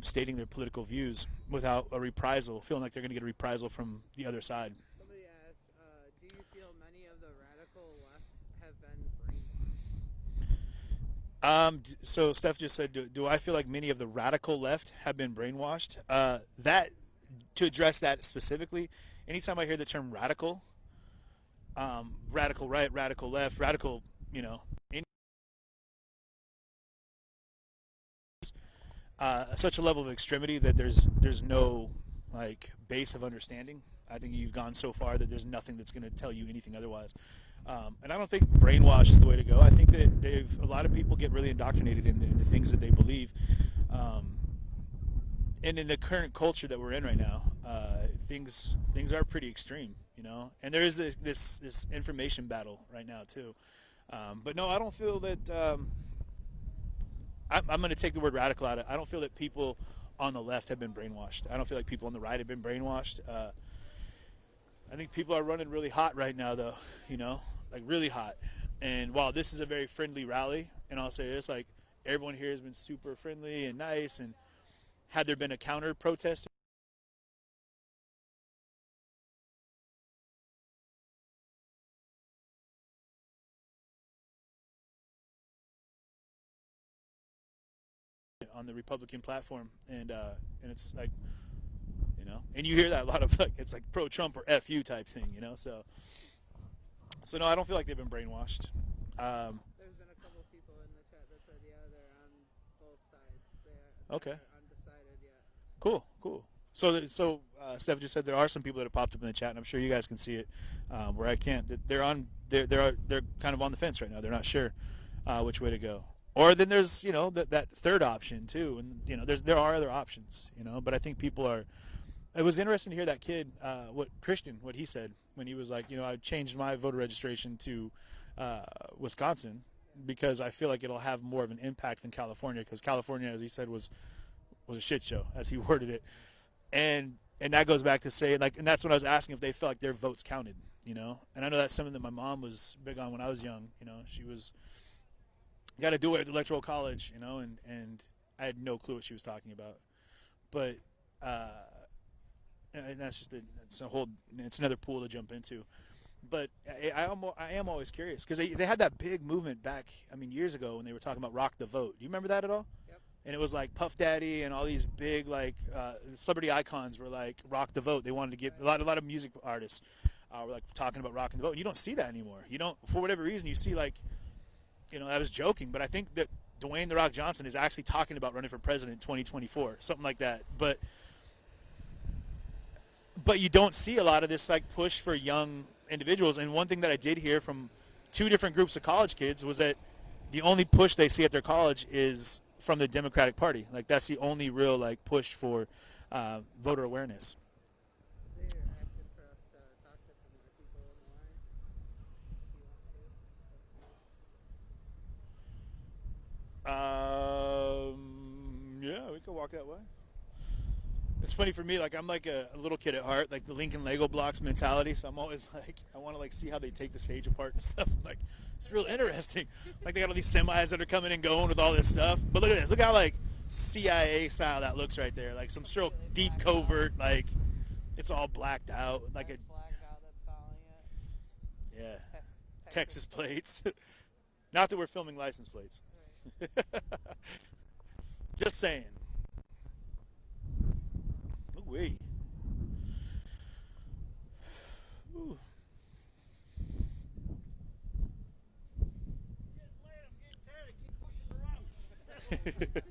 stating their political views without a reprisal, feeling like they're going to get a reprisal from the other side? Somebody asked, do you feel many of the radical left have been brainwashed? So Steph just said, do I feel like many of the radical left have been brainwashed? To address that specifically, anytime I hear the term radical, radical right, radical left, radical, such a level of extremity that there's no like base of understanding I think you've gone so far that there's nothing that's going to tell you anything otherwise. And I don't think brainwash is the way to go. I think that a lot of people get really indoctrinated in the things that they believe. And in the current culture that we're in right now, things are pretty extreme, you know. And there is this information battle right now too. But no, I don't feel that. I'm going to take the word radical out of it. I don't feel that people on the left have been brainwashed. I don't feel like people on the right have been brainwashed. I think people are running really hot right now, though, you know, like really hot. And while this is a very friendly rally, and I'll say this, like everyone here has been super friendly and nice, and had there been a counter protest on the Republican platform, and it's like, you know, and you hear that a lot of, like, it's like pro-Trump or F you type thing, you know. So no, I don't feel like they've been brainwashed. There's been a couple people in the chat that said, yeah, they're on both sides. They're Okay. undecided yet. Cool. So Steph just said there are some people that have popped up in the chat, and I'm sure you guys can see it, where I can't. They're kind of on the fence right now. They're not sure which way to go. Or then there's, you know, that third option too, and you know there are other options, you know. But I think people are. It was interesting to hear that kid, what he said when he was like, you know, I changed my voter registration to Wisconsin because I feel like it'll have more of an impact than California, because California, as he said, was a shit show, as he worded it. And that goes back to say, like, and that's when I was asking if they felt like their votes counted, you know. And I know that's something that my mom was big on when I was young, you know. She was, you got to do it at the electoral college, you know, and I had no clue what she was talking about. But and that's just it's another pool to jump into. But I am always curious, because they had that big movement back, I mean, years ago, when they were talking about rock the vote. Do you remember that at all? Yep. And it was like Puff Daddy and all these big, like, celebrity icons were like rock the vote. They wanted to get a lot of music artists were like talking about rocking the vote. And you don't see that anymore. You don't, for whatever reason. You see, like, you know, I was joking, but I think that Dwayne The Rock Johnson is actually talking about running for president in 2024, something like that. But you don't see a lot of this, like, push for young individuals. And one thing that I did hear from two different groups of college kids was that the only push they see at their college is from the Democratic Party. Like, that's the only real, like, push for voter awareness. They're asking for us to talk to some more people in the line. If you want to. Yeah, we could walk that way. It's funny for me, like, I'm like a little kid at heart, like the Lincoln Lego blocks mentality. So I'm always like, I want to, like, see how they take the stage apart and stuff. Like, it's real interesting. Like, they got all these semis that are coming and going with all this stuff. But look at this. Look how, like, CIA style that looks right there. Like, some real deep covert, like, it's all blacked out. Like a Blacked out, that's following it. Yeah. Texas plates. Not that we're filming license plates. Right. Just saying. Ooh-wee. Ooh.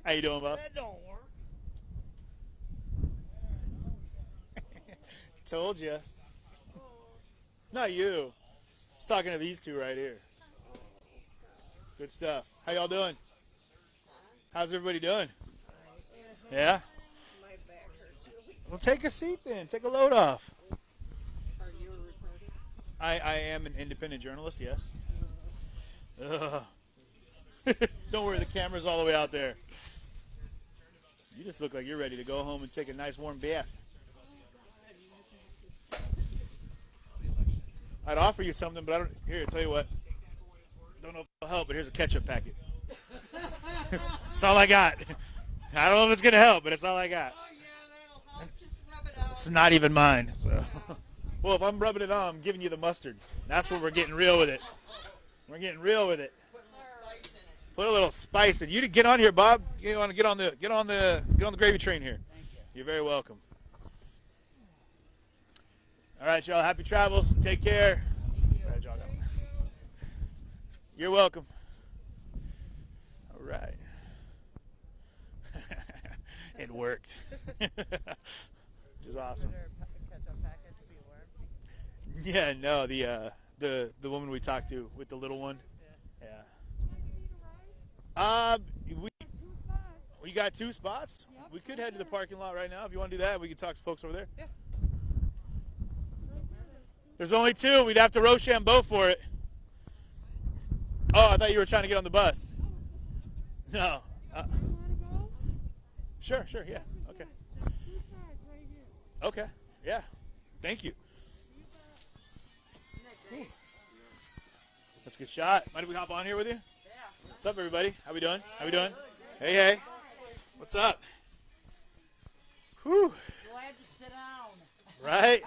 How you doing, boss? That don't work. Told you. Not you. I was talking to these two right here. Good stuff. How y'all doing? How's everybody doing? Yeah? My back hurts really. Well, take a seat then. Take a load off. Are you a reporter? I am an independent journalist, yes. Ugh. Don't worry, the camera's all the way out there. You just look like you're ready to go home and take a nice warm bath. I'd offer you something, but I don't. Here, I'll tell you what. Don't know if it'll help, but here's a ketchup packet. That's all I got. I don't know if it's gonna help, but it's all I got. Oh yeah, that'll help. Just rub it out. It's not even mine. So. Well, if I'm rubbing it on, I'm giving you the mustard. That's when we're getting real with it. We're getting real with it. Put a little spice in. You get on here, Bob. You want to get on the gravy train here. Thank you. You're very welcome. All right, y'all. Happy travels. Take care. All right, y'all. You're welcome. All right. It worked. Which is awesome. Ketchup package be Yeah, no, the woman we talked to with the little one. Yeah. We got 2 spots. We could head to the parking lot right now if you want to do that. We could talk to folks over there. Yeah. There's only 2. We'd have to Rochambeau for it. Oh, I thought you were trying to get on the bus. No. Sure, yeah. Okay. Okay. Yeah. Thank you. Whew. That's a good shot. Mind if we hop on here with you? Yeah. What's up, everybody? How we doing? Hey. What's up? Whew. Glad to sit down. Right?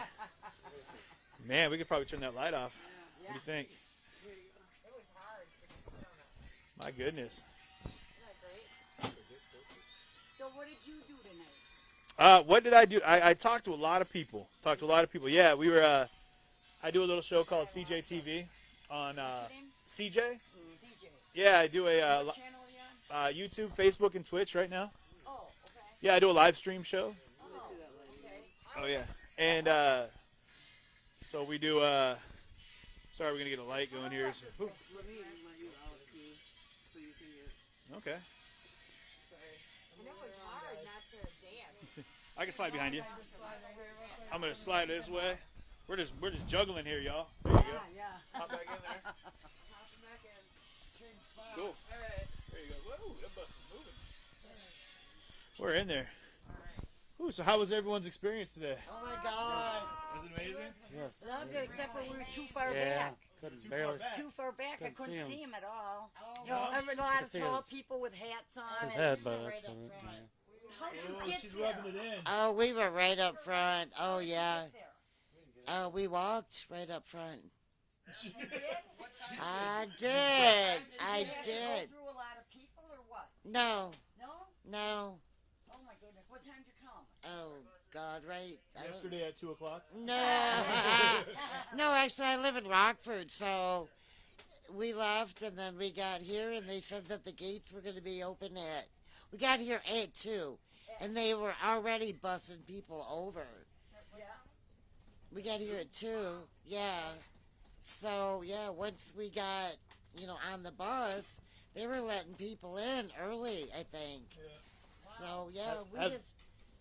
Man, we could probably turn that light off. What do you think? It was hard. My goodness. So what did you do tonight? What did I do? I talked to a lot of people. Yeah, we were. I do a little show called CJ TV on CJ. CJ. Yeah, I do a What channel are you on? YouTube, Facebook, and Twitch right now. Oh, okay. Yeah, I do a live stream show. Oh, okay. Oh yeah, and so we do. Sorry, we're gonna get a light going here. So, Let me let you out too, so you can get. okay. And it was hard not to dance. I can slide behind you. I'm gonna slide this way. We're just juggling here, y'all. There you go. Yeah. Hop back in there. Cool. There you go. Whoa, that bus is moving. We're in there. Ooh, so how was everyone's experience today? Oh my God. Was it amazing? Yes. That was good, except for we were too far Yeah, back. couldn't barely. Too far back. I couldn't see him at all. You know, no? there were a lot of see tall his- people with hats on. His and head, but right that's up about it. front. Yeah. How'd you Oh, get she's there? rubbing it in. Oh, we were right up front. Oh, yeah. Oh, we walked right up front. You did? I did. Did I you did. go through a lot of people or what? No, No? no. Oh my goodness. What time did you come? Oh, God, right. I don't- Yesterday at 2 o'clock. No. No, actually, I live in Rockford, so we left, and then we got here, and they said that the gates were going to be open at. We got here at 2, and they were already bussing people over. Yeah. We got here at 2, yeah. So, yeah, once we got, on the bus, they were letting people in early, I think. So, yeah, we Have- just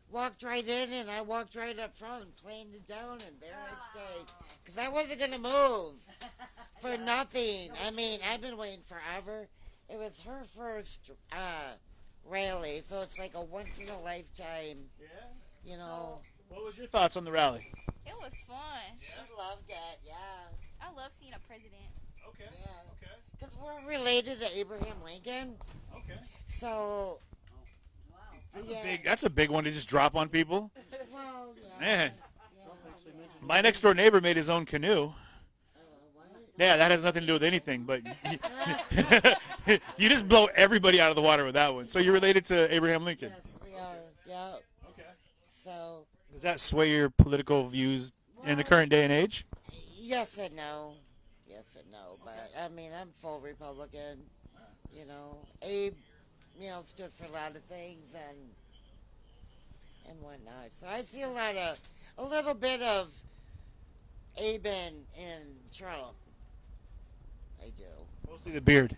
walked right in, and I walked right up front and planed it down, and there I stayed. Because I wasn't going to move for nothing. I mean, I've been waiting forever. It was her first rally, so it's like a once-in-a-lifetime, What was your thoughts on the rally? It was fun. She loved it, yeah. I love seeing a president. Okay. Yeah. Because we're related to Abraham Lincoln. Okay. So, That's a big one to just drop on people. Well, yeah. Man. My next door neighbor made his own canoe. Yeah, that has nothing to do with anything, but you just blow everybody out of the water with that one. So you're related to Abraham Lincoln. Yes, we are. Yeah. Okay. So, Does that sway your political views in the current day and age? yes and no. Yes and no. But, I mean, I'm full Republican. Abe, stood for a lot of things and whatnot. So I see a little bit of Abe and Trump. I do. Mostly the beard.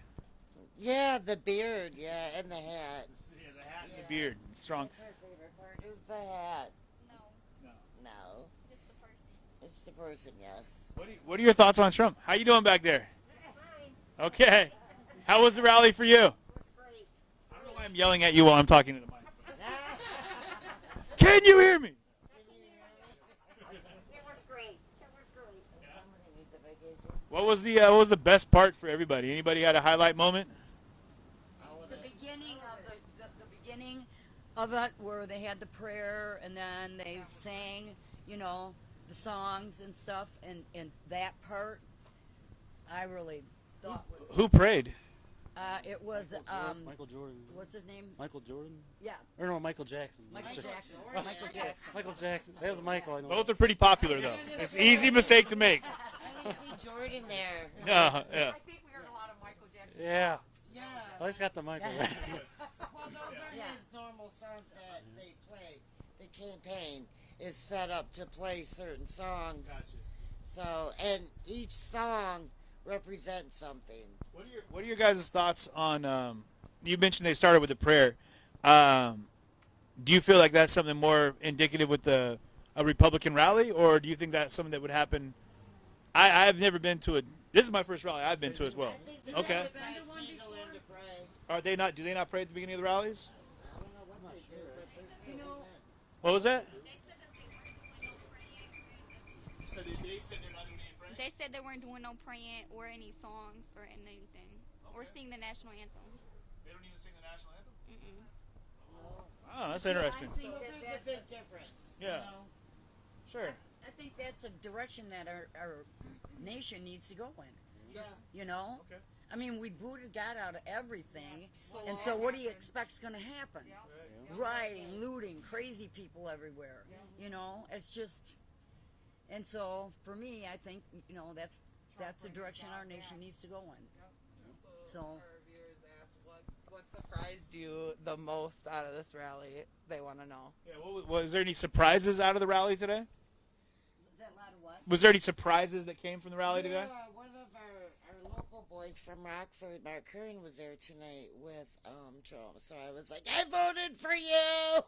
Yeah, the beard, yeah, and the hat. Yeah, the hat and the beard. It's strong. That's our favorite part is the hat. No, No. just the person. It's the person, yes. What are your thoughts on Trump? How you doing back there? Okay. How was the rally for you? I don't know why I'm yelling at you while I'm talking to the mic. Can you hear me? It was great. It was great. What was the best part for everybody? Anybody had a highlight moment? The beginning of the beginning of it, where they had the prayer and then they sang, the songs and stuff, and that part, I really thought was. Who prayed? It was Michael Jordan. What's his name? Michael Jordan? Yeah. Or no, Michael Jackson. Michael Jackson. Michael Jackson. Michael Jackson. That was Michael. I know. Both are pretty popular though. It's an easy mistake to make. I didn't see Jordan there. No, yeah. I think we heard a lot of Michael Jackson. Yeah. Yeah. At least got the Michael. Well, those are his normal songs that they play. The campaign is set up to play certain songs. Gotcha. So, and each song represents something. What are your guys' thoughts on? You mentioned they started with a prayer. Do you feel like that's something more indicative with a Republican rally, or do you think that's something that would happen? I've never been to a. This is my first rally I've been to as well. Okay. Are they not? Do they not pray at the beginning of the rallies? What was that? They said they weren't doing no praying or any songs or anything, or sing the national anthem. They don't even sing the national anthem. Mm-mm. Oh, that's interesting. I think that's a big difference. Yeah. You know? Sure. I think that's a direction that our nation needs to go in. Yeah. You know? Okay. I mean, we booted God out of everything, and so what do you expect's going to happen? Rioting, looting, crazy people everywhere. You know, it's just, and so for me, I think that's the direction our nation needs to go in. So. Our viewers asked, what surprised you the most out of this rally? They want to know. Yeah. Was there any surprises out of the rally today? That lot of what? Was there any surprises that came from the rally today? One of our local boys from Rockford, Mark Kern, was there tonight with Trump. So I was like, I voted for you.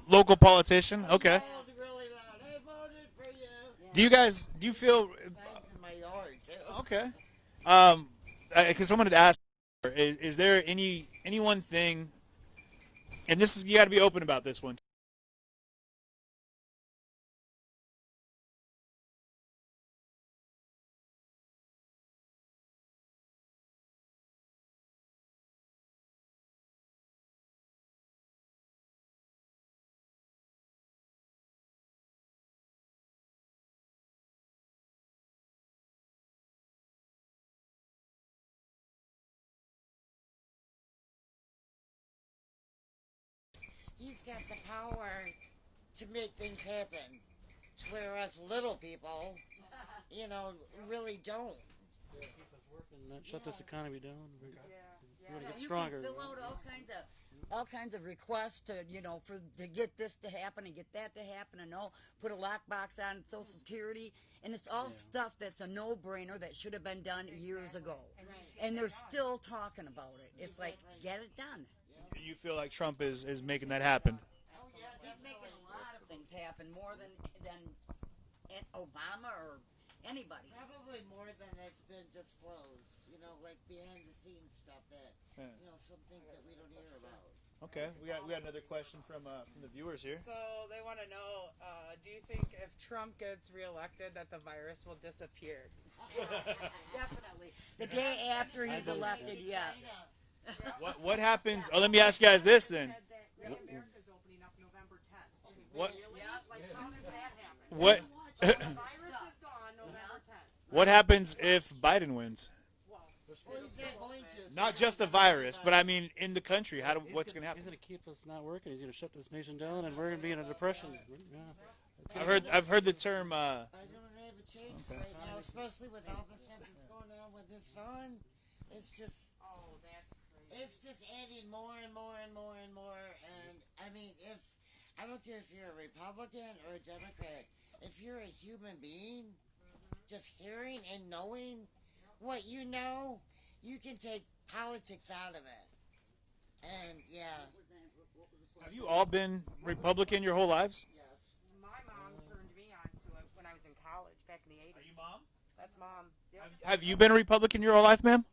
Local politician. Okay. Really loud. I voted for you. Yeah. Do you feel? In my yard too. Okay. Because someone had asked, is there any one thing? And this is, you got to be open about this one. He's got the power to make things happen, to where us little people, really don't. Keep us working, not shut this economy down. We want to get You stronger. can fill out all kinds of requests to to get this to happen and get that to happen, and put a lockbox on Social Security, and it's all stuff that's a no-brainer that should have been done years ago, and they're still talking about it. It's like, get it done. You feel like Trump is making that happen? Oh yeah, he's making a lot of things happen, more than Obama or anybody. Probably more than that's been disclosed, like behind the scenes stuff that, some things that we don't hear about. Okay, we got another question from the viewers here. So they want to know, do you think if Trump gets reelected that the virus will disappear? Definitely. The day after he's elected, yes. What happens? Oh, let me ask you guys this then. America's opening up November 10th. What? How does that happen? What? The virus is gone November 10th. What happens if Biden wins? Well, he's not going to. Not just the virus, but I mean in the country. What's going to happen? He's going to keep us not working. He's going to shut this nation down, and we're going to be in a depression. I've heard the term. I don't have a change right now, especially with all the stuff that's going on with his son. It's just. Oh, that's crazy. It's just adding more and more and more and more. And I mean, I don't care if you're a Republican or a Democrat, if you're a human being, just hearing and knowing what you know, you can take politics out of it. And yeah. Have you all been Republican your whole lives? Yes. My mom turned me on to it when I was in college back in the 80s. Are you mom? That's mom. Yep. Have you been a Republican your whole life, ma'am?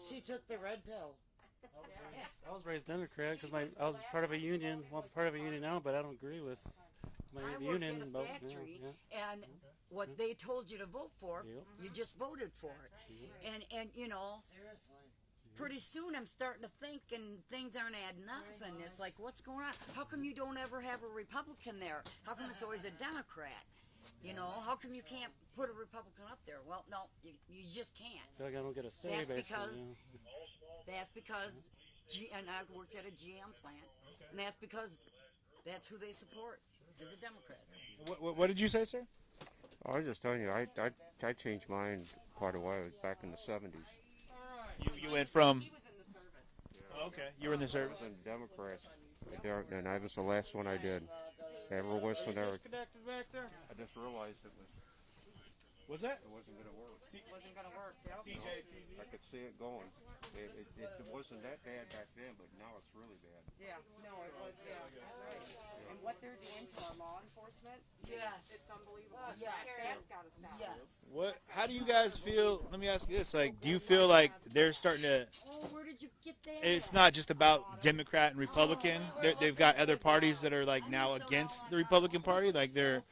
She took the red pill. I was raised Democrat because I was part of a union. Well, I'm part of a union now, but I don't agree with my I worked union. at a factory, and what they told you to vote for, you just voted for it. And pretty soon I'm starting to think, and things aren't adding up, and it's like, what's going on? How come you don't ever have a Republican there? How come it's always a Democrat? How come you can't put a Republican up there? Well, no, you just can't. I feel like I don't get a say, That's basically. because and I worked at a GM plant, and that's because that's who they support, is the Democrats. What did you say, sir? I was just telling you, I changed mine quite a while back in the 70s. You went from. He was in the service. Okay, you were in the service. I was in Democrats, and that was the last one I did. Ever whistle there. Disconnected back there? I just realized it was. Was that? It wasn't going to work. Wasn't gonna work. Yep. CJ TV. I could see it going. It wasn't that bad back then, but now it's really bad. Yeah. No, it was. Yeah. That's right. And what they're doing to our law enforcement, Yes. it's unbelievable. Yes. That's gotta stop. Yes. What? How do you guys feel? Let me ask you this: like, do you feel like they're starting to? Oh, where did you get that? It's not just about Democrat and Republican. They've got other parties that are like now against the Republican Party. Like they're.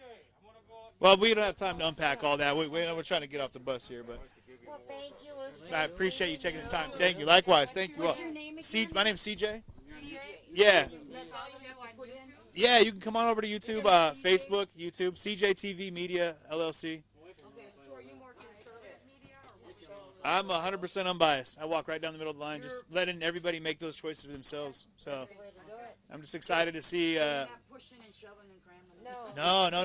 Well, we don't have time to unpack all that. We're trying to get off the bus here, but Well, thank you. I appreciate you taking the time. Thank you. Likewise. Thank you all. What's your name again? My name's CJ. CJ? Yeah. That's all you have to put in? Yeah, you can come on over to YouTube, Facebook, YouTube, CJ TV Media LLC. Okay, so are you more conservative media or which? I'm 100% unbiased. I walk right down the middle of the line, just letting everybody make those choices for themselves. So I'm just excited to see. Not pushing and shoving and cramming. No. To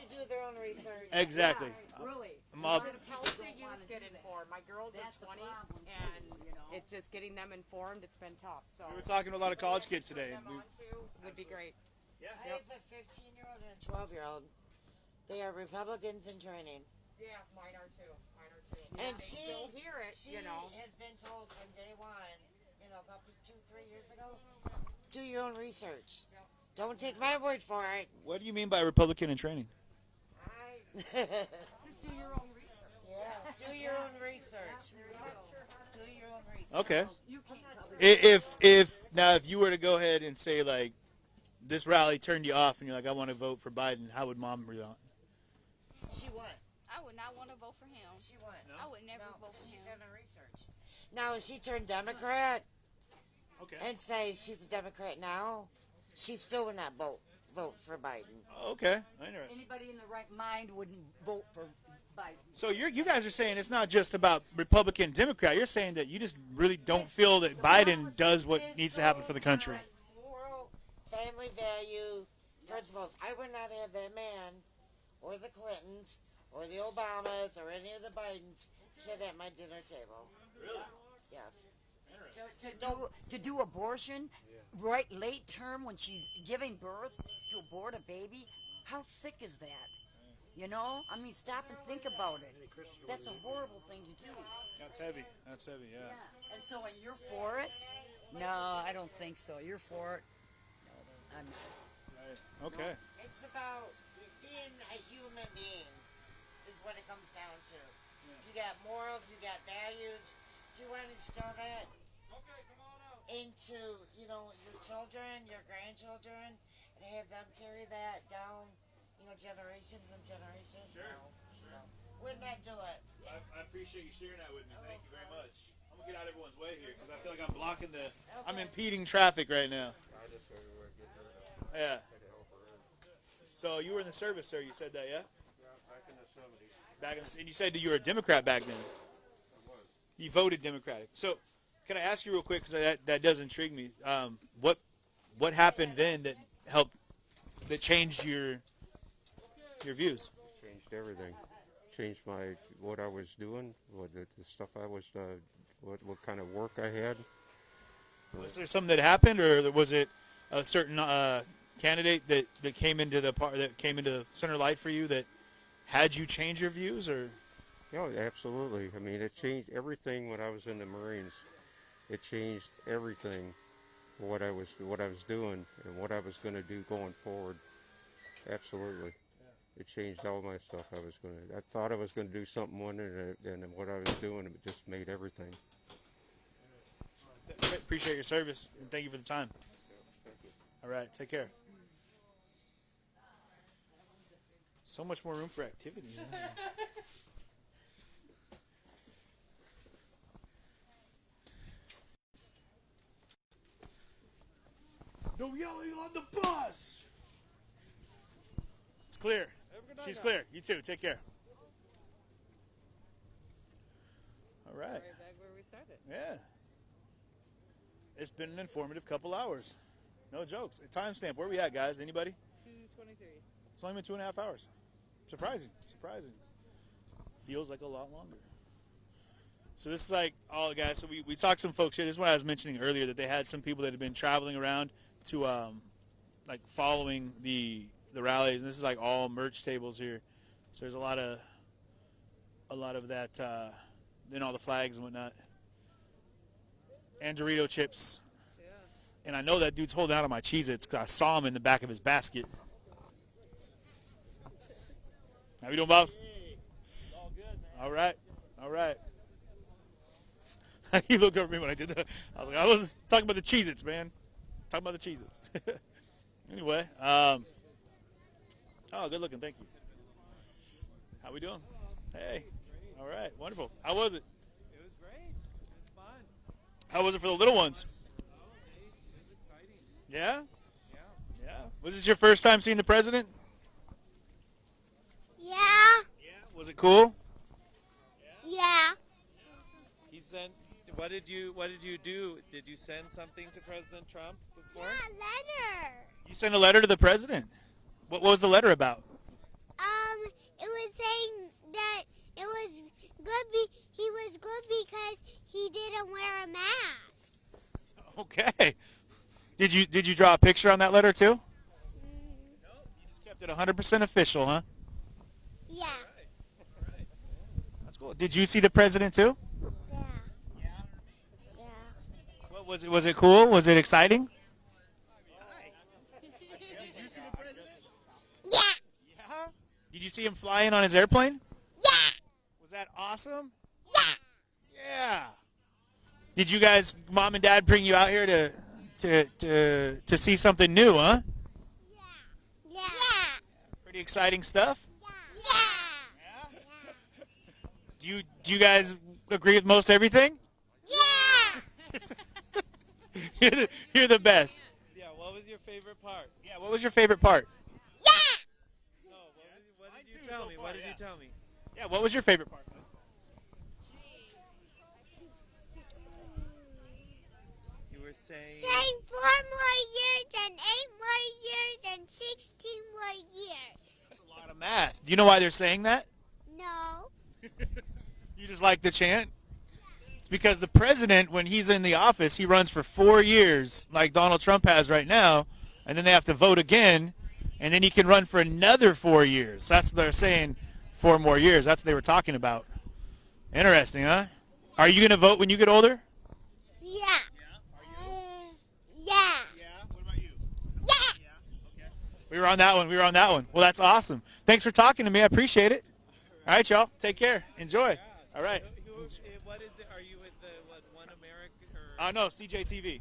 do their own research. Exactly. Really? I'm all, Because help the youth get informed. My girls are 20, and it's just getting them informed. It's been tough. So we were talking to a lot of college kids today. And we, would be great. Yeah. I have a 15-year-old and a 12-year-old. They are Republicans in training. Yeah, mine are too. Mine are too. And they she still hear it, she you know. has been told from day one, a couple, 2-3 years ago, do your own research. Don't take my word for it. what do you mean by Republican in training? Just do your own research. Yeah, do your own research. Do your own research. Okay. You can't probably If you were to go ahead and say like this rally turned you off and you're like I want to vote for Biden, how would Mom respond? She won. I would not want to vote for him. She won. I would never vote for She's him. done her research. Now, if she turned Democrat Okay. and say she's a Democrat now, she still would not vote for Biden. Okay. Interesting. Anybody in the right mind wouldn't vote for Biden. So you guys are saying it's not just about Republican, Democrat. You're saying that you just really don't feel that Biden does what needs to happen for the country. Moral, family value, principles. I would not have that man or the Clintons or the Obamas or any of the Bidens sit at my dinner table. Really? Yes. To do abortion, right late term when she's giving birth, to abort a baby, how sick is that? You know, I mean, stop and think about it. That's a horrible thing to do. That's heavy. That's heavy. Yeah. And so, and you're for it? No, I don't think so. You're for it? No, I'm not. Right. Okay. It's about being a human being is what it comes down to. You got morals, you got values. Do you want to instill that into, your children, your grandchildren, and have them carry that down, generations and generations? Sure. No. Would not do it. I appreciate you sharing that with me. Thank you very much. I'm gonna get out of everyone's way here because I feel like I'm blocking I'm impeding traffic right now. Yeah. So you were in the service, sir. You said that, yeah? Back in the 70s. And you said that you were a Democrat back then. You voted Democratic. So, can I ask you real quick, because that does intrigue me. What happened then that changed your views? Changed everything. Changed what I was doing, the stuff I was, what kind of work I had. Was there something that happened, or was it a certain candidate that came into the center light for you that had you change your views, or? Yeah, absolutely. I mean, it changed everything when I was in the Marines. It changed everything, what I was doing and what I was going to do going forward. Absolutely. Yeah. It changed all my stuff. I thought I was going to do something one, and what I was doing, it just made everything. Appreciate your service, and thank you for the time. Thank you. All right, take care. So much more room for activities. No yelling on the bus. It's clear. She's clear. You too. Take care. All right. Right back where we started. Yeah. It's been an informative couple hours. No jokes. A timestamp. Where we at, guys? Anybody? 2:23. It's only been 2.5 hours. Surprising. Feels like a lot longer. So this is like all guys. So we talked to some folks here. This is what I was mentioning earlier, that they had some people that had been traveling around to like following the the rallies. And this is like all merch tables here. So there's a lot of that. Then all the flags and whatnot. And Dorito chips. And I know that dude's holding out on my Cheez-Its because I saw him in the back of his basket. How you doing, boss? All good, man. All right. All right. He looked over me when I did that. I was like, I was talking about the Cheez-Its, man. Talking about the Cheez-Its. Anyway. Oh, good looking. Thank you. How we doing? Hey. All right. Wonderful. How was it? It was great. It was fun. How was it for the little ones? Oh, it was exciting. Yeah? Yeah. Yeah. Was this your first time seeing the president? Yeah. Was it cool? Yeah. He sent. What did you do? Did you send something to President Trump before? Letter. You sent a letter to the president. What was the letter about? It was saying that it was good. He was good because he didn't wear a mask. Okay. Did you draw a picture on that letter too? No, you just kept it 100% official, huh? Yeah. That's cool. Did you see the president too? Yeah. Yeah. What was it? Was it cool? Was it exciting? Yeah. Yeah. Did you see him flying on his airplane? Yeah. Was that awesome? Yeah. Yeah. Did you guys, mom and dad, bring you out here to see something new, huh? Yeah. Pretty exciting stuff. Yeah. Do you guys agree with most everything? Yeah. You're the best. Yeah. What was your favorite part? Yeah. What was your favorite part? No. What did you tell me? What did you tell me? Yeah. What was your favorite part? You were saying. Saying 4 more years and 8 more years and 16 more years. That's a lot of math. Do you know why they're saying that? No. You just like the chant? It's because the president, when he's in the office, he runs for 4 years, like Donald Trump has right now, and then they have to vote again, and then he can run for another 4 years. That's what they're saying, 4 more years. That's what they were talking about. Interesting, huh? Are you going to vote when you get older? Yeah. Yeah. Yeah. What about you? Yeah. We were on that one. Well, that's awesome. Thanks for talking to me. I appreciate it. All right, y'all. Take care. Enjoy. All right. What is it? Are you with the One America or? No, CJTV. CJ?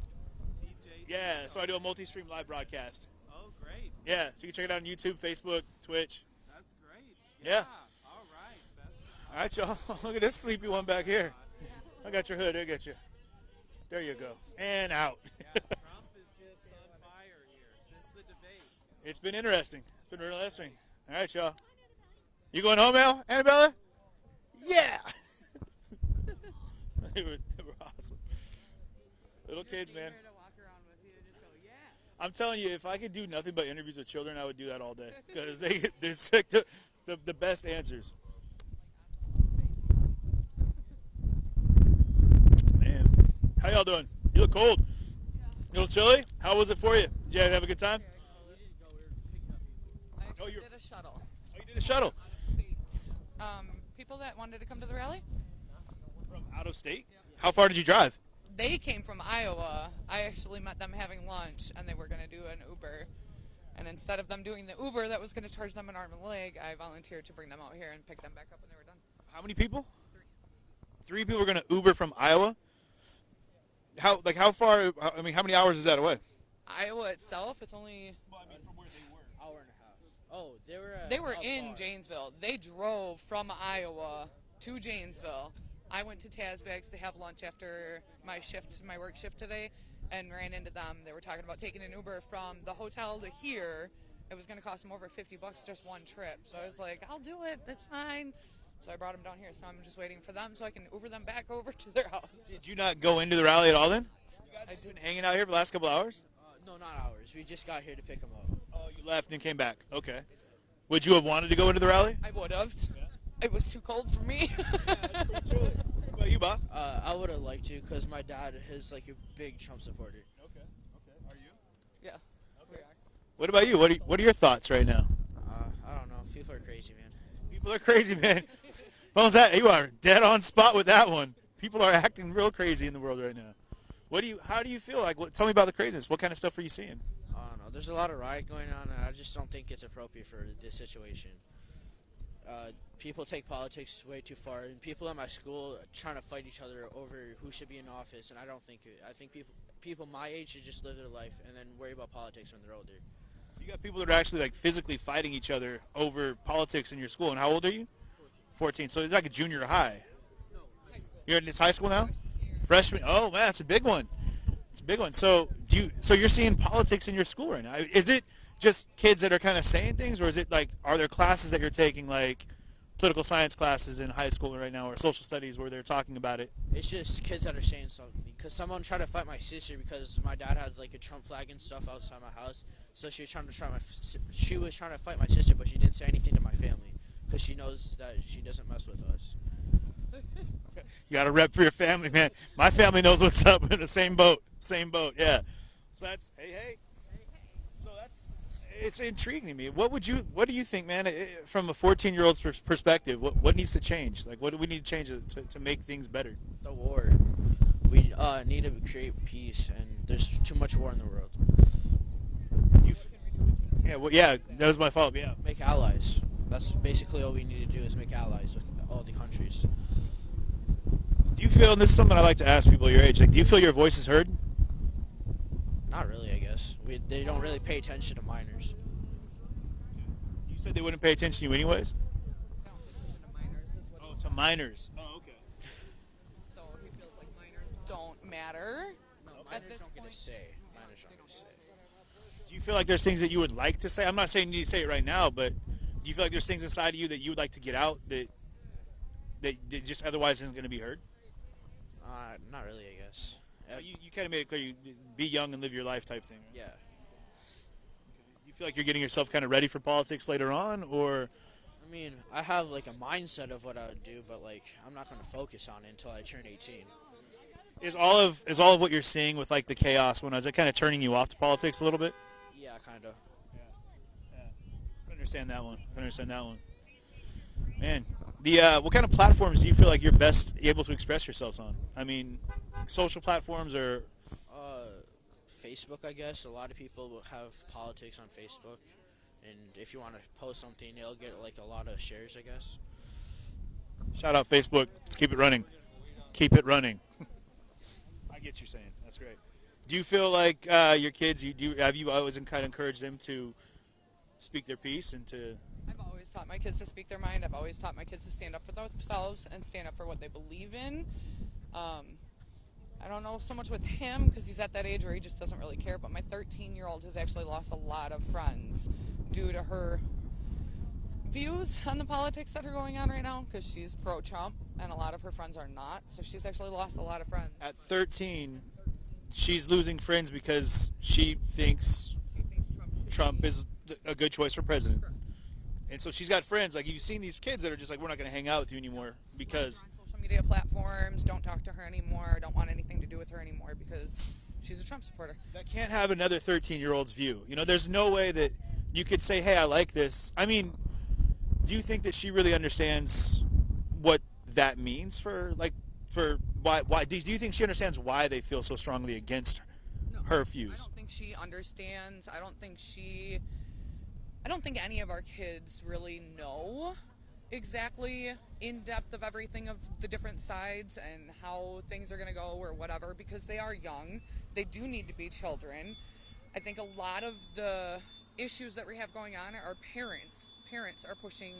Yeah, so I do a multi-stream live broadcast. Oh, great. Yeah, so you can check it out on YouTube, Facebook, Twitch. That's great. Yeah. All right. All right, y'all. Look at this sleepy one back here. I got your hood. I got you. There you go. And out. Trump is just on fire here since the debate. It's been interesting. It's been really interesting. All right, y'all. You going home, Annabella? Yeah. they were awesome. Little kids, man. I'm telling you, if I could do nothing but interviews with children, I would do that all day because they're sick the best answers. Man, how y'all doing? You look cold. A little chilly? How was it for you? Did you have a good time? I did a shuttle. Oh, you did a shuttle? People that wanted to come to the rally, From out of state? How far did you drive? they came from Iowa. I actually met them having lunch, and they were going to do an Uber. And instead of them doing the Uber that was going to charge them an arm and a leg, I volunteered to bring them out here and pick them back up when they were done. How many people? 3 people are going to Uber from Iowa? How far, I mean, how many hours is that away? Iowa itself, it's only... Well, I mean, from where they were. Hour and a half. Oh, They were in Janesville. They drove from Iowa to Janesville. I went to Tazbags to have lunch after my work shift today, and ran into them. They were talking about taking an Uber from the hotel to here. It was going to cost them over $50 just one trip. So I was like, I'll do it. That's fine. So I brought them down here. So I'm just waiting for them so I can Uber them back over to their house. Did you not go into the rally at all then? You guys been hanging out here for the last couple hours? No, not hours. We just got here to pick them up. Oh, you left and came back. Okay. Would you have wanted to go into the rally? I would have. Yeah. It was too cold for me. That's pretty chilly. What about you, boss? I would have liked to because my dad is like a big Trump supporter. Okay. Are you? Yeah. Okay. What about you? What are your thoughts right now? I don't know. People are crazy, man. People are crazy, man. Phone's that you are dead on spot with that one. People are acting real crazy in the world right now. How do you feel like? Tell me about the craziness. What kind of stuff are you seeing? I don't know. There's a lot of riot going on, and I just don't think it's appropriate for this situation. People take politics way too far, and people at my school are trying to fight each other over who should be in office, and I don't think it. I think people my age should just live their life and then worry about politics when they're older. So you got people that are actually like physically fighting each other over politics in your school. And how old are you? 14. So it's like a junior high. You're in this high school now? Freshman. Oh man, that's a big one. It's a big one. So you're seeing politics in your school right now. Is it just kids that are kind of saying things, or is it like, are there classes that you're taking, like political science classes in high school right now, or social studies where they're talking about it? It's just kids that are saying something. Because someone tried to fight my sister because my dad had like a Trump flag and stuff outside my house. So she was trying to fight my sister, but she didn't say anything to my family because she knows that she doesn't mess with us. You got to rep for your family, man. My family knows what's up. We're in the same boat. Same boat, yeah. So that's hey. So it's intriguing to me. What do you think, man, from a 14-year-old's perspective? What needs to change? Like, what do we need to change to make things better? The war. We need to create peace, and there's too much war in the world. Yeah, that was my fault. Yeah. Make allies. That's basically all we need to do, is make allies with all the countries. Do you feel, and this is something I like to ask people your age, like, do you feel your voice is heard? Not really, I guess. They don't really pay attention to minors. You said they wouldn't pay attention to you anyways? Oh, to minors. Oh, okay. So he feels like minors don't matter. No, minors don't get a say. Minors don't get a say. Do you feel like there's things that you would like to say? I'm not saying you need to say it right now, but do you feel like there's things inside of you that you would like to get out that just otherwise isn't going to be heard? Not really, I guess. You kind of made it clear you be young and live your life type thing. Right? Yeah. You feel like you're getting yourself kind of ready for politics later on, or? I mean, I have like a mindset of what I would do, but like I'm not going to focus on it until I turn 18. Is all of what you're seeing with like the chaos is it kind of turning you off to politics a little bit? Yeah, kind of. Yeah. I understand that one. Man, what kind of platforms do you feel like you're best able to express yourselves on? I mean, social platforms or? Facebook, I guess. A lot of people will have politics on Facebook, and if you want to post something, it'll get like a lot of shares, I guess. Shout out Facebook. Let's keep it running. Keep it running. I get you saying. That's great. Do you feel like your kids? Have you always kind of encouraged them to speak their piece and to? I've always taught my kids to speak their mind. I've always taught my kids to stand up for themselves and stand up for what they believe in. I don't know so much with him because he's at that age where he just doesn't really care, but my 13-year-old has actually lost a lot of friends due to her views on the politics that are going on right now, because she's pro-Trump and a lot of her friends are not, so she's actually lost a lot of friends. At 13, she's losing friends because she thinks Trump is a good choice for president. Correct. And so she's got friends, like you've seen these kids that are just like, we're not going to hang out with you anymore because social media platforms, don't talk to her anymore, don't want anything to do with her anymore because she's a Trump supporter. That can't have another 13-year-old's view. You know, there's no way that you could say, hey, I like this. I mean, do you think that she really understands what that means for why do you think she understands why they feel so strongly against her views? I don't think she understands. I don't think any of our kids really know exactly in depth of everything of the different sides and how things are going to go or whatever, because they are young. They do need to be children. I think a lot of the issues that we have going on are parents. Parents are pushing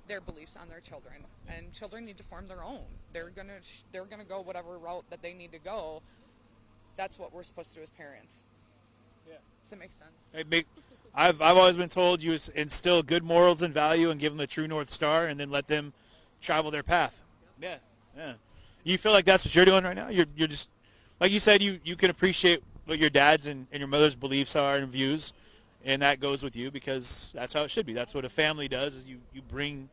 their beliefs on their children, and children need to form their own. They're gonna go whatever route that they need to go. That's what we're supposed to do as parents. Yeah. Does that make sense? I've always been told you instill good morals and value and give them a true North Star and then let them travel their path. Yeah. You feel like that's what you're doing right now? You're just, like you said, you can appreciate what your dad's and your mother's beliefs are and views, and that goes with you because that's how it should be. That's what a family does, is you bring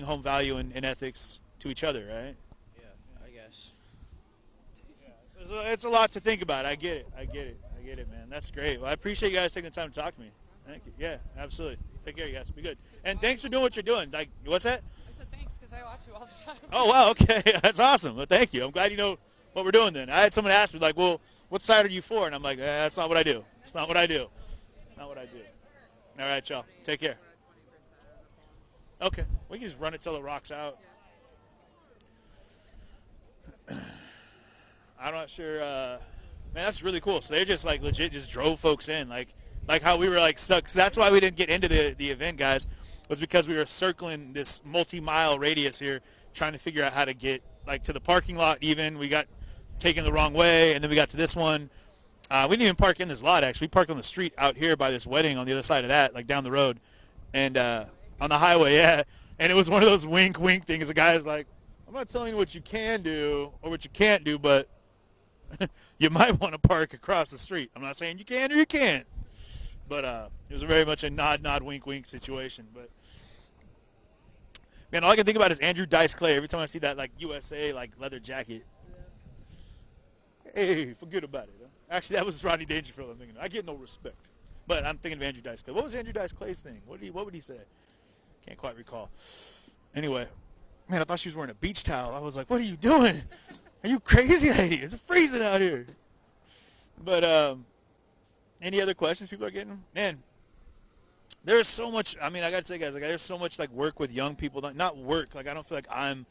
home value and ethics to each other, right? Yeah, I guess. Yeah, so it's a lot to think about. I get it. I get it, man. That's great. Well, I appreciate you guys taking the time to talk to me. Thank you. Yeah, absolutely. Take care, you guys. Be good. And thanks for doing what you're doing. Like, what's that? I said thanks because I watch you all the time. Oh, wow. Okay. That's awesome. Well, thank you. I'm glad you know what we're doing then. I had someone ask me, like, well, what side are you for? And I'm like, that's not what I do. It's not what I do. Not what I do. All right, y'all. Take care. Okay. We can just run it till it rocks out. I'm not sure. Man, that's really cool. So they just, like, legit just drove folks in. Like how we were, like, stuck. 'Cause that's why we didn't get into the event, guys, was because we were circling this multi-mile radius here trying to figure out how to get, like, to the parking lot even. We got taken the wrong way, and then we got to this one. We didn't even park in this lot, actually. We parked on the street out here by this wedding on the other side of that, like down the road. And on the highway, yeah. And it was one of those wink things. The guy's like, I'm not telling you what you can do or what you can't do, but you might want to park across the street. I'm not saying you can or you can't. But it was very much a nod, wink situation. But, man, all I can think about is Andrew Dice Clay every time I see that, like, USA, like, leather jacket. Hey, forget about it. Huh? Actually, that was Rodney Dangerfield I'm thinking of. I get no respect. But I'm thinking of Andrew Dice Clay. What was Andrew Dice Clay's thing? What would he say? Can't quite recall. Anyway, man, I thought she was wearing a beach towel. I was like, what are you doing? Are you crazy, lady? It's freezing out here. But any other questions people are getting? Man, there's so much. I mean, I got to say, guys, like, there's so much, like, work with young people. Not work. Like, I don't feel like I'm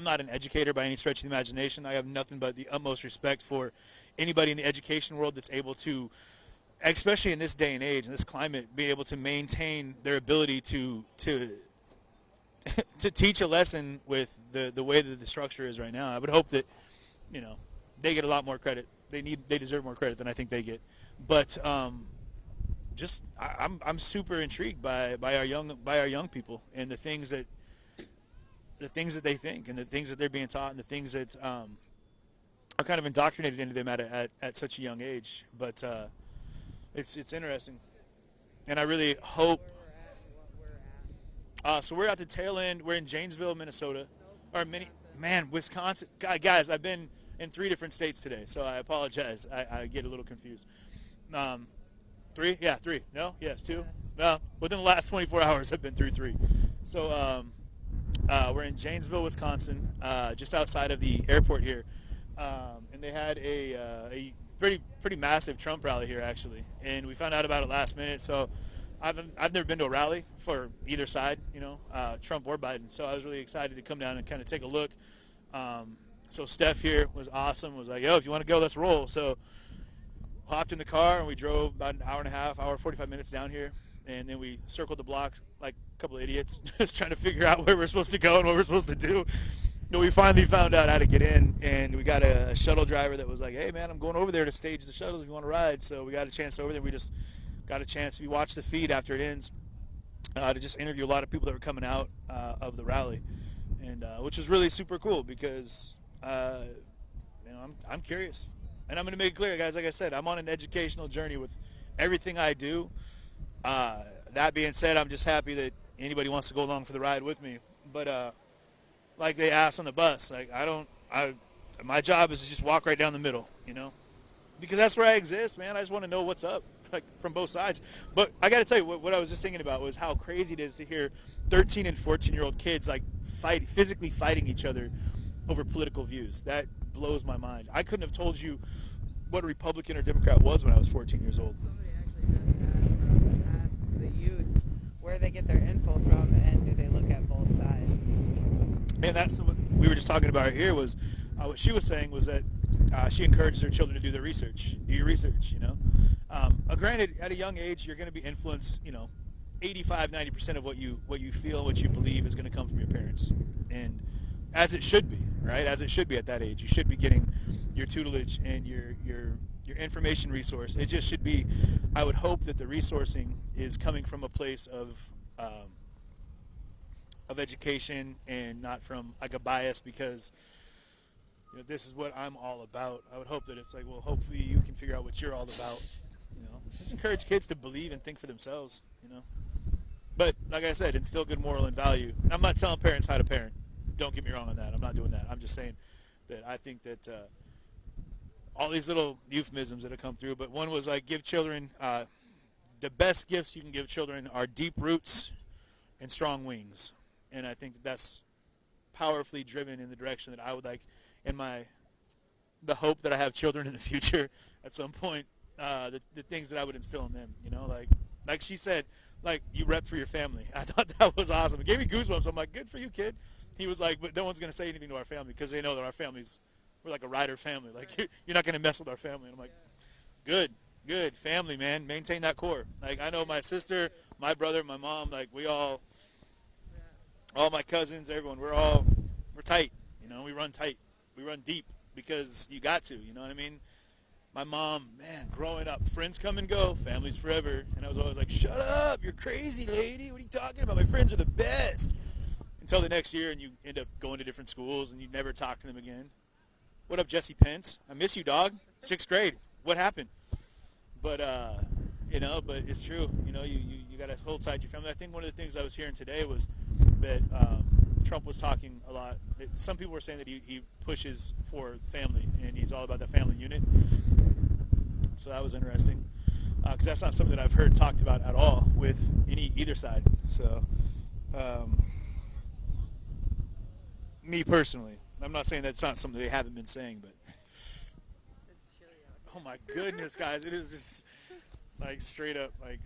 not an educator by any stretch of the imagination. I have nothing but the utmost respect for anybody in the education world that's able to, especially in this day and age, in this climate, be able to maintain their ability to to teach a lesson with the way that the structure is right now. I would hope that, you know, they get a lot more credit. They deserve more credit than I think they get. But I'm super intrigued by our young people and the things that they think and the things that they're being taught and the things that are kind of indoctrinated into them at such a young age. But it's interesting, and I really hope. So we're at the tail end. We're in Janesville, Minnesota, Wisconsin. Guys, I've been in 3 different states today, so I apologize. I get a little confused. 3? Yeah, 3. No? Yes, 2? No. Within the last 24 hours, I've been through 3. So we're in Janesville, Wisconsin, just outside of the airport here, and they had a pretty massive Trump rally here, actually, and we found out about it last minute. So I've never been to a rally for either side, you know, Trump or Biden. So I was really excited to come down and kind of take a look. So Steph here was awesome. Was like, yo, if you want to go, let's roll. So hopped in the car and we drove about an hour and a half, 45 minutes down here. And then we circled the block like a couple of idiots, just trying to figure out where we're supposed to go and what we're supposed to do. No, we finally found out how to get in, and we got a shuttle driver that was like, hey, man, I'm going over there to stage the shuttles if you want to ride. So we got a chance over there. We just got a chance. We watched the feed after it ends to just interview a lot of people that were coming out of the rally, and which was really super cool because, I'm curious. And I'm going to make it clear, guys, like I said, I'm on an educational journey with everything I do. That being said, I'm just happy that anybody wants to go along for the ride with me. But like they asked on the bus, like my job is to just walk right down the middle, you know, because that's where I exist, man. I just want to know what's up, like, from both sides. But I got to tell you, what I was just thinking about was how crazy it is to hear 13 and 14-year-old kids like physically fighting each other over political views. That blows my mind. I couldn't have told you what a Republican or Democrat was when I was 14 years old. Somebody actually has asked the youth where they get their info from and do they look at both sides. And that's what we were just talking about here was what she was saying was that she encourages her children to do their research. Do your research, you know. Granted, at a young age, you're going to be influenced, you know, 85-90% of what you feel, what you believe is going to come from your parents. And as it should be, right? As it should be at that age. You should be getting your tutelage and your information resource. It just should be, I would hope that the resourcing is coming from a place of education and not from like a bias because, you know, this is what I'm all about. I would hope that it's like, well, hopefully you can figure out what you're all about, you know. Just encourage kids to believe and think for themselves, you know. But like I said, instill good moral and value. I'm not telling parents how to parent. Don't get me wrong on that. I'm not doing that. I'm just saying that I think that all these little euphemisms that have come through, but one was like give children the best gifts you can give children are deep roots and strong wings, and I think that's powerfully driven in the direction that I would like in the hope that I have children in the future at some point. The things that I would instill in them, like she said, like you rep for your family. I thought that was awesome. It gave me goosebumps. I'm like, good for you, kid. He was like, but no one's gonna say anything to our family because they know that we're like a rider family. Like you're not gonna mess with our family. And I'm like, good family, man. Maintain that core. Like I know my sister, my brother, my mom, like we all my cousins, everyone, we're tight. We run tight. We run deep because you got to. You know what I mean? My mom, man, growing up, friends come and go, family's forever, and I was always like, shut up, you're crazy, lady. What are you talking about? My friends are the best. Until the next year, and you end up going to different schools, and you never talk to them again. What up, Jesse Pence? I miss you, dog. 6th grade. What happened? But but it's true. You got to hold tight to your family. I think one of the things I was hearing today was that Trump was talking a lot. Some people were saying that he pushes for family, and he's all about the family unit. So that was interesting, because that's not something that I've heard talked about at all with either side. So, me personally, I'm not saying that's not something they haven't been saying, but oh my goodness, guys, it is just like straight up like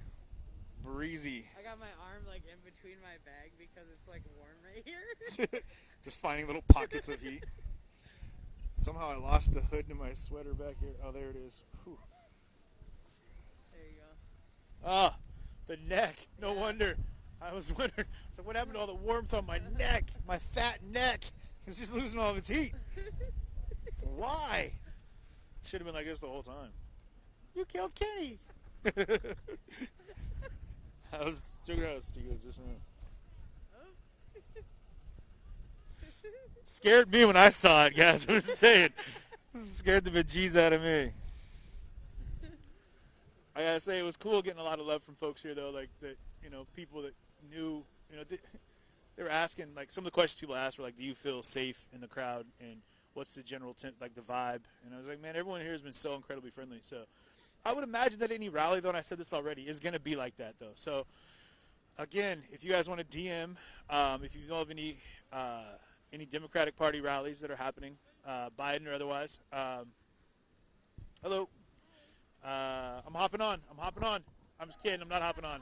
breezy. I got my arm like in between my bag because it's like warm right here. Just finding little pockets of heat. Somehow I lost the hood to my sweater back here. Oh, there it is. Whew. There you go. Ah, the neck. No wonder. I was wondering. So what happened to all the warmth on my neck? My fat neck. It's just losing all of its heat. Why? Should have been like this the whole time. You killed Kenny. I was joking around with you guys just now. Scared me when I saw it, guys. I'm just saying. Scared the bejeez out of me. I gotta say, it was cool getting a lot of love from folks here, though. Like that, people that knew, they were asking, like some of the questions people asked were like, "Do you feel safe in the crowd?" And what's the general like the vibe? And I was like, man, everyone here has been so incredibly friendly. So I would imagine that any rally, though, and I said this already, is going to be like that, though. So again, if you guys want to DM, if you know of any Democratic Party rallies that are happening, Biden or otherwise, hello. I'm hopping on. I'm just kidding. I'm not hopping on.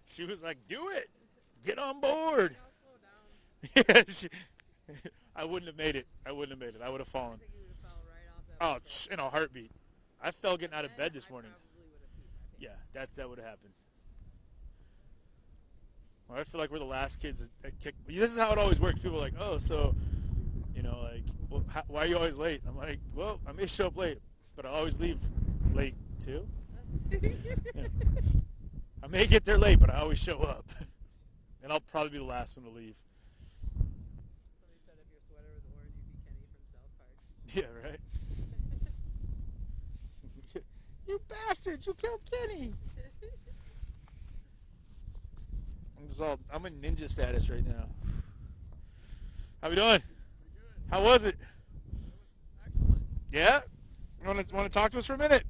She was like, do it. Get on board. Yeah, I wouldn't have made it. I would have fallen. Oh, in a heartbeat. I fell getting out of bed this morning. Yeah, that would have happened. Well, I feel like we're the last kids that kick. This is how it always works. People are like, oh, so, well, why are you always late? I'm like, well, I may show up late, but I always leave late too. Yeah. I may get there late, but I always show up. And I'll probably be the last one to leave. Somebody said if your sweater was orange, you'd be Kenny from South Park. Yeah, right? You bastards, you killed Kenny. I'm in ninja status right now. How we doing? How was it? Excellent. Yeah? You want to talk to us for a minute?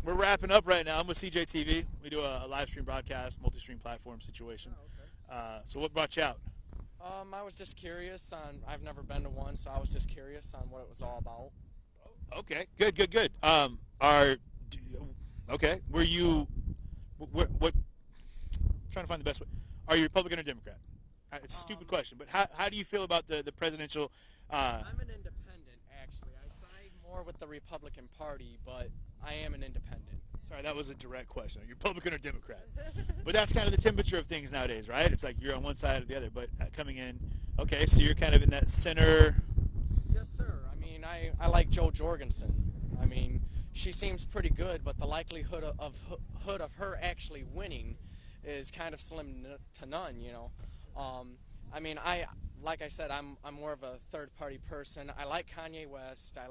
We're wrapping up right now. I'm with CJTV. We do a live stream broadcast, multi-stream platform situation. Oh, okay. So what brought you out? I was just curious I've never been to one, so I was just curious on what it was all about. Okay, good. Okay, were you, what, trying to find the best way. Are you Republican or Democrat? It's a stupid question, but how do you feel about the presidential? I'm an independent, actually. I side more with the Republican Party, but I am an independent. Sorry, that was a direct question. Are you Republican or Democrat? But that's kind of the temperature of things nowadays, right? It's like you're on one side or the other, but coming in, okay, so you're kind of in that center. Yes, sir. I mean, I like Jo Jorgensen. I mean, she seems pretty good, but the likelihood of her actually winning is kind of slim to none, I mean, like I said, I'm more of a third-party person. I like Kanye West. I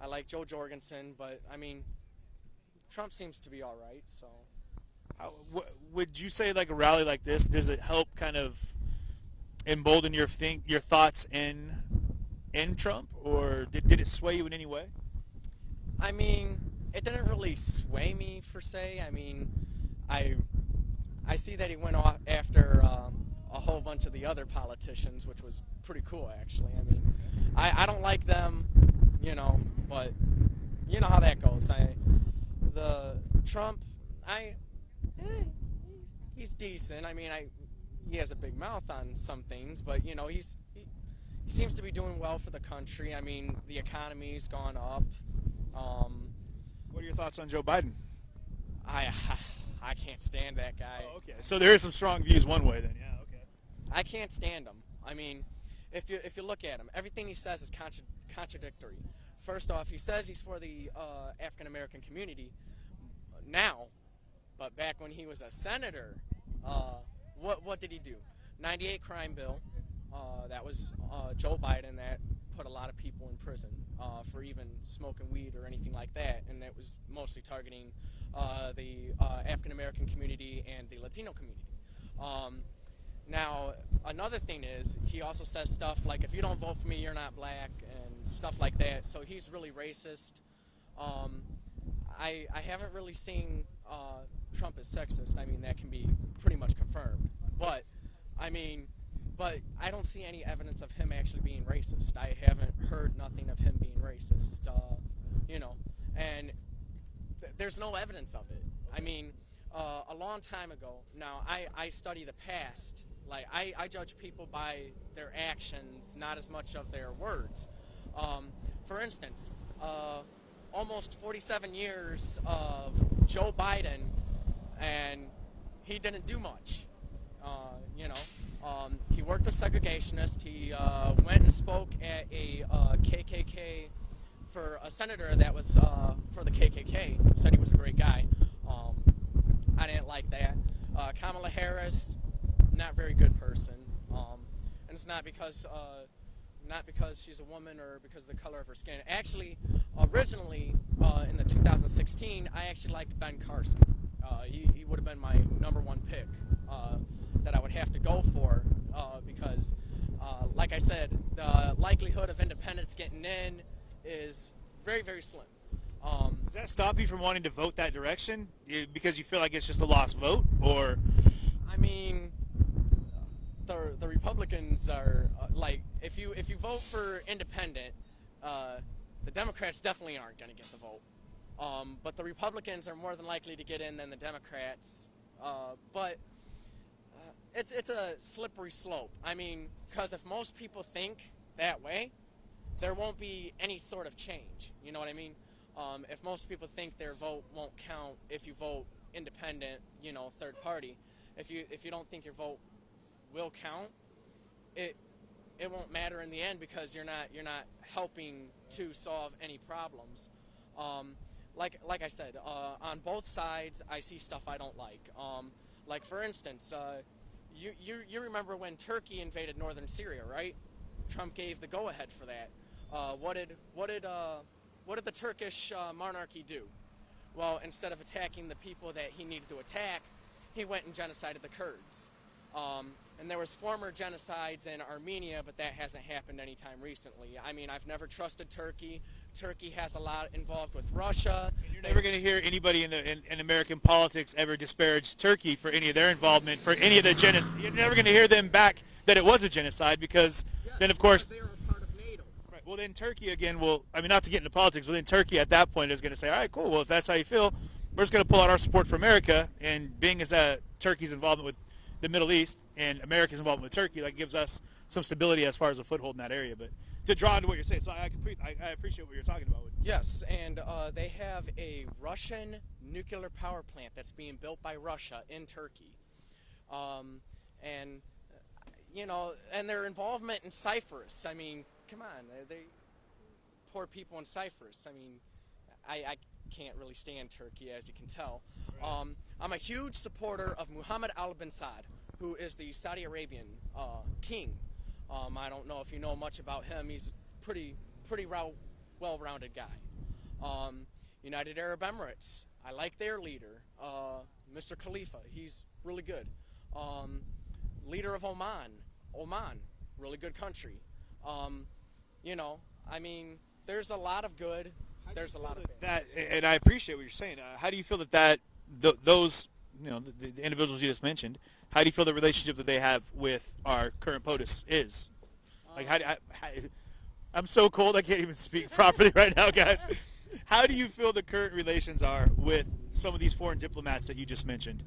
like Jo Jorgensen, but I mean, Trump seems to be all right. So, would you say like a rally like this, does it help kind of embolden your thoughts in in Trump, or did it sway you in any way? I mean, it didn't really sway me per se. I mean, I see that he went off after a whole bunch of the other politicians, which was pretty cool, actually. I mean, I don't like them, you know, but you know how that goes. The Trump, he's decent. I mean, he has a big mouth on some things, but you know, he seems to be doing well for the country. I mean, the economy's gone up. What are your thoughts on Joe Biden? I can't stand that guy. Oh, okay. So there is some strong views one way then. Yeah, okay. I can't stand him. I mean, if you look at him, everything he says is contradictory. First off, he says he's for the African American community now, but back when he was a senator, what did he do? 98 crime bill. That was Joe Biden that put a lot of people in prison for even smoking weed or anything like that, and that was mostly targeting the African American community and the Latino community. Now, another thing is, he also says stuff like, if you don't vote for me, you're not black, and stuff like that, so he's really racist. I haven't really seen Trump as sexist. I mean, that can be pretty much confirmed, but I don't see any evidence of him actually being racist. I haven't heard nothing of him being racist, you know, and there's no evidence of it. I mean, a long time ago, now I study the past. Like, I judge people by their actions, not as much of their words. For instance, almost 47 years of Joe Biden, and he didn't do much, you know. He worked with segregationists. He went and spoke at a KKK for a senator that was for the KKK. Said he was a great guy. I didn't like that. Kamala Harris, not very good person. And it's not because she's a woman or because of the color of her skin. Actually, originally in the 2016, I actually liked Ben Carson. He would have been my #1 pick that I would have to go for because, like I said, the likelihood of independents getting in is very, very slim. Does that stop you from wanting to vote that direction because you feel like it's just a lost vote, or? I mean, the Republicans are like, if you vote for independent, the Democrats definitely aren't going to get the vote. But the Republicans are more than likely to get in than the Democrats. But it's a slippery slope. I mean, because if most people think that way, there won't be any sort of change. You know what I mean? If most people think their vote won't count if you vote independent, you know, third party, if you don't think your vote will count, it won't matter in the end because you're not helping to solve any problems. Like I said, on both sides, I see stuff I don't like. Like for instance, you remember when Turkey invaded northern Syria, right? Trump gave the go-ahead for that. What did the Turkish monarchy do? Well, instead of attacking the people that he needed to attack, he went and genocided the Kurds. And there was former genocides in Armenia, but that hasn't happened anytime recently. I mean, I've never trusted Turkey. Turkey has a lot involved with Russia. And you're never going to hear anybody in American politics ever disparage Turkey for any of their involvement, for any of the genocide. You're never going to hear them back that it was a genocide because then, of course, they are a part of NATO. Right. Well, then Turkey again will, I mean, not to get into politics, but then Turkey at that point is going to say, all right, cool, well, if that's how you feel, we're just going to pull out our support for America. And being as Turkey's involvement with the Middle East and America's involvement with Turkey, that gives us some stability as far as a foothold in that area. But to draw into what you're saying, so I appreciate what you're talking about. Yes, and they have a Russian nuclear power plant that's being built by Russia in Turkey. And, you know, and their involvement in Cyprus. I mean, come on, they poor people in Cyprus. I mean, I can't really stand Turkey, as you can tell. Right. I'm a huge supporter of Mohammed al-Bin Saud, who is the Saudi Arabian king. I don't know if you know much about him. He's pretty well-rounded guy. United Arab Emirates, I like their leader, Mr. Khalifa. He's really good. Leader of Oman, really good country. You know, I mean, there's a lot of good. There's a lot of bad. That, and I appreciate what you're saying. How do you feel that those, the individuals you just mentioned, how do you feel the relationship that they have with our current POTUS is? Like, I'm so cold I can't even speak properly right now, guys. How do you feel the current relations are with some of these foreign diplomats that you just mentioned?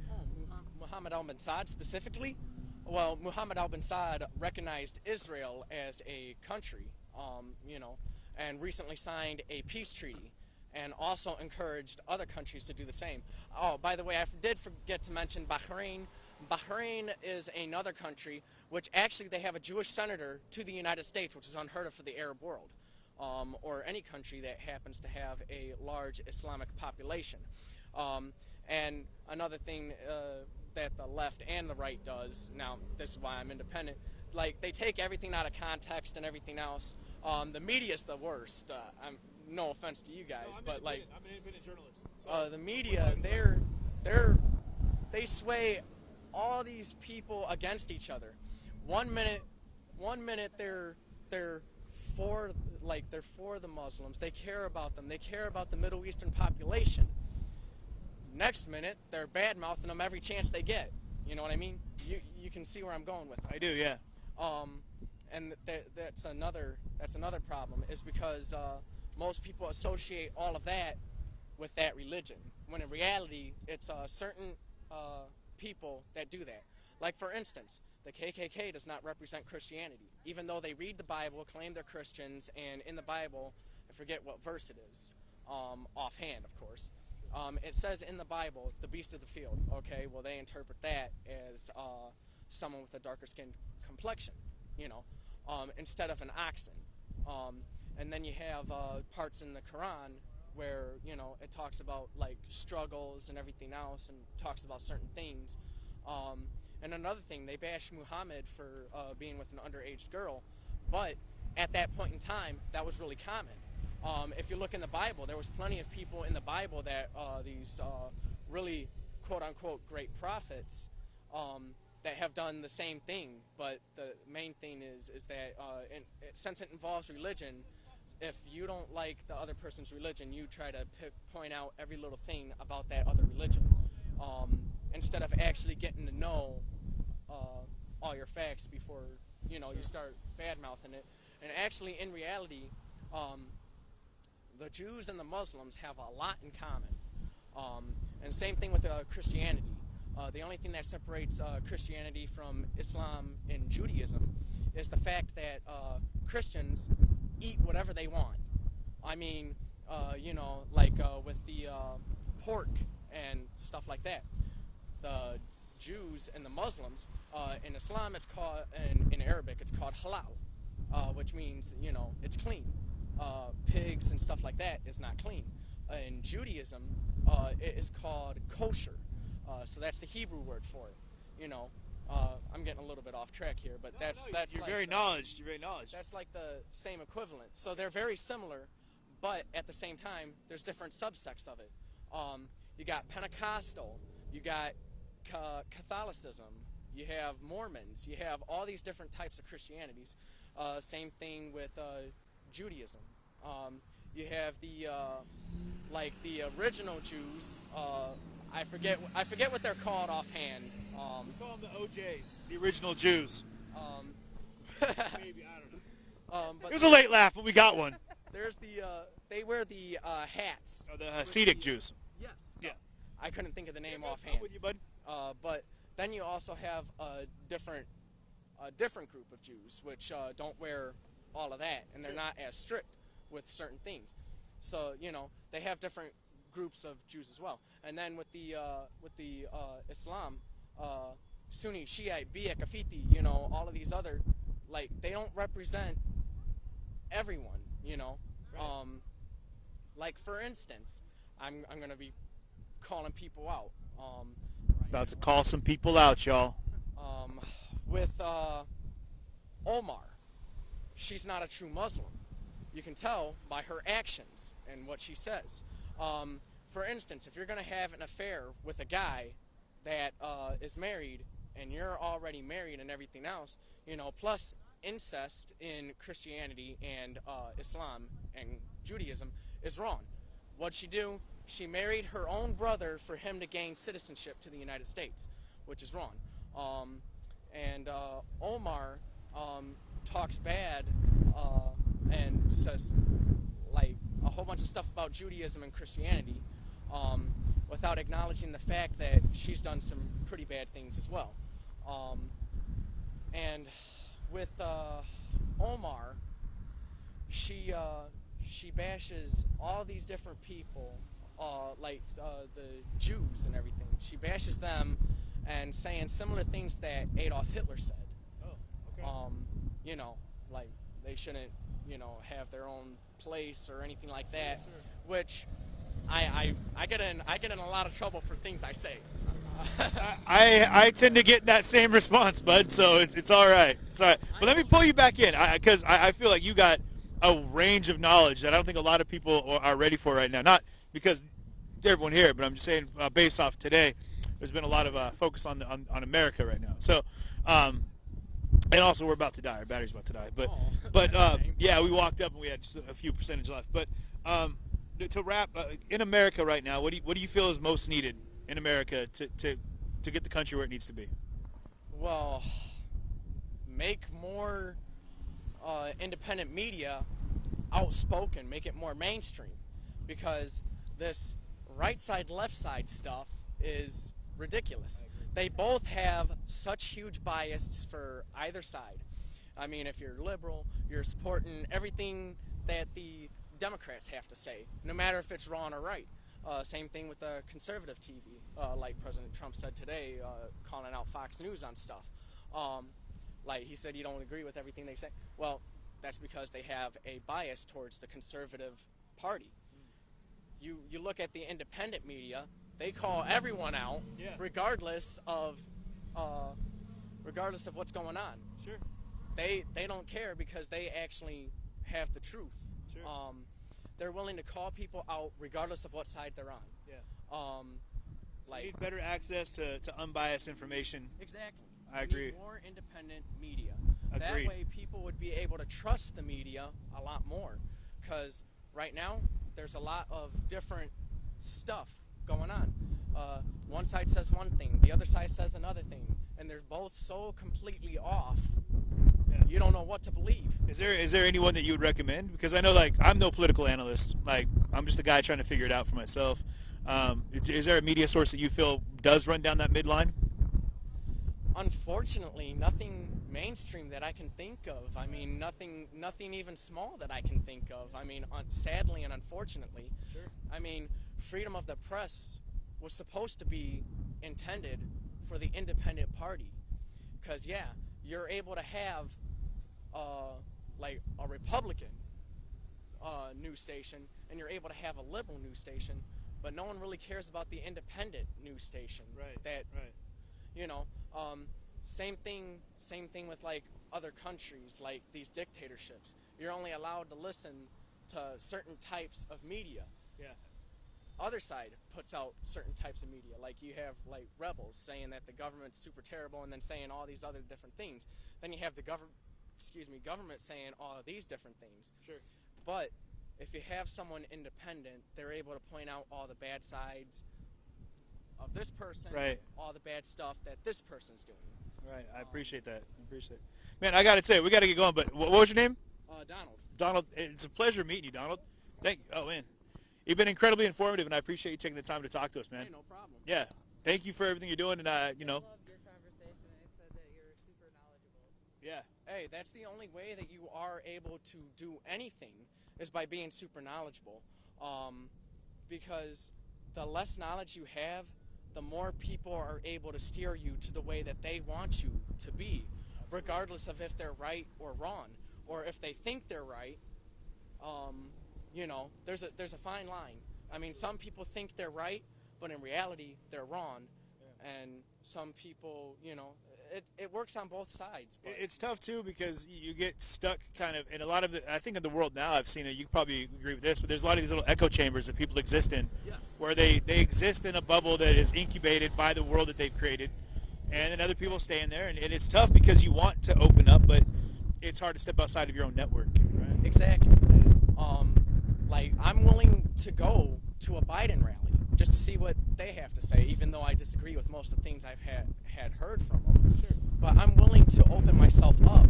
Mohammed al-Bin Saad specifically? Well, Mohammed al-Bin Saad recognized Israel as a country, and recently signed a peace treaty, and also encouraged other countries to do the same. Oh, by the way, I did forget to mention Bahrain. Bahrain is another country which actually they have a Jewish senator to the United States, which is unheard of for the Arab world, or any country that happens to have a large Islamic population. And another thing that the left and the right does, now this is why I'm independent, like they take everything out of context and everything else. The media's the worst. No offense to you guys, but like I'm an independent journalist. So the media, they sway all these people against each other. One minute they're for the Muslims. They care about them. They care about the Middle Eastern population. Next minute they're bad mouthing them every chance they get. You know what I mean? You can see where I'm going with it. I do, yeah. And that's another problem, is because most people associate all of that with that religion, when in reality it's certain people that do that. Like, for instance, the KKK does not represent Christianity, even though they read the Bible, claim they're Christians, and in the Bible, I forget what verse it is, offhand, of course. It says in the Bible, the beast of the field. Okay, well, they interpret that as someone with a darker skin complexion, instead of an oxen. And then you have parts in the Quran where, it talks about, like, struggles and everything else, and talks about certain things. And another thing, they bash Muhammad for being with an underage girl, but at that point in time, that was really common. If you look in the Bible, there was plenty of people in the Bible that these really quote-unquote great prophets that have done the same thing. But the main thing is that since it involves religion, if you don't like the other person's religion, you try to point out every little thing about that other religion, instead of actually getting to know all your facts before you start bad-mouthing it. And actually, in reality, the Jews and the Muslims have a lot in common. And same thing with Christianity. The only thing that separates Christianity from Islam and Judaism is the fact that Christians eat whatever they want. I mean, with the pork and stuff like that. The Jews and the Muslims, in Islam it's called, in Arabic it's called halal, which means, it's clean. Pigs and stuff like that is not clean. In Judaism, it is called kosher. So that's the Hebrew word for it. I'm getting a little bit off track here, but that's you're like very knowledge. You're very knowledge. That's like the same equivalent. So they're very similar, but at the same time, there's different subsects of it. You got Pentecostal, you got Catholicism, you have Mormons, you have all these different types of Christianities. Same thing with Judaism. You have the original Jews. I forget what they're called offhand. We call them the OJs, the original Jews. Maybe, I don't know. But it was a late laugh, but we got one. There's they wear the hats. Oh, the Hasidic Jews. Yes. Yeah. I couldn't think of the name offhand. I'm with you, bud. But then you also have a different group of Jews which don't wear all of that, and they're not as strict with certain things. So they have different groups of Jews as well. And then with the Islam, Sunni, Shiite, Bia, Kafiti, all of these other, they don't represent everyone. Right. Like, for instance, I'm gonna be calling people out. About to call some people out, y'all. With Omar, she's not a true Muslim. You can tell by her actions and what she says. For instance, if you're going to have an affair with a guy that is married, and you're already married and everything else, plus incest in Christianity and Islam and Judaism is wrong. What'd she do? She married her own brother for him to gain citizenship to the United States, which is wrong. And Omar talks bad and says like a whole bunch of stuff about Judaism and Christianity without acknowledging the fact that she's done some pretty bad things as well. And with Omar, she bashes all these different people, like the Jews and everything. She bashes them and saying similar things that Adolf Hitler said. Oh, okay. You know, like they shouldn't, you know, have their own place or anything like that. Sure. Which I get in a lot of trouble for things I say. I tend to get that same response, bud. So it's all right. It's all right. But let me pull you back in, because I feel like you got a range of knowledge that I don't think a lot of people are ready for right now. Not because everyone here, but I'm just saying based off today, there's been a lot of focus on America right now. So, and also we're about to die. Our battery's about to die. But yeah, we walked up and we had just a few percentage left. But to wrap, in America right now, what do you feel is most needed in America to get the country where it needs to be? Well, make more independent media outspoken, make it more mainstream, because this right side, left side stuff is ridiculous. They both have such huge bias for either side. I mean, if you're liberal, you're supporting everything that the Democrats have to say, no matter if it's wrong or right. Same thing with the conservative TV, like President Trump said today, calling out Fox News on stuff. Like he said, you don't agree with everything they say. Well, that's because they have a bias towards the conservative party. You look at the independent media, they call everyone out, regardless of what's going on. Sure. They don't care because they actually have the truth. Sure. They're willing to call people out regardless of what side they're on. Yeah. So we need better access to unbiased information. Exactly. I We agree. need more independent media. Agreed. That way people would be able to trust the media a lot more. Because right now, there's a lot of different stuff going on. One side says one thing, the other side says another thing. And they're both so completely off, you don't know what to believe. Is there anyone that you would recommend? Because I know, like, I'm no political analyst. Like, I'm just a guy trying to figure it out for myself. Is there a media source that you feel does run down that midline? Unfortunately, nothing mainstream that I can think of. I mean, nothing even small that I can think of. I mean, sadly and unfortunately. Sure. I mean, freedom of the press was supposed to be intended for the independent party. Because, yeah, you're able to have, like, a Republican news station, and you're able to have a liberal news station, but no one really cares about the independent news station. Right. Right. You know, same thing with like other countries, like these dictatorships. You're only allowed to listen to certain types of media. Yeah. Other side puts out certain types of media. Like you have like rebels saying that the government's super terrible and then saying all these other different things. Then you have the government saying all of these different things. Sure. But if you have someone independent, they're able to point out all the bad sides of this person, Right. all the bad stuff that this person's doing. Right. I appreciate that. Man, I got to tell you, we got to get going. But what was your name? Donald. Donald. It's a pleasure meeting you, Donald. Oh, man. You've been incredibly informative, and I appreciate you taking the time to talk to us, man. Hey, no problem. Yeah. Thank you for everything you're doing, and you know. I loved your conversation. I said that you're super knowledgeable. Yeah. Hey, that's the only way that you are able to do anything is by being super knowledgeable. Because the less knowledge you have, the more people are able to steer you to the way that they want you to be, regardless of if they're right or wrong, or if they think they're right. You know, there's a fine line. I mean, some people think they're right, but in reality, they're wrong. And some people, you know, it works on both sides. But It's tough, too, because you get stuck kind of in a lot of I think in the world now, I've seen it, you probably agree with this, but there's a lot of these little echo chambers that people exist in, Yes. where they exist in a bubble that is incubated by the world that they've created, and then other people stay in there, and it's tough because you want to open up, but it's hard to step outside of your own network, right? Exactly. Like, I'm willing to go to a Biden rally just to see what they have to say, even though I disagree with most of the things I've had heard from them. Sure. But I'm willing to open myself up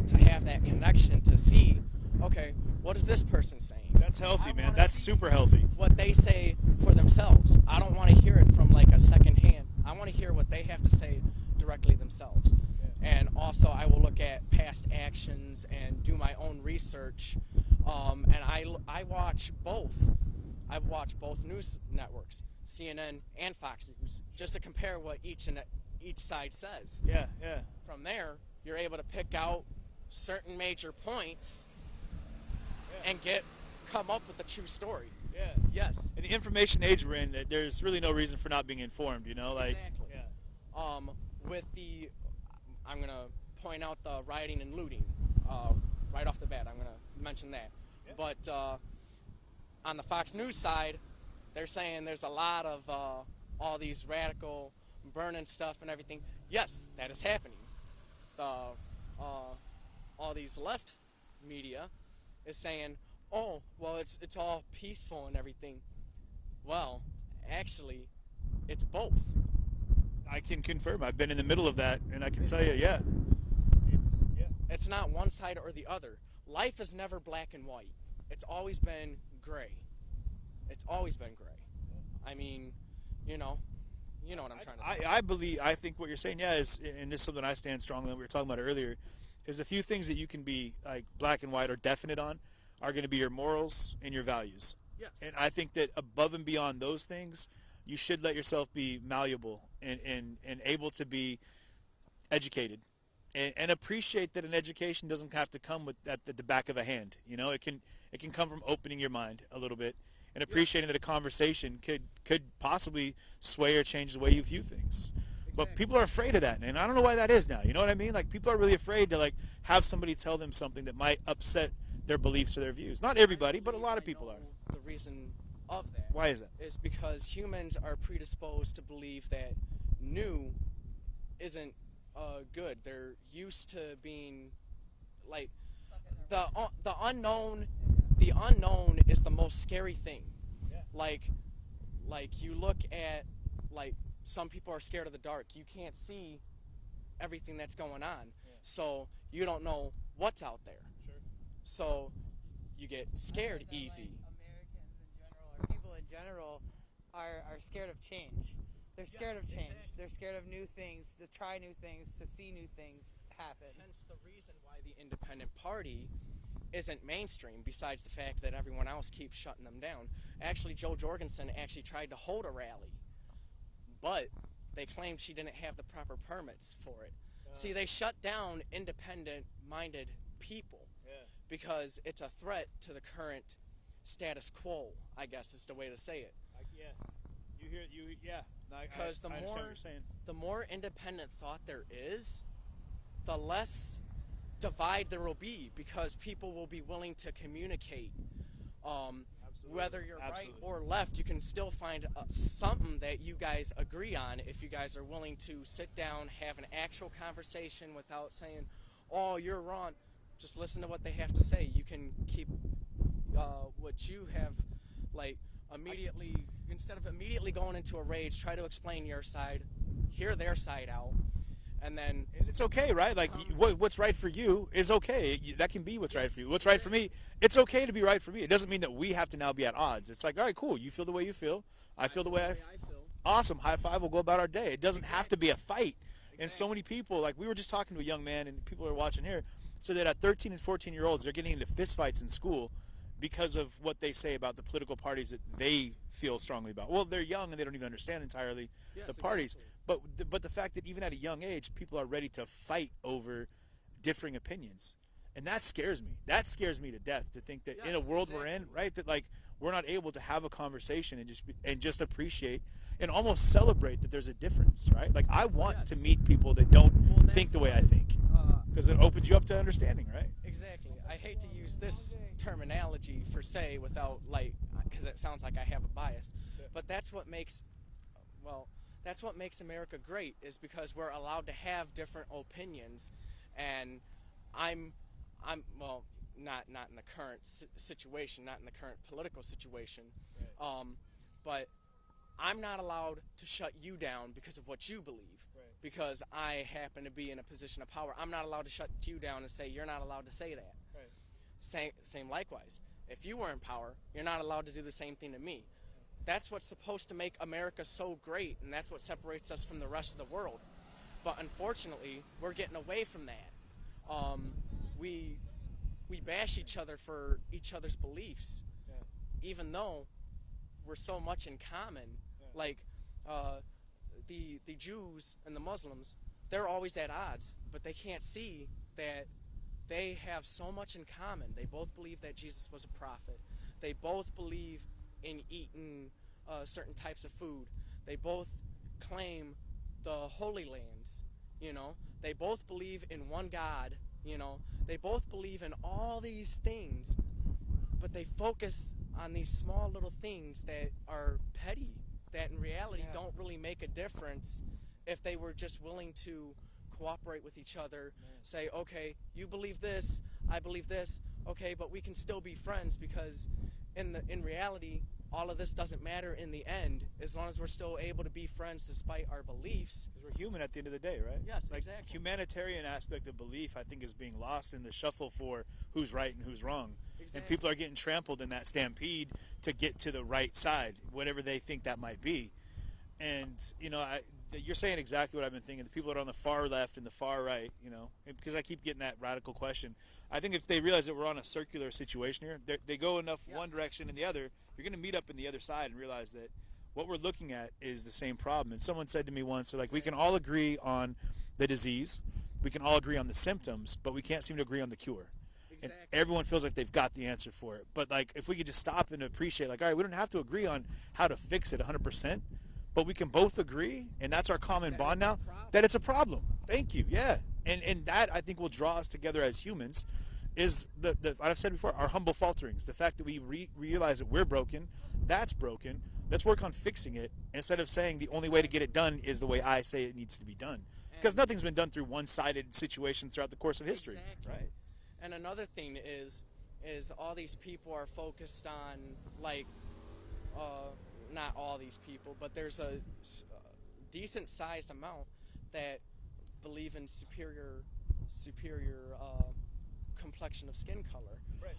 to have that connection to see, okay, what is this person saying? That's healthy, man. That's super healthy. What they say for themselves. I don't want to hear it from like a second hand. I want to hear what they have to say directly themselves. And also, I will look at past actions and do my own research. And I watch both. I watch both news networks, CNN and Fox News, just to compare what each side says. Yeah, yeah. From there, you're able to pick out certain major points and come up with a true story. Yeah. Yes. In the information age we're in, there's really no reason for not being informed, you know? Like, Exactly. Yeah. I'm going to point out the rioting and looting right off the bat. I'm going to mention that. Yeah. But on the Fox News side, they're saying there's a lot of all these radical burning stuff and everything. Yes, that is happening. All these left media is saying, oh, well, it's all peaceful and everything. Well, actually, it's both. I can confirm. I've been in the middle of that, and I can tell you, yeah. It's not one side or the other. Life is never black and white. It's always been gray. It's always been gray. I mean, you know what I'm trying to say. I think what you're saying, yeah, is, and this is something I stand strongly on, we were talking about it earlier, is a few things that you can be like black and white or definite on are going to be your morals and your values. Yes. And I think that above and beyond those things, you should let yourself be malleable and able to be educated and appreciate that an education doesn't have to come at the back of a hand. You know, it can come from opening your mind a little bit and appreciating that a conversation could possibly sway or change the way you view things. But people are afraid of that, and I don't know why that is now. You know what I mean? Like, people are really afraid to like have somebody tell them something that might upset their beliefs or their views. Not everybody, but a lot of people are. The reason of that. Why is that? Is because humans are predisposed to believe that new isn't good. They're used to being like the unknown. The unknown is the most scary thing. Yeah. Like you look at like some people are scared of the dark. You can't see everything that's going on, so you don't know what's out there. Sure. So you get scared easy. Americans in general, or people in general, are scared of change. They're scared of change. Exactly. They're scared of new things, to try new things, to see new things happen. Hence the reason why the independent party isn't mainstream, besides the fact that everyone else keeps shutting them down. Actually, Joe Jorgensen actually tried to hold a rally, but they claimed she didn't have the proper permits for it. See, they shut down independent-minded people because it's a threat to the current status quo, I guess is the way to say it. Because the more independent thought there is, the less divide there will be, because people will be willing to communicate. Whether you're right or left, you can still find something that you guys agree on if you guys are willing to sit down, have an actual conversation without saying, oh, you're wrong. Just listen to what they have to say. You can keep what you have, like, immediately, instead of immediately going into a rage, try to explain your side, hear their side out, and then... And it's okay, right? Like, what's right for you is okay. That can be what's right for you. What's right for me, it's okay to be right for me. It doesn't mean that we have to now be at odds. It's like, all right, cool. You feel the way you feel. I feel the way I feel. Awesome. High five. We'll go about our day. It doesn't have to be a fight. And so many people, like, we were just talking to a young man, and people are watching here, so that at 13 and 14-year-olds, they're getting into fistfights in school because of what they say about the political parties that they feel strongly about. Well, they're young and they don't even understand entirely the parties. Exactly. But the fact that even at a young age, people are ready to fight over differing opinions. And that scares me. That scares me to death, to think that in a world we're in, right, that like we're not able to have a conversation and just appreciate and almost celebrate that there's a difference, right? Like, I want to meet people that don't think the way I think, because it opens you up to understanding, right? Exactly. I hate to use this terminology for say without, like, because it sounds like I have a bias, but that's what makes America great, is because we're allowed to have different opinions, and I'm well, not in the current situation, not in the current political situation, but I'm not allowed to shut you down because of what you believe. Because I happen to be in a position of power, I'm not allowed to shut you down and say you're not allowed to say that. Same likewise. If you were in power, you're not allowed to do the same thing to me. That's what's supposed to make America so great, and that's what separates us from the rest of the world. But unfortunately, we're getting away from that. We bash each other for each other's beliefs, even though we're so much in common. Like the Jews and the Muslims, they're always at odds, but they can't see that they have so much in common. They both believe that Jesus was a prophet. They both believe in eating certain types of food. They both claim the Holy Lands, you know. They both believe in one God, you know. They both believe in all these things, but they focus on these small little things that are petty, that in reality don't really make a difference if they were just willing to cooperate with each other, say, okay, you believe this, I believe this, okay, but we can still be friends, because in reality, all of this doesn't matter in the end, as long as we're still able to be friends despite our beliefs. Because we're human at the end of the day, right? Yes, like, exactly. Humanitarian aspect of belief, I think, is being lost in the shuffle for who's right and who's wrong. Exactly. And people are getting trampled in that stampede to get to the right side, whatever they think that might be. And, you know, you're saying exactly what I've been thinking. The people that are on the far left and the far right, you know, because I keep getting that radical question. I think if they realize that we're on a circular situation here, they go enough one direction and the other, you're going to meet up in the other side and realize that what we're looking at is the same problem. And someone said to me once, so like, we can all agree on the disease, we can all agree on the symptoms, but we can't seem to agree on the cure. Exactly. And everyone feels like they've got the answer for it. But like, if we could just stop and appreciate, like, all right, we don't have to agree on how to fix it 100%, but we can both agree, and that's our common bond now, that it's a problem. Thank you. Yeah. And that, I think, will draw us together as humans, is I've said before, our humble falterings. The fact that we realize that we're broken, that's broken. Let's work on fixing it, instead of saying the only way to get it done is the way I say it needs to be done. Because nothing's been done through one-sided situations throughout the course of history. Exactly. Right. And another thing is all these people are focused on, like, not all these people, but there's a decent-sized amount that believe in superior complexion of skin color. Right.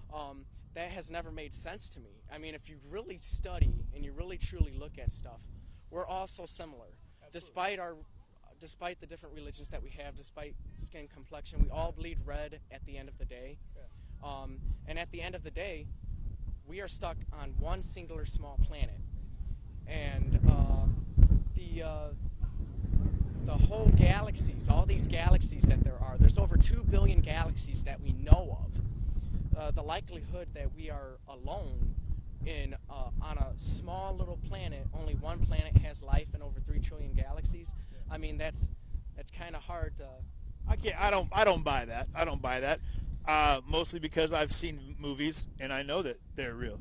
That has never made sense to me. I mean, if you really study and you really truly look at stuff, we're all so similar. Absolutely. Despite the different religions that we have, despite skin complexion, we all bleed red at the end of the day. Yeah. And at the end of the day, we are stuck on one singular small planet. And the whole galaxies, all these galaxies that there's over 2 billion galaxies that we know of. The likelihood that we are alone on a small little planet, only one planet has life in over 3 trillion galaxies. I mean, that's kind of hard to. I don't buy that. I don't buy that. Mostly because I've seen movies and I know that they're real.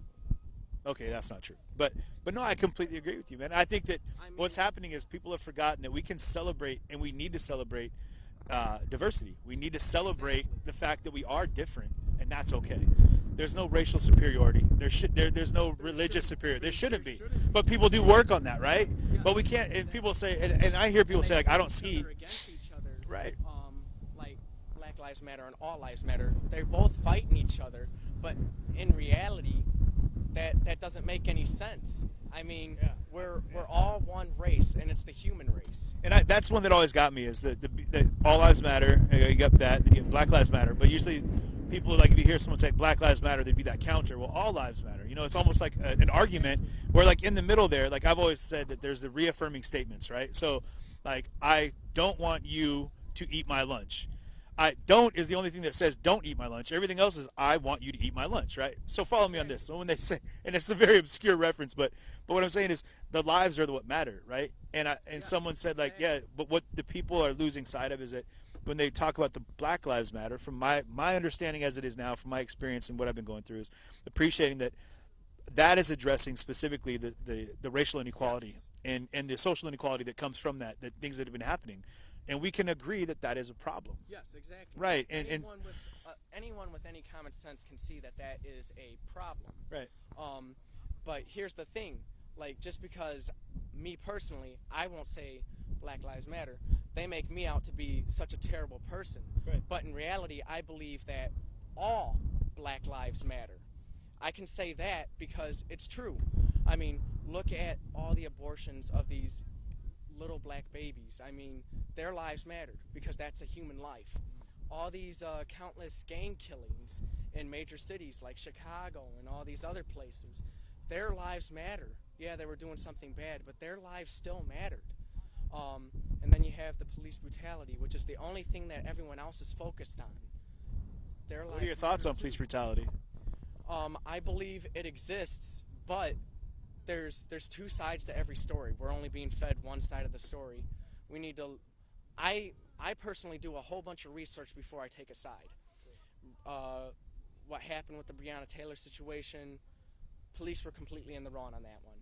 Okay, that's not true. But no, I completely agree with you, man. I think that what's happening is people have forgotten that we can celebrate, and we need to celebrate diversity. We need to celebrate the fact that we are different, and that's okay. There's no racial superiority. There's no religious superiority. There shouldn't be. But people do work on that, right? Yes. But we can't. And people say, and I hear people say, like, I don't see. Against each other, right. Like Black Lives Matter and All Lives Matter. They're both fighting each other, but in reality, that doesn't make any sense. I mean, we're all one race, and it's the human race. And that's one that always got me, is that All Lives Matter. You got that. Then you have Black Lives Matter. But usually, people, like, if you hear someone say Black Lives Matter, there'd be that counter. Well, all lives matter. You know, it's almost like an argument where, like, in the middle there, like I've always said, that there's the reaffirming statements, right? So, like, I don't want you to eat my lunch. Don't is the only thing that says don't eat my lunch. Everything else is I want you to eat my lunch, right? So follow me on this. So when they say, and it's a very obscure reference, but what I'm saying is the lives are what matter, right? And someone said, like, yeah, but what the people are losing sight of is that when they talk about the Black Lives Matter, from my understanding as it is now, from my experience and what I've been going through, is appreciating that is addressing specifically the racial inequality and the social inequality that comes from that, the things that have been happening. And we can agree that is a problem. Yes, exactly. Right. Anyone with anyone with any common sense can see that that is a problem. Right. But here's the thing, like, just because me personally, I won't say Black Lives Matter, they make me out to be such a terrible person. Right. But in reality, I believe that all Black lives matter. I can say that because it's true. I mean, look at all the abortions of these little black babies. I mean, their lives mattered because that's a human life. All these countless gang killings in major cities like Chicago and all these other places, their lives matter. Yeah, they were doing something bad, but their lives still mattered. And then you have the police brutality, which is the only thing that everyone else is focused on. Their What are your thoughts on police brutality? I believe it exists, but there's two sides to every story. We're only being fed one side of the story. We need to. I personally do a whole bunch of research before I take a side. What happened with the Breonna Taylor situation? Police were completely in the wrong on that one.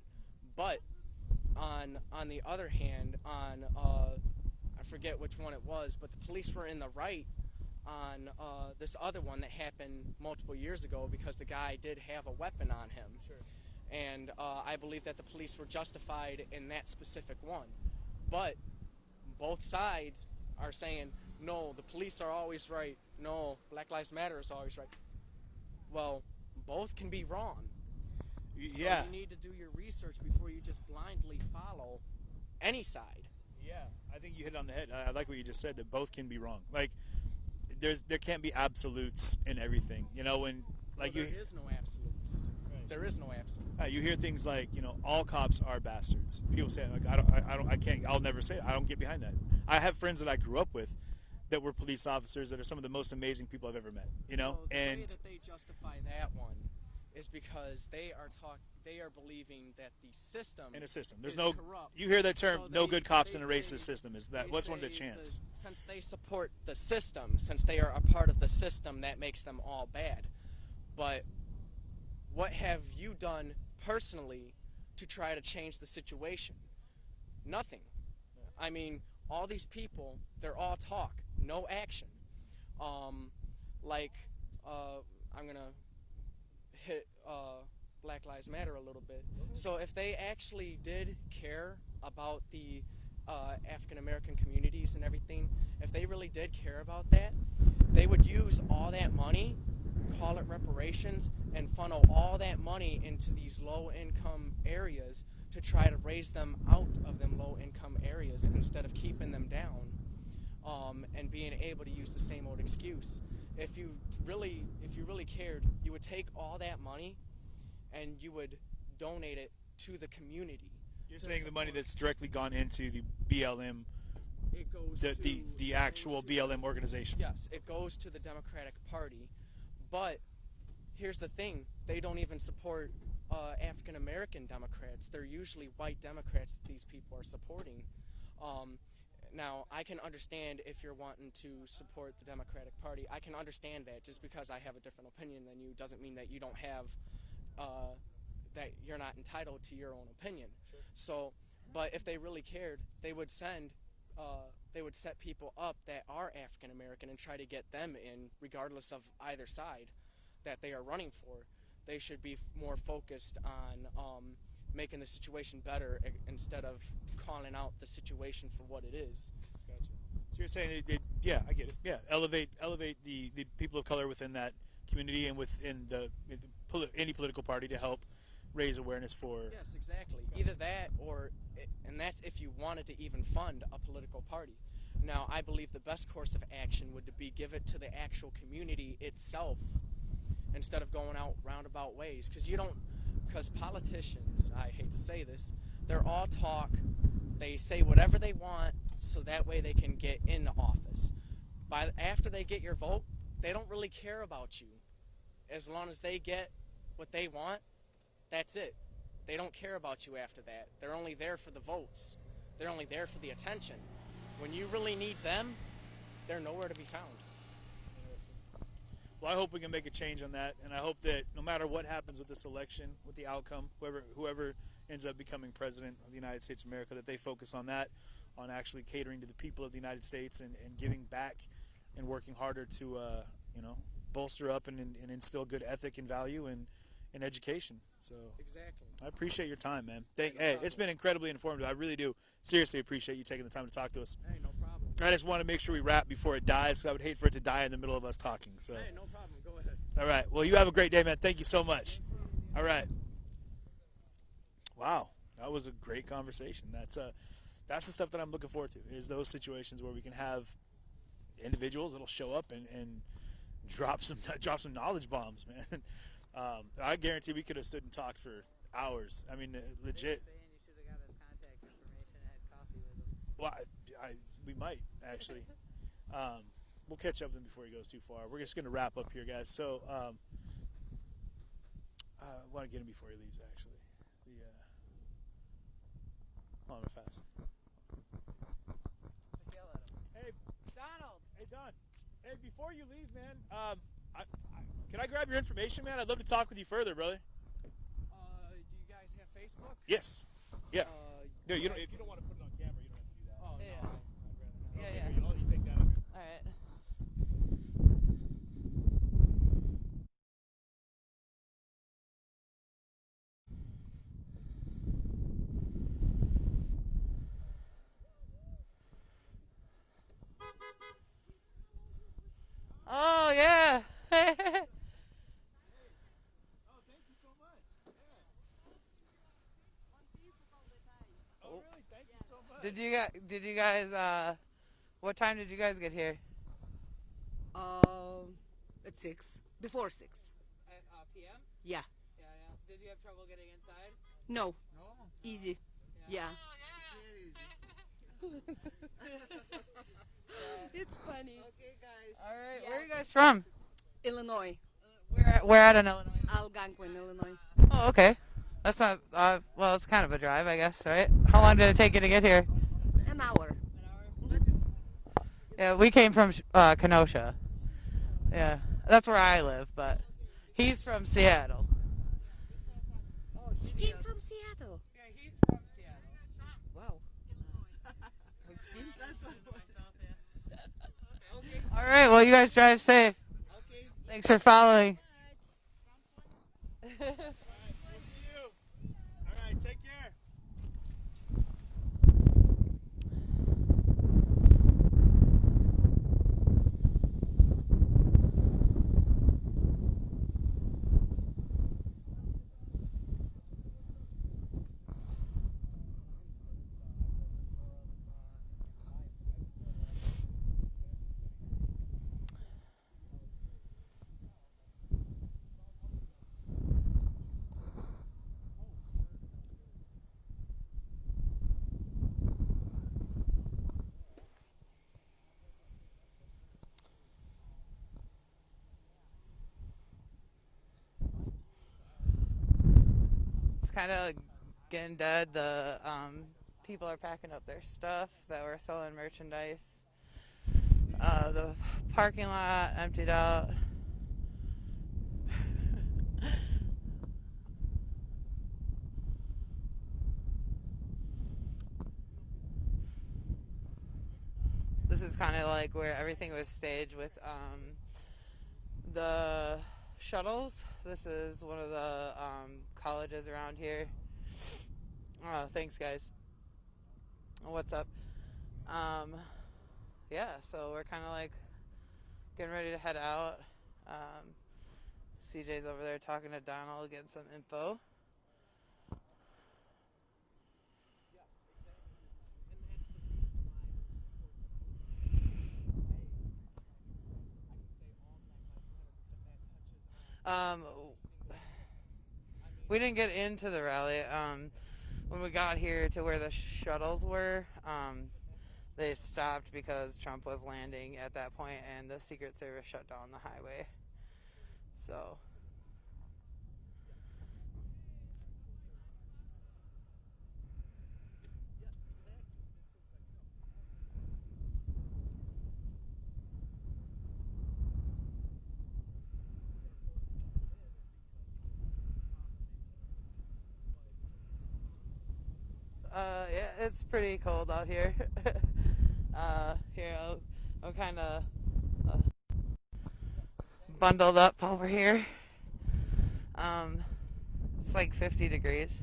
But on the other hand, I forget which one it was, but the police were in the right on this other one that happened multiple years ago because the guy did have a weapon on him. Sure. And I believe that the police were justified in that specific one. But both sides are saying, no, the police are always right. No, Black Lives Matter is always right. Well, both can be wrong. Yeah. So you need to do your research before you just blindly follow any side. Yeah, I think you hit it on the head. I like what you just said, that both can be wrong. Like, there can't be absolutes in everything. You know, when like there is no absolutes. Right. There is no absolute. You hear things like, you know, all cops are bastards. People say, like, I'll never say it. I don't get behind that. I have friends that I grew up with that were police officers that are some of the most amazing people I've ever met. You know, well, the way that they justify that one is because they are believing that the system in a system. There's is no corrupt. You hear that term, So no good cops in a say- racist system. Is that what's one of the chants? Since they support the system, since they are a part of the system, that makes them all bad. But what have you done personally to try to change the situation? Nothing. I mean, all these people, they're all talk, no action. I'm gonna hit Black Lives Matter a little bit. So if they actually did care about the African American communities and everything, if they really did care about that, they would use all that money, call it reparations, and funnel all that money into these low-income areas to try to raise them out of them low-income areas instead of keeping them down and being able to use the same old excuse. If you really cared, you would take all that money and you would donate it to the community. You're saying the money that's directly gone into the BLM, it goes the actual BLM organization. Yes, it goes to the Democratic Party. But here's the thing, they don't even support African American Democrats. They're usually white Democrats that these people are supporting. Now, I can understand if you're wanting to support the Democratic Party. I can understand that. Just because I have a different opinion than you doesn't mean that you don't have, that you're not entitled to your own opinion. Sure. So, but if they really cared, they would set people up that are African American and try to get them in, regardless of either side that they are running for. They should be more focused on making the situation better instead of calling out the situation for what it is. Gotcha. So you're saying, yeah, I get it. Yeah, elevate the people of color within that community and within any political party to help raise awareness for. Yes, exactly. Either that and that's if you wanted to even fund a political party. Now, I believe the best course of action would be give it to the actual community itself instead of going out roundabout ways. Because politicians, I hate to say this, they're all talk. They say whatever they want so that way they can get into office. After they get your vote, they don't really care about you. As long as they get what they want, that's it. They don't care about you after that. They're only there for the votes. They're only there for the attention. When you really need them, they're nowhere to be found. Well, I hope we can make a change on that, and I hope that no matter what happens with this election, with the outcome, whoever ends up becoming president of the United States of America, that they focus on that, on actually catering to the people of the United States and giving back and working harder to, bolster up and instill good ethic and value and education. So Exactly. I appreciate your time, man. Hey, it's been incredibly informative. I really do seriously appreciate you taking the time to talk to us. Hey, no problem. I just want to make sure we wrap before it dies, because I would hate for it to die in the middle of us talking. So. Hey, no problem. Go ahead. All right. Well, you have a great day, man. Thank you so much. All right. Wow, that was a great conversation. That's the stuff that I'm looking forward to, is those situations where we can have individuals that'll show up and drop some knowledge bombs, man. I guarantee we could have stood and talked for hours. I mean, legit. Well, we might actually. We'll catch up with him before he goes too far. We're just going to wrap up here, guys. So, I want to get him before he leaves, actually. Hold on, fast. Hey, Donald. Hey, Don. Hey, before you leave, man, can I grab your information, man? I'd love to talk with you further, brother. Do you guys have Facebook? Yes. Yeah. No, you don't. guys- If you don't want to put it on camera, you don't have to do that. Oh, Yeah. no. I'd rather not. Yeah, Okay, yeah. great. I'll let you take that up. All right. Oh yeah. Oh, really? Thank you so much. Did you guys what time did you guys get here? At 6. Before 6. At PM? Yeah. Yeah. Did you have trouble getting inside? No. Easy. Yeah. It's funny. Okay, guys. All right. Where are you guys from? Illinois. Where at in Illinois? Algonquin, Illinois. Oh, okay. That's not well, it's kind of a drive, I guess, right? How long did it take you to get here? An hour. Yeah, we came from Kenosha. Yeah, that's where I live, but he's from Seattle. Oh, he came from Seattle. Yeah, he's from Seattle. Wow. All right, well, you guys drive safe. Okay. Thanks for following. We'll see you. All right, take care. It's kind of getting dead. The people are packing up their stuff that were selling merchandise. The parking lot emptied out. This is kind of like where everything was staged with the shuttles. This is one of the colleges around here. Oh, thanks, guys. What's up? Yeah, so we're kind of like getting ready to head out. CJ's over there talking to Donald, getting some info. We didn't get into the rally. When we got here to where the shuttles were, they stopped because Trump was landing at that point, and the Secret Service shut down the highway. So. Yeah, it's pretty cold out here. Here, I'm kind of bundled up over here. It's like 50 degrees.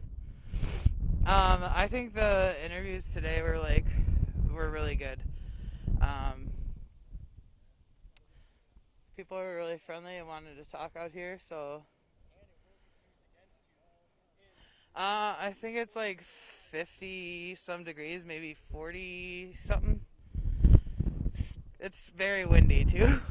I think the interviews today were really good. People were really friendly and wanted to talk out here, so I think it's like 50 some degrees, maybe 40 something. It's very windy too.